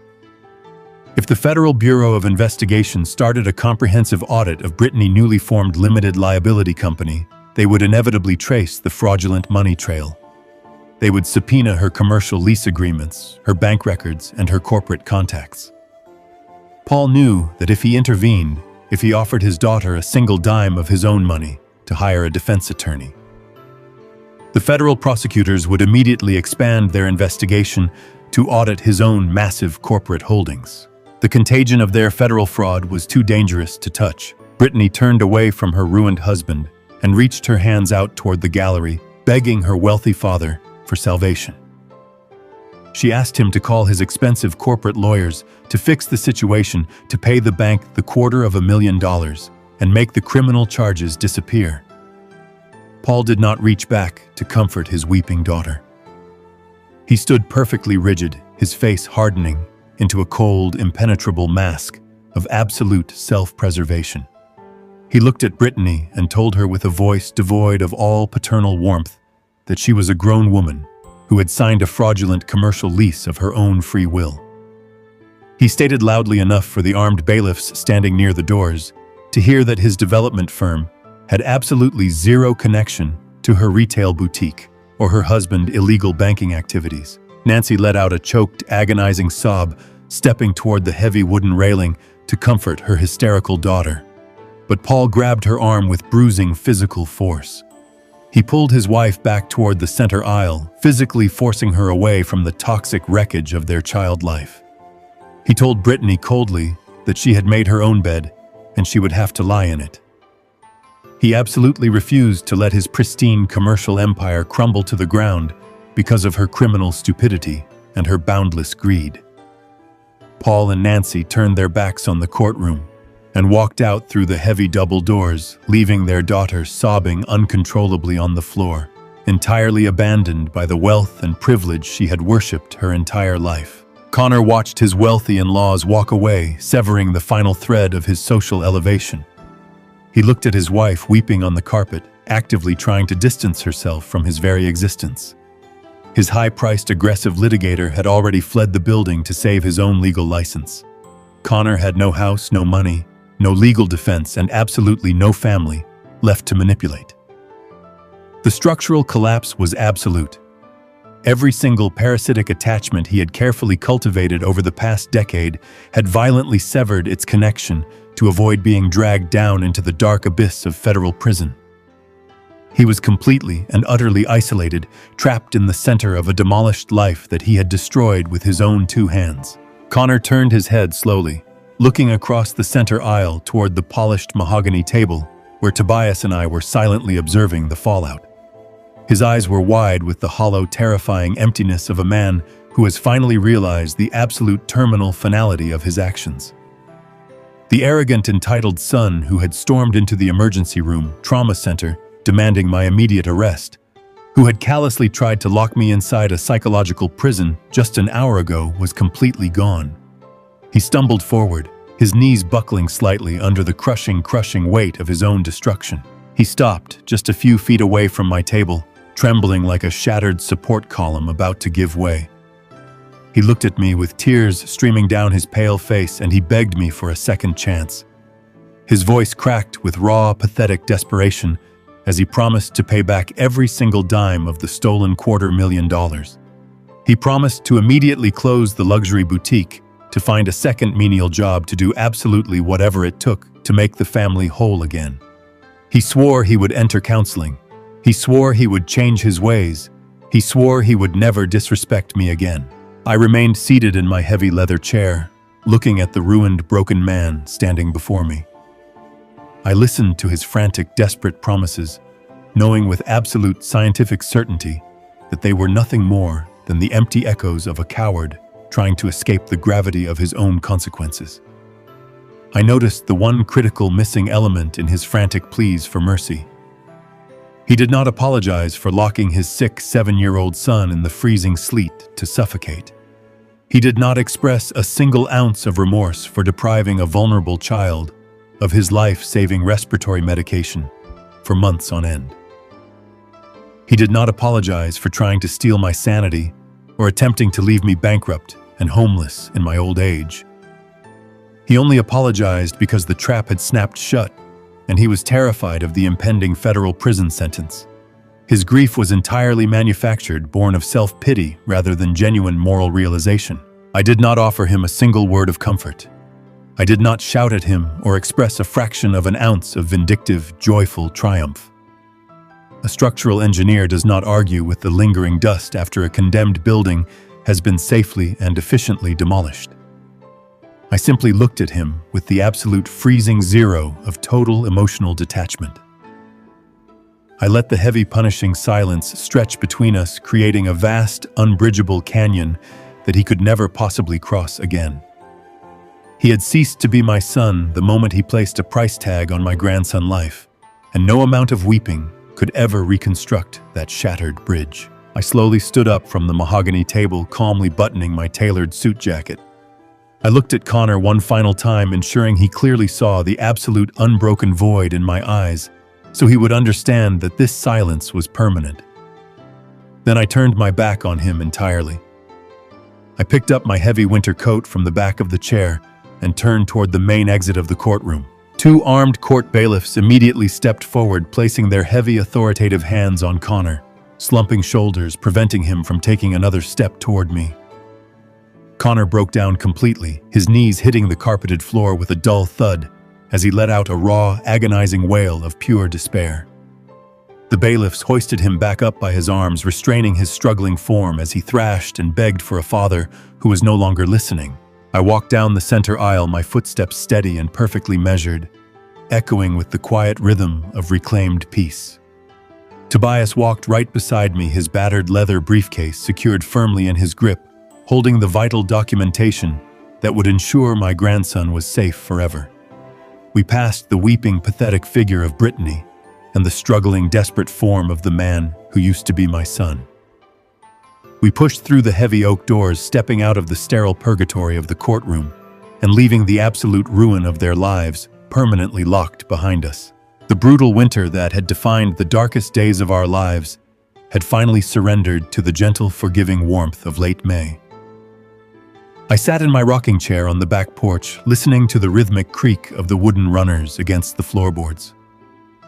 If the Federal Bureau of Investigation started a comprehensive audit of Brittany's newly formed limited liability company, they would inevitably trace the fraudulent money trail. They would subpoena her commercial lease agreements, her bank records, and her corporate contacts. Paul knew that if he intervened, if he offered his daughter a single dime of his own money to hire a defense attorney, the federal prosecutors would immediately expand their investigation to audit his own massive corporate holdings. The contagion of their federal fraud was too dangerous to touch. Brittany turned away from her ruined husband and reached her hands out toward the gallery, begging her wealthy father for salvation. She asked him to call his expensive corporate lawyers to fix the situation, to pay the bank the $250,000 and make the criminal charges disappear. Paul did not reach back to comfort his weeping daughter. He stood perfectly rigid, his face hardening into a cold, impenetrable mask of absolute self-preservation. He looked at Brittany and told her with a voice devoid of all paternal warmth that she was a grown woman who had signed a fraudulent commercial lease of her own free will. He stated loudly enough for the armed bailiffs standing near the doors to hear that his development firm had absolutely zero connection to her retail boutique or her husband's illegal banking activities. Nancy let out a choked, agonizing sob, stepping toward the heavy wooden railing to comfort her hysterical daughter. But Paul grabbed her arm with bruising physical force. He pulled his wife back toward the center aisle, physically forcing her away from the toxic wreckage of their child life. He told Brittany coldly that she had made her own bed and she would have to lie in it. He absolutely refused to let his pristine commercial empire crumble to the ground because of her criminal stupidity and her boundless greed. Paul and Nancy turned their backs on the courtroom and walked out through the heavy double doors, leaving their daughter sobbing uncontrollably on the floor, entirely abandoned by the wealth and privilege she had worshipped her entire life. Connor watched his wealthy in-laws walk away, severing the final thread of his social elevation. He looked at his wife weeping on the carpet, actively trying to distance herself from his very existence. His high-priced aggressive litigator had already fled the building to save his own legal license. Connor had no house, no money, no legal defense, and absolutely no family left to manipulate. The structural collapse was absolute. Every single parasitic attachment he had carefully cultivated over the past decade had violently severed its connection to avoid being dragged down into the dark abyss of federal prison. He was completely and utterly isolated, trapped in the center of a demolished life that he had destroyed with his own two hands. Connor turned his head slowly, looking across the center aisle toward the polished mahogany table where Tobias and I were silently observing the fallout. His eyes were wide with the hollow, terrifying emptiness of a man who has finally realized the absolute terminal finality of his actions. The arrogant, entitled son who had stormed into the emergency room, trauma center, demanding my immediate arrest, who had callously tried to lock me inside a psychological prison just an hour ago, was completely gone. He stumbled forward, his knees buckling slightly under the crushing weight of his own destruction. He stopped just a few feet away from my table, trembling like a shattered support column about to give way. He looked at me with tears streaming down his pale face, and he begged me for a second chance. His voice cracked with raw, pathetic desperation as he promised to pay back every single dime of the stolen $250,000. He promised to immediately close the luxury boutique, to find a second menial job, to do absolutely whatever it took to make the family whole again. He swore he would enter counseling. He swore he would change his ways. He swore he would never disrespect me again. I remained seated in my heavy leather chair, looking at the ruined, broken man standing before me. I listened to his frantic, desperate promises, knowing with absolute scientific certainty that they were nothing more than the empty echoes of a coward trying to escape the gravity of his own consequences. I noticed the one critical missing element in his frantic pleas for mercy. He did not apologize for locking his sick 7-year-old son in the freezing sleet to suffocate. He did not express a single ounce of remorse for depriving a vulnerable child of his life-saving respiratory medication for months on end. He did not apologize for trying to steal my sanity or attempting to leave me bankrupt and homeless in my old age. He only apologized because the trap had snapped shut and he was terrified of the impending federal prison sentence. His grief was entirely manufactured, born of self-pity rather than genuine moral realization. I did not offer him a single word of comfort. I did not shout at him or express a fraction of an ounce of vindictive, joyful triumph. A structural engineer does not argue with the lingering dust after a condemned building has been safely and efficiently demolished. I simply looked at him with the absolute freezing zero of total emotional detachment. I let the heavy, punishing silence stretch between us, creating a vast, unbridgeable canyon that he could never possibly cross again. He had ceased to be my son the moment he placed a price tag on my grandson life, and no amount of weeping could ever reconstruct that shattered bridge. I slowly stood up from the mahogany table, calmly buttoning my tailored suit jacket. I looked at Connor one final time, ensuring he clearly saw the absolute unbroken void in my eyes, so he would understand that this silence was permanent. Then I turned my back on him entirely. I picked up my heavy winter coat from the back of the chair and turned toward the main exit of the courtroom. Two armed court bailiffs immediately stepped forward, placing their heavy, authoritative hands on Connor, slumping shoulders, preventing him from taking another step toward me. Connor broke down completely, his knees hitting the carpeted floor with a dull thud as he let out a raw, agonizing wail of pure despair. The bailiffs hoisted him back up by his arms, restraining his struggling form as he thrashed and begged for a father who was no longer listening. I walked down the center aisle, my footsteps steady and perfectly measured, echoing with the quiet rhythm of reclaimed peace. Tobias walked right beside me, his battered leather briefcase secured firmly in his grip, holding the vital documentation that would ensure my grandson was safe forever. We passed the weeping, pathetic figure of Brittany and the struggling, desperate form of the man who used to be my son. We pushed through the heavy oak doors, stepping out of the sterile purgatory of the courtroom and leaving the absolute ruin of their lives permanently locked behind us. The brutal winter that had defined the darkest days of our lives had finally surrendered to the gentle, forgiving warmth of late May. I sat in my rocking chair on the back porch, listening to the rhythmic creak of the wooden runners against the floorboards.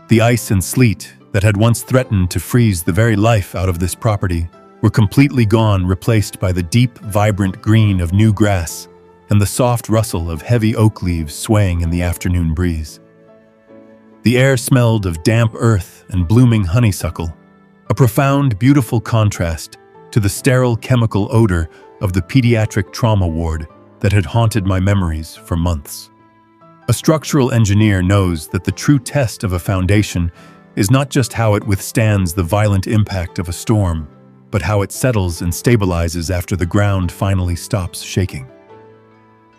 The ice and sleet that had once threatened to freeze the very life out of this property were completely gone, replaced by the deep, vibrant green of new grass and the soft rustle of heavy oak leaves swaying in the afternoon breeze. The air smelled of damp earth and blooming honeysuckle, a profound, beautiful contrast to the sterile chemical odor of the pediatric trauma ward that had haunted my memories for months. A structural engineer knows that the true test of a foundation is not just how it withstands the violent impact of a storm, but how it settles and stabilizes after the ground finally stops shaking.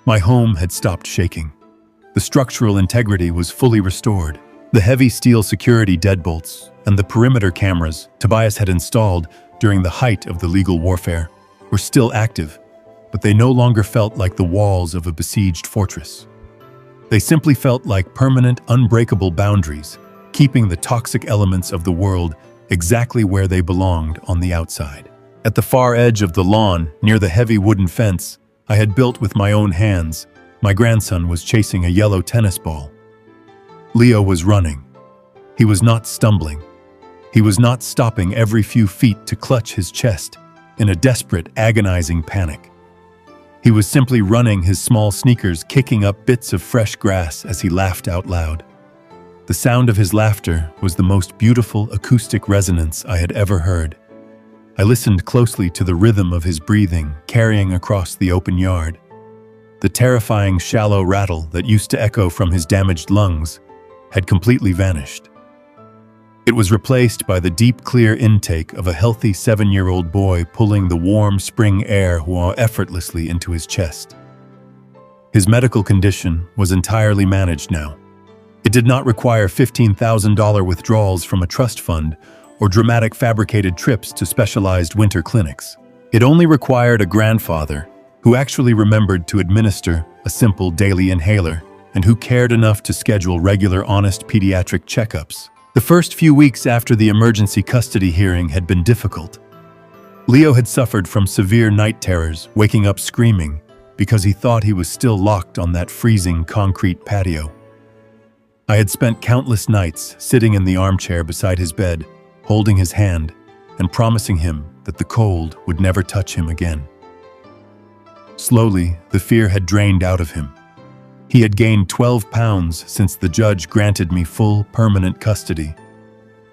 My home had stopped shaking. The structural integrity was fully restored. The heavy steel security deadbolts and the perimeter cameras Tobias had installed during the height of the legal warfare were still active, but they no longer felt like the walls of a besieged fortress. They simply felt like permanent, unbreakable boundaries, keeping the toxic elements of the world exactly where they belonged on the outside. At the far edge of the lawn, near the heavy wooden fence I had built with my own hands, my grandson was chasing a yellow tennis ball. Leo was running. He was not stumbling. He was not stopping every few feet to clutch his chest in a desperate, agonizing panic. He was simply running, his small sneakers kicking up bits of fresh grass as he laughed out loud. The sound of his laughter was the most beautiful acoustic resonance I had ever heard. I listened closely to the rhythm of his breathing carrying across the open yard. The terrifying, shallow rattle that used to echo from his damaged lungs had completely vanished. It was replaced by the deep, clear intake of a healthy 7-year-old boy pulling the warm spring air effortlessly into his chest. His medical condition was entirely managed now. It did not require $15,000 withdrawals from a trust fund or dramatic fabricated trips to specialized winter clinics. It only required a grandfather who actually remembered to administer a simple daily inhaler and who cared enough to schedule regular, honest pediatric checkups. The first few weeks after the emergency custody hearing had been difficult. Leo had suffered from severe night terrors, waking up screaming because he thought he was still locked on that freezing concrete patio. I had spent countless nights sitting in the armchair beside his bed, holding his hand and promising him that the cold would never touch him again. Slowly, the fear had drained out of him. He had gained 12 pounds since the judge granted me full, permanent custody.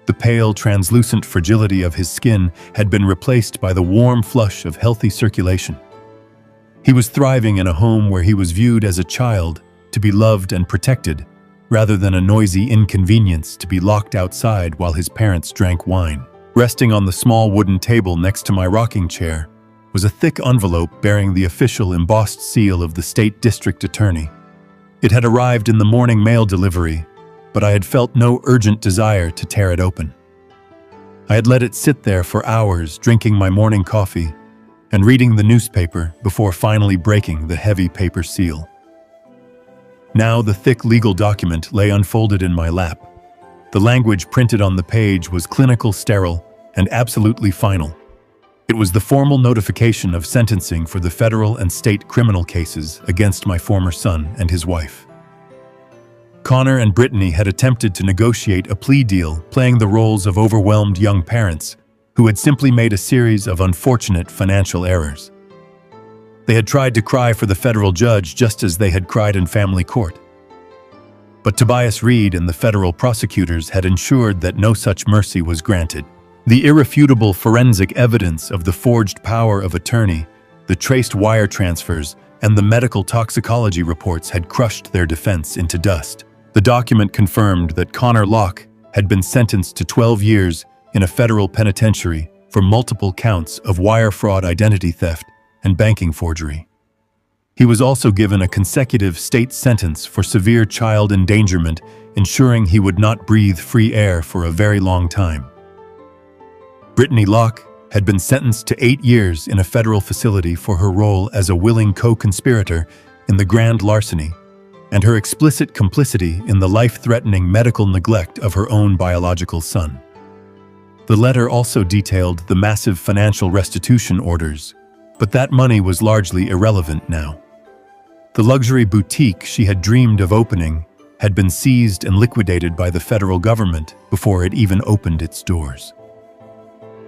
The pale, translucent fragility of his skin had been replaced by the warm flush of healthy circulation. He was thriving in a home where he was viewed as a child, to be loved and protected, rather than a noisy inconvenience to be locked outside while his parents drank wine. Resting on the small wooden table next to my rocking chair was a thick envelope bearing the official embossed seal of the state district attorney. It had arrived in the morning mail delivery, but I had felt no urgent desire to tear it open. I had let it sit there for hours, drinking my morning coffee and reading the newspaper before finally breaking the heavy paper seal. Now the thick legal document lay unfolded in my lap. The language printed on the page was clinical, sterile, and absolutely final. It was the formal notification of sentencing for the federal and state criminal cases against my former son and his wife. Connor and Brittany had attempted to negotiate a plea deal, playing the roles of overwhelmed young parents who had simply made a series of unfortunate financial errors. They had tried to cry for the federal judge just as they had cried in family court. But Tobias Reed and the federal prosecutors had ensured that no such mercy was granted. The irrefutable forensic evidence of the forged power of attorney, the traced wire transfers, and the medical toxicology reports had crushed their defense into dust. The document confirmed that Connor Locke had been sentenced to 12 years in a federal penitentiary for multiple counts of wire fraud, identity theft, and banking forgery. He was also given a consecutive state sentence for severe child endangerment, ensuring he would not breathe free air for a very long time. Brittany Locke had been sentenced to 8 years in a federal facility for her role as a willing co-conspirator in the grand larceny and her explicit complicity in the life-threatening medical neglect of her own biological son. The letter also detailed the massive financial restitution orders, but that money was largely irrelevant now. The luxury boutique she had dreamed of opening had been seized and liquidated by the federal government before it even opened its doors.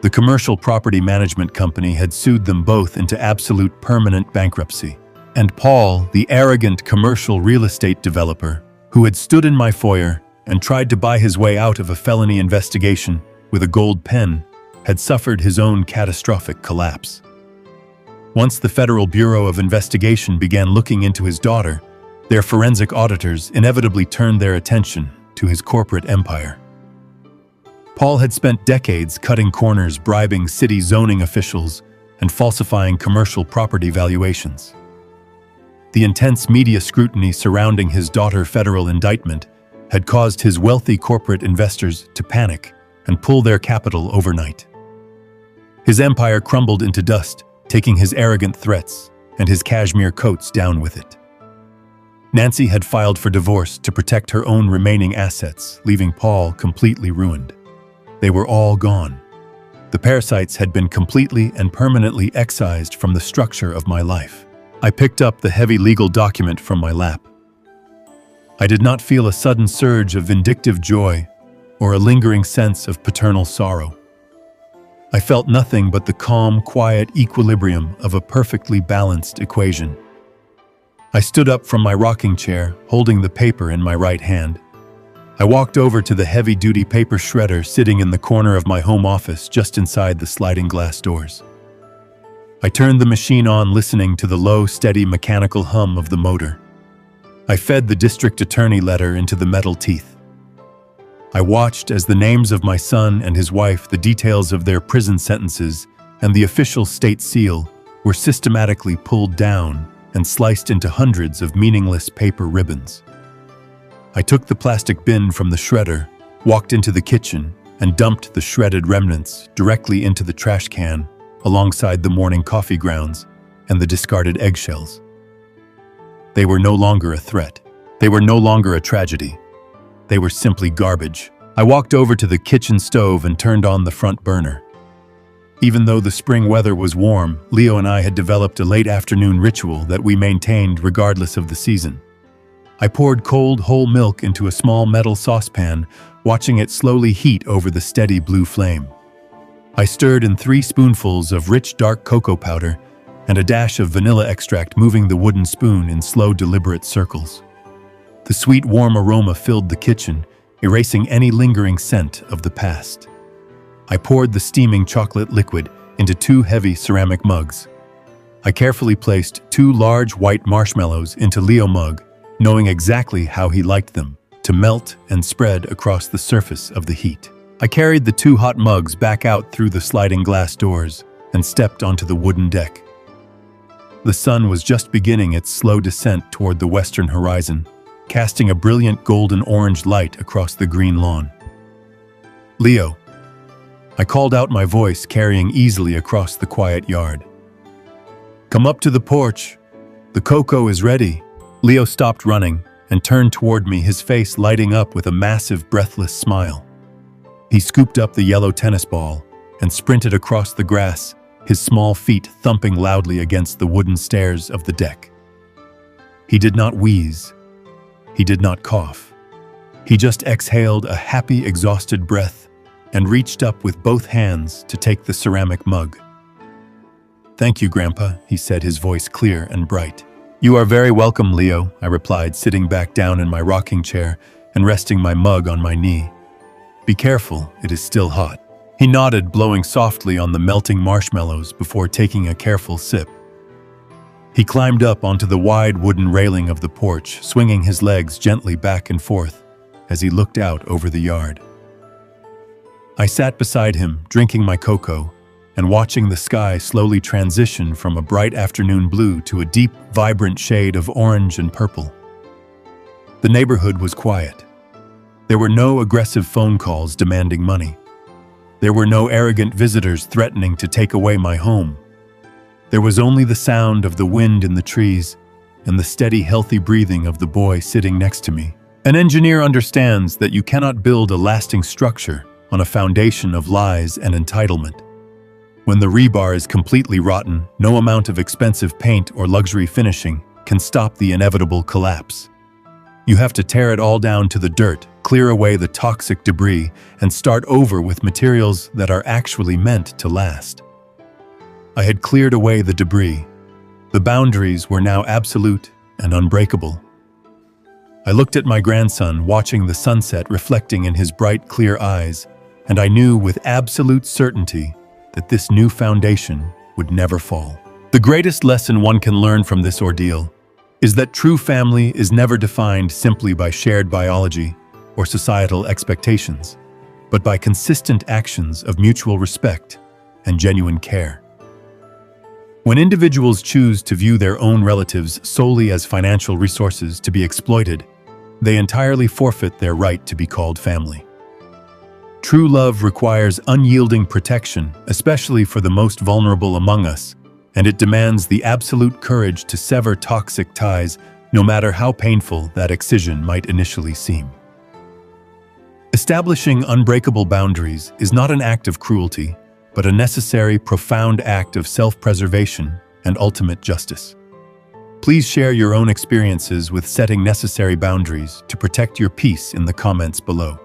The commercial property management company had sued them both into absolute permanent bankruptcy. And Paul, the arrogant commercial real estate developer, who had stood in my foyer and tried to buy his way out of a felony investigation with a gold pen, had suffered his own catastrophic collapse. Once the Federal Bureau of Investigation began looking into his daughter, their forensic auditors inevitably turned their attention to his corporate empire. Paul had spent decades cutting corners, bribing city zoning officials, and falsifying commercial property valuations. The intense media scrutiny surrounding his daughter's federal indictment had caused his wealthy corporate investors to panic and pull their capital overnight. His empire crumbled into dust, taking his arrogant threats and his cashmere coats down with it. Nancy had filed for divorce to protect her own remaining assets, leaving Paul completely ruined. They were all gone. The parasites had been completely and permanently excised from the structure of my life. I picked up the heavy legal document from my lap. I did not feel a sudden surge of vindictive joy or a lingering sense of paternal sorrow. I felt nothing but the calm, quiet equilibrium of a perfectly balanced equation. I stood up from my rocking chair, holding the paper in my right hand. I walked over to the heavy-duty paper shredder sitting in the corner of my home office just inside the sliding glass doors. I turned the machine on, listening to the low, steady mechanical hum of the motor. I fed the district attorney letter into the metal teeth. I watched as the names of my son and his wife, the details of their prison sentences, and the official state seal were systematically pulled down and sliced into hundreds of meaningless paper ribbons. I took the plastic bin from the shredder, walked into the kitchen, and dumped the shredded remnants directly into the trash can alongside the morning coffee grounds and the discarded eggshells. They were no longer a threat. They were no longer a tragedy. They were simply garbage. I walked over to the kitchen stove and turned on the front burner. Even though the spring weather was warm, Leo and I had developed a late afternoon ritual that we maintained regardless of the season. I poured cold, whole milk into a small metal saucepan, watching it slowly heat over the steady blue flame. I stirred in 3 spoonfuls of rich, dark cocoa powder and a dash of vanilla extract, moving the wooden spoon in slow, deliberate circles. The sweet, warm aroma filled the kitchen, erasing any lingering scent of the past. I poured the steaming chocolate liquid into 2 heavy ceramic mugs. I carefully placed 2 large white marshmallows into Leo's mug, knowing exactly how he liked them, to melt and spread across the surface of the heat. I carried the 2 hot mugs back out through the sliding glass doors and stepped onto the wooden deck. The sun was just beginning its slow descent toward the western horizon, casting a brilliant golden-orange light across the green lawn. "Leo," I called out, my voice carrying easily across the quiet yard. "Come up to the porch. The cocoa is ready." Leo stopped running and turned toward me, his face lighting up with a massive, breathless smile. He scooped up the yellow tennis ball and sprinted across the grass, his small feet thumping loudly against the wooden stairs of the deck. He did not wheeze. He did not cough. He just exhaled a happy, exhausted breath and reached up with both hands to take the ceramic mug. "Thank you, Grandpa," he said, his voice clear and bright. "You are very welcome, Leo," I replied, sitting back down in my rocking chair and resting my mug on my knee. "Be careful, it is still hot." He nodded, blowing softly on the melting marshmallows before taking a careful sip. He climbed up onto the wide wooden railing of the porch, swinging his legs gently back and forth as he looked out over the yard. I sat beside him, drinking my cocoa and watching the sky slowly transition from a bright afternoon blue to a deep, vibrant shade of orange and purple. The neighborhood was quiet. There were no aggressive phone calls demanding money. There were no arrogant visitors threatening to take away my home. There was only the sound of the wind in the trees and the steady, healthy breathing of the boy sitting next to me. An engineer understands that you cannot build a lasting structure on a foundation of lies and entitlement. When the rebar is completely rotten, no amount of expensive paint or luxury finishing can stop the inevitable collapse. You have to tear it all down to the dirt, clear away the toxic debris, and start over with materials that are actually meant to last. I had cleared away the debris. The boundaries were now absolute and unbreakable. I looked at my grandson, watching the sunset reflecting in his bright, clear eyes, and I knew with absolute certainty that this new foundation would never fall. The greatest lesson one can learn from this ordeal is that true family is never defined simply by shared biology or societal expectations, but by consistent actions of mutual respect and genuine care. When individuals choose to view their own relatives solely as financial resources to be exploited, they entirely forfeit their right to be called family. True love requires unyielding protection, especially for the most vulnerable among us, and it demands the absolute courage to sever toxic ties, no matter how painful that excision might initially seem. Establishing unbreakable boundaries is not an act of cruelty, but a necessary, profound act of self-preservation and ultimate justice. Please share your own experiences with setting necessary boundaries to protect your peace in the comments below.